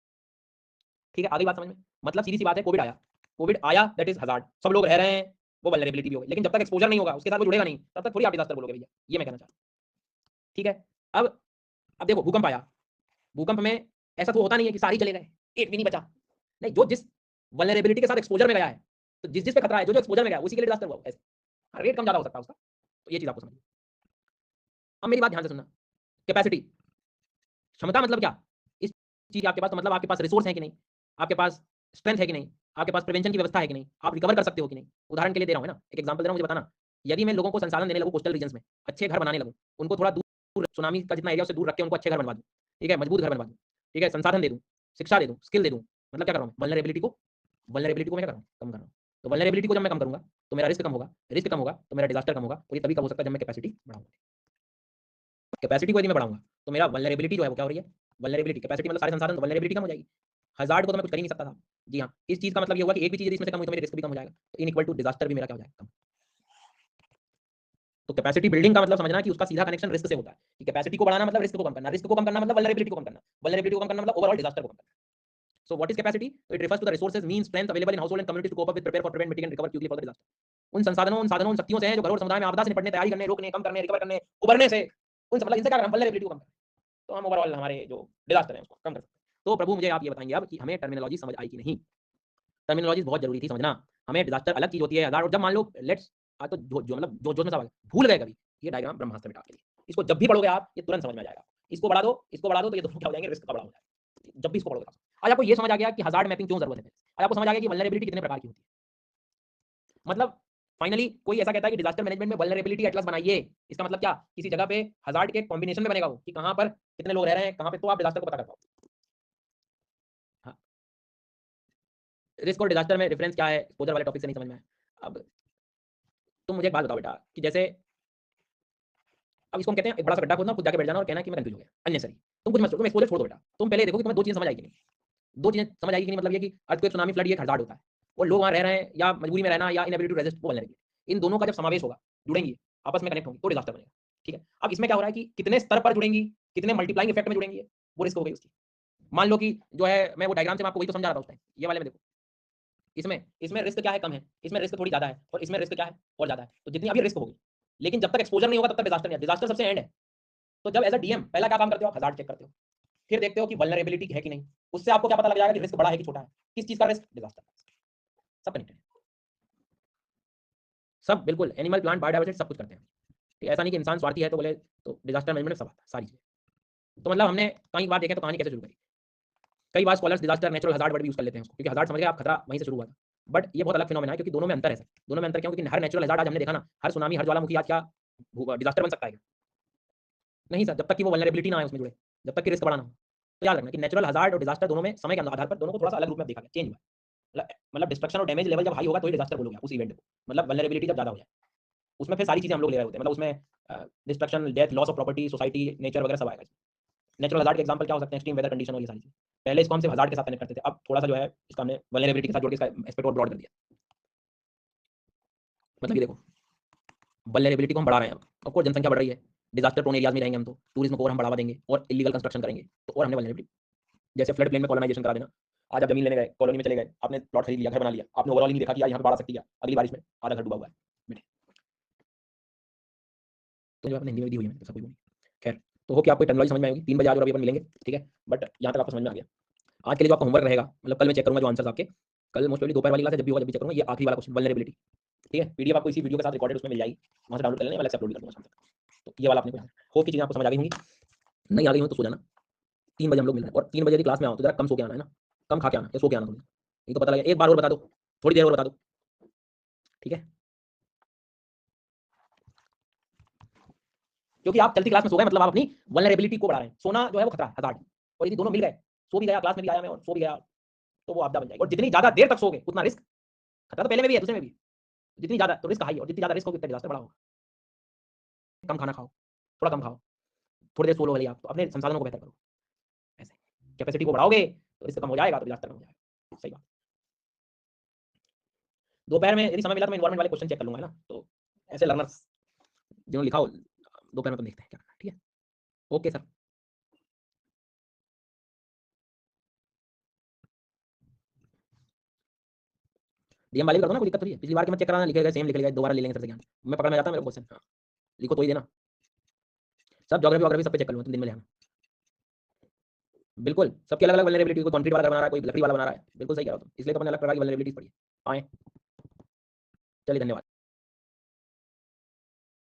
ठीक है, आ गई बात समझ में? मतलब सीधी-सी बात है, कोविड आया दैट इज़ हज़ार्ड, सब लोग रह रहे हैं, वो वल्नरेबिलिटी भी हो गई। लेकिन जब तक एक्सपोज़र नहीं होगा, उसके साथ वो जुड़ेगा नहीं, तब तक थोड़ी आप डिजास्टर बोलोगे भैया, ये मैं कहना चाह रहा हूँ। ठीक है? अब देखो भूकंप आया, भूकंप में ऐसा तो होता नहीं है कि सारे चले गए, एक भी नहीं बचा। नहीं, जो जिस वल्नरेबिलिटी के साथ एक्सपोजर में गया है, तो जिस पे खतरा है, जो एक्सपोजर में गया, उसी के लिए डिजास्टर हुआ। ऐसे रेट कम ज्यादा हो सकता है उसका। तो ये चीज आपको समझिए। अब मेरी बात ध्यान से सुनना। कैपेसिटी, क्षमता मतलब क्या? इस चीज आपके पास, मतलब आपके पास रिसोर्स है कि नहीं, आपके पास स्ट्रेंथ है कि नहीं, आपके पास प्रिवेंशन की व्यवस्था है कि नहीं, आप रिकवर कर सकते हो कि नहीं। उदाहरण के लिए दे रहा हूँ, है ना, एक एग्जांपल दे रहा हूँ, मुझे बताना, यदि मैं लोगों को संसाधन देने लगूँ कोस्टल रीजन में, अच्छे घर बनाने लगूँ, उनको थोड़ा दूर, सुनामी का जितना एरिया उससे दूर रख के उनको अच्छे घर बनवा दूँ, ठीक है, मजबूत घर बनवा दूँ, ठीक है, संसाधन दे दूँ, शिक्षा दे दूँ, स्किल दे दूँ, मतलब क्या कर रहा हूँ? वल्नरेबिलिटी को मैं क्या कर रहा हूँ? कम कर रहा हूँ। तो वल्नरेबिलिटी को जब मैं कम करूंगा तो मेरा रिस्क कम होगा, रिस्क कम होगा तो मेरा डिजास्टर कम होगा। और ये तभी कम हो सकता है जब मैं कैपेसिटी बढ़ाऊंगा। कैपेसिटी को यदि मैं बढ़ाऊंगा तो मेरा वल्नरेबिलिटी जो है वो क्या हो रही है? वल्नरेबिलिटी, कैपेसिटी मतलब सारे संसाधन, तो वल्नरेबिलिटी कम हो जाएगी। हज़ार्ड को तो मैं कुछ कर ही नहीं सकता था। जी हाँ, इस चीज़ का मतलब ये हुआ कि एक भी चीज़ यदि इसमें से कम हुई तो मेरा रिस्क भी कम हो जाएगा। तो इन इक्वल टू डिजास्टर भी मेरा क्या हो जाएगा? कम। तो कैपेसिटी बिल्डिंग का मतलब समझना कि उसका सीधा कनेक्शन रिस्क से होता है, कि कैपेसिटी को बढ़ाना मतलब रिस्क को कम करना, रिस्क को कम करना मतलब वल्नरेबिलिटी को कम करना, वल्नरेबिलिटी को कम करना मतलब ओवरऑल डिजास्टर को कम करना। So what is capacity? It refers to the resources, means, strength available in household and communities to cope up with, prepare for, prevent, mitigate and recover quickly for the disaster. उन संसाधनों, उन शक्तियों से हैं जो घरों और समुदाय में आपदा से निपटने, तैयारी करने, रोकने, कम करने, रिकवर करने, उबरने से, उन मतलब इनसे क्या करना? वल्नरेबिलिटी को कम करना। तो हम ओवरऑल हमारे जो डिजास्टर है उसको कम कर सकते हैं। तो प्रभु मुझे आप ये बताएंगे अब कि हमें टर्मिनोलॉजी समझ आई कि नहीं? टर्मिनोलॉजी बहुत जरूरी थी समझना। हमें डिजास्टर अलग चीज होती है, हजार, और जब मान लो लेट्स तो जो मतलब जो में सब भूल गए कभी, ये डायग्राम ब्रह्मास्त्र मिटा के लिए, इसको जब भी पढ़ोगे आप ये तुरंत समझ में आ जाएगा। इसको बढ़ा दो, इसको बढ़ा दो, तो ये दोनों क्या हो जाएंगे? रिस्क का बड़ा हो जाएगा जब भी इसको पढ़ोगे। आज आपको ये समझ आ गया कि हज़ार्ड मैपिंग क्यों जरूरत है। आज आपको समझ आ गया कि वल्नरेबिलिटी कितने प्रकार की होती है। मतलब फाइनली कोई ऐसा कहता है कि डिजास्टर मैनेजमेंट में वल्नरेबिलिटी एटलस बनाइए, इसका मतलब क्या? किसी जगह पे हज़ार्ड के कॉम्बिनेशन में बनेगा वो, कि कहां पर कितने लोग रह रहे हैं, कहां पे, तो आप डिजास्टर को पता कर पाओ। हाँ, रिस्क और डिजास्टर में डिफरेंस क्या है, एक्सपोजर वाले टॉपिक से नहीं समझ में आया। अब तुम मुझे एक बात बताओ बेटा, कि जैसे अब इसको हम कहते हैं एक बड़ा सा गड्ढा खोदना, खुद जाके बैठ जाना और कहना कि मैं कंफ्यूज हो गया, अननेसेसरी। तुम कुछ मत सोचो, तुम एक्सपोजर छोड़ दो बेटा, तुम पहले देखो कि तुम्हें दो चीजें समझ आएगी नहीं। दो चीजें समझ आएगी कि नहीं, मतलब ये कि अर्थक्वेक, सुनामी, फ्लड, ये एक हज़ार्ड होता है, और लोग वहां रह रहे हैं या मजबूरी में रहना या इनएबिलिटी टू रेजिस्ट, वो वल्नरेबिलिटी। इन दोनों का जब समावेश होगा, जुड़ेंगी, आपस में कनेक्ट होंगी, तो डिजास्टर बनेगा। ठीक है, अब इसमें क्या हो रहा है कि कितने स्तर पर जुड़ेंगी, कितने मल्टीप्लाइंग इफेक्ट में जुड़ेंगी, वो रिस्क हो गई उसकी। मान लो कि जो है, मैं वो डायग्राम से मैं आपको वही तो समझा रहा था उस टाइम, ये वाले में देखो, इसमें इसमें रिस्क क्या है? कम है। इसमें रिस्क थोड़ी ज्यादा है, और इसमें रिस्क क्या है? और ज्यादा है। तो जितनी अभी रिस्क होगी, लेकिन जब तक एक्सपोजर नहीं होगा तब तक डिजास्टर नहीं है। डिजास्टर सबसे एंड है। तो जब एज अ डीएम पहला क्या काम करते हो? आप हज़ार्ड चेक करते हो, फिर देखते हो कि वल्नरेबिलिटी है कि नहीं। उससे आपको क्या पता लग जाएगा कि रिस्क बड़ा है कि छोटा है। किस चीज का रिस्क? डिजास्टर। सब कनेक्टेड है, सब बिल्कुल, एनिमल, प्लांट, बायोडाइवर्सिटी सब कुछ करते हैं। ऐसा नहीं कि इंसान स्वार्थी है तो बोले, तो डिजास्टर मैनेजमेंट में सब आता है, सारी चीजें। तो मतलब हमने कई बार देखे तो कहानी कैसे शुरू करी। कई बार scholars disaster, natural hazard word भी यूज कर लेते हैं उसको, क्योंकि हज़ार्ड समझ गए आप, खतरा वहीं से शुरू हुआ था। बट ये बहुत अलग फिनोमेना है, क्योंकि दोनों में अंतर है सर। दोनों में अंतर क्यों? क्योंकि हर नेचुरल हज़ार्ड आज हमने देखा ना, हर सुनामी, हर ज्वालामुखी आज क्या डिजास्टर बन सकता है? नहीं सर, जब तक कि वो वल्नरेबिलिटी ना आए उसमें जुड़े, जब तक कि रिस्क बड़ा ना हो। तो याद रखना कि नेचुरल हज़ार्ड और डिजास्टर दोनों में समय के आधार पर दोनों को थोड़ा सा अलग रूप में देखा गया, चेंज हुआ। मतलब डिस्ट्रक्शन और डैमेज लेवल जब हाई होगा तो ही डिजास्टर बोलोगे उस इवेंट को, मतलब वल्नरेबिलिटी जब ज्यादा हो जाए, उसमें फिर सारी चीजें हम लोग ले रहे होते हैं, मतलब उसमें destruction, death, loss of property, society, nature वगैरह सब आएगा। नेचुरल हज़ार्ड के एग्जांपल क्या हो सकते हैं? एक्सट्रीम वेदर कंडीशन और ये सारी चीजें। पहले इसको हम सिर्फ हज़ार्ड के साथ कनेक्ट करते थे, अब थोड़ा सा जो है इसका हमने वल्नरेबिलिटी के साथ जोड़ के इसका एस्पेक्ट और ब्रॉड कर दिया। मतलब ये देखो, वल्नरेबिलिटी को हम बढ़ा रहे हैं। अब ऑफकोर्स जनसंख्या बढ़ रही है, डिजास्टर प्रोन एरियाज में रहेंगे हम, तो टूरिज्म को और हम बढ़ावा देंगे और इलीगल कंस्ट्रक्शन करेंगे, तो और हमने वल्नरेबिलिटी, जैसे फ्लड प्लेन में कॉलोनाइजेशन करा देना। आज आप जमीन लेने गए, कॉलोनी में चले गए, आपने प्लॉट खरीद लिया, घर बना लिया, आपने ओवरऑल ही नहीं देखा कि यार यहाँ पे बाढ़ आ सकती है, अगली बारिश में आधा घर डूबा हुआ है। बेटे, तो जो आपने हिंदी में दी हुई है, तो सब कोई नहीं। खैर, तो हो कि आपको टेक्नोलॉजी समझ में आएगी। 3 बजे आज और अभी अपन मिलेंगे, ठीक है, बट यहाँ तक आपको समझ में आ गया। आज के लिए जो आपका होमवर्क रहेगा, मतलब कल मैं चेक करूंगा जो आंसर्स आपके, कल मोस्ट प्रोबेबली दोपहर वाली क्लास है, जब भी होगा जब भी चेक करूंगा, ये आखिरी वाला क्वेश्चन वल्नरेबिलिटी, ठीक है। पीडीएफ आपको इसी वीडियो के साथ रिकॉर्डेड उसमें मिल जाएगी, वहाँ से डाउनलोड कर लेना, मैं अलग से अपलोड कर दूंगा शाम तक। तो ये वाला आपने होप की चीज़ें आपको समझ आ गई होंगी। नहीं आ गई हो तो सो जाना। 3 बजे हम लोग मिल रहे हैं, और 3 बजे की क्लास में आओ तो जरा कम सो के आना, है ना, कम खा के आना या सो के आना थोड़ी, ये तो पता लगे। एक बार और बता दो, थोड़ी देर और बता दो, ठीक है, क्योंकि आप चलती क्लास में सो गए मतलब आप अपनी वल्नरेबिलिटी को बढ़ा रहे हैं। सोना जो है वो खतरा है, हज़ार्ड। और यदि दोनों मिल गए, सो भी गया, क्लास में भी आया मैं और सो भी गया, तो वो आपदा बन जाएगी। और जितनी ज्यादा देर तक सोगे उतना रिस्क, खतरा तो पहले में भी है, दूसरे में भी। जितनी ज्यादा तो रिस्क हाई है, और जितनी ज्यादा रिस्क होगी उतना डिजास्टर बड़ा होगा। कम खाना खाओ, थोड़ा कम खाओ, थोड़ी देर सो लो, भले आप तो अपने संसाधनों को बेहतर करो। ऐसे कैपेसिटी को बढ़ाओगे तो रिस्क कम हो जाएगा, तो डिजास्टर कम हो जाएगा। सही बात। दोपहर में यदि समय मिला तो मैं इन्वायरमेंट वाले क्वेश्चन चेक कर लूंगा, है ना। तो ऐसे लर्नर्स जिन्होंने लिखा हो, दोपहर में तो देखते हैं क्या करना है, ठीक है। Okay sir. डीएम वाले भी कर दो ना, कोई दिक्कत थोड़ी है। पिछली बार के मैं चेक कराना, लिखे गए सेम लिखे गए, दोबारा ले लेंगे सर से ज्ञान, मैं पकड़ में जाता है मेरे क्वेश्चन। हाँ, लिखो तो ही देना। सब ज्योग्राफी वोग्राफी सब पे चेक कर लूंगा, तुम दिन में ले आना। बिल्कुल, सबकी अलग-अलग वल्नरेबिलिटी, कोई कंक्रीट वाला घर बना रहा है, कोई लकड़ी वाला बना रहा है। बिल्कुल सही कह रहे हो तुम। इसलिए तो हमने अलग प्रकार की वल्नरेबिलिटीज़ पढ़ी है। आएँ, चलिए धन्यवाद।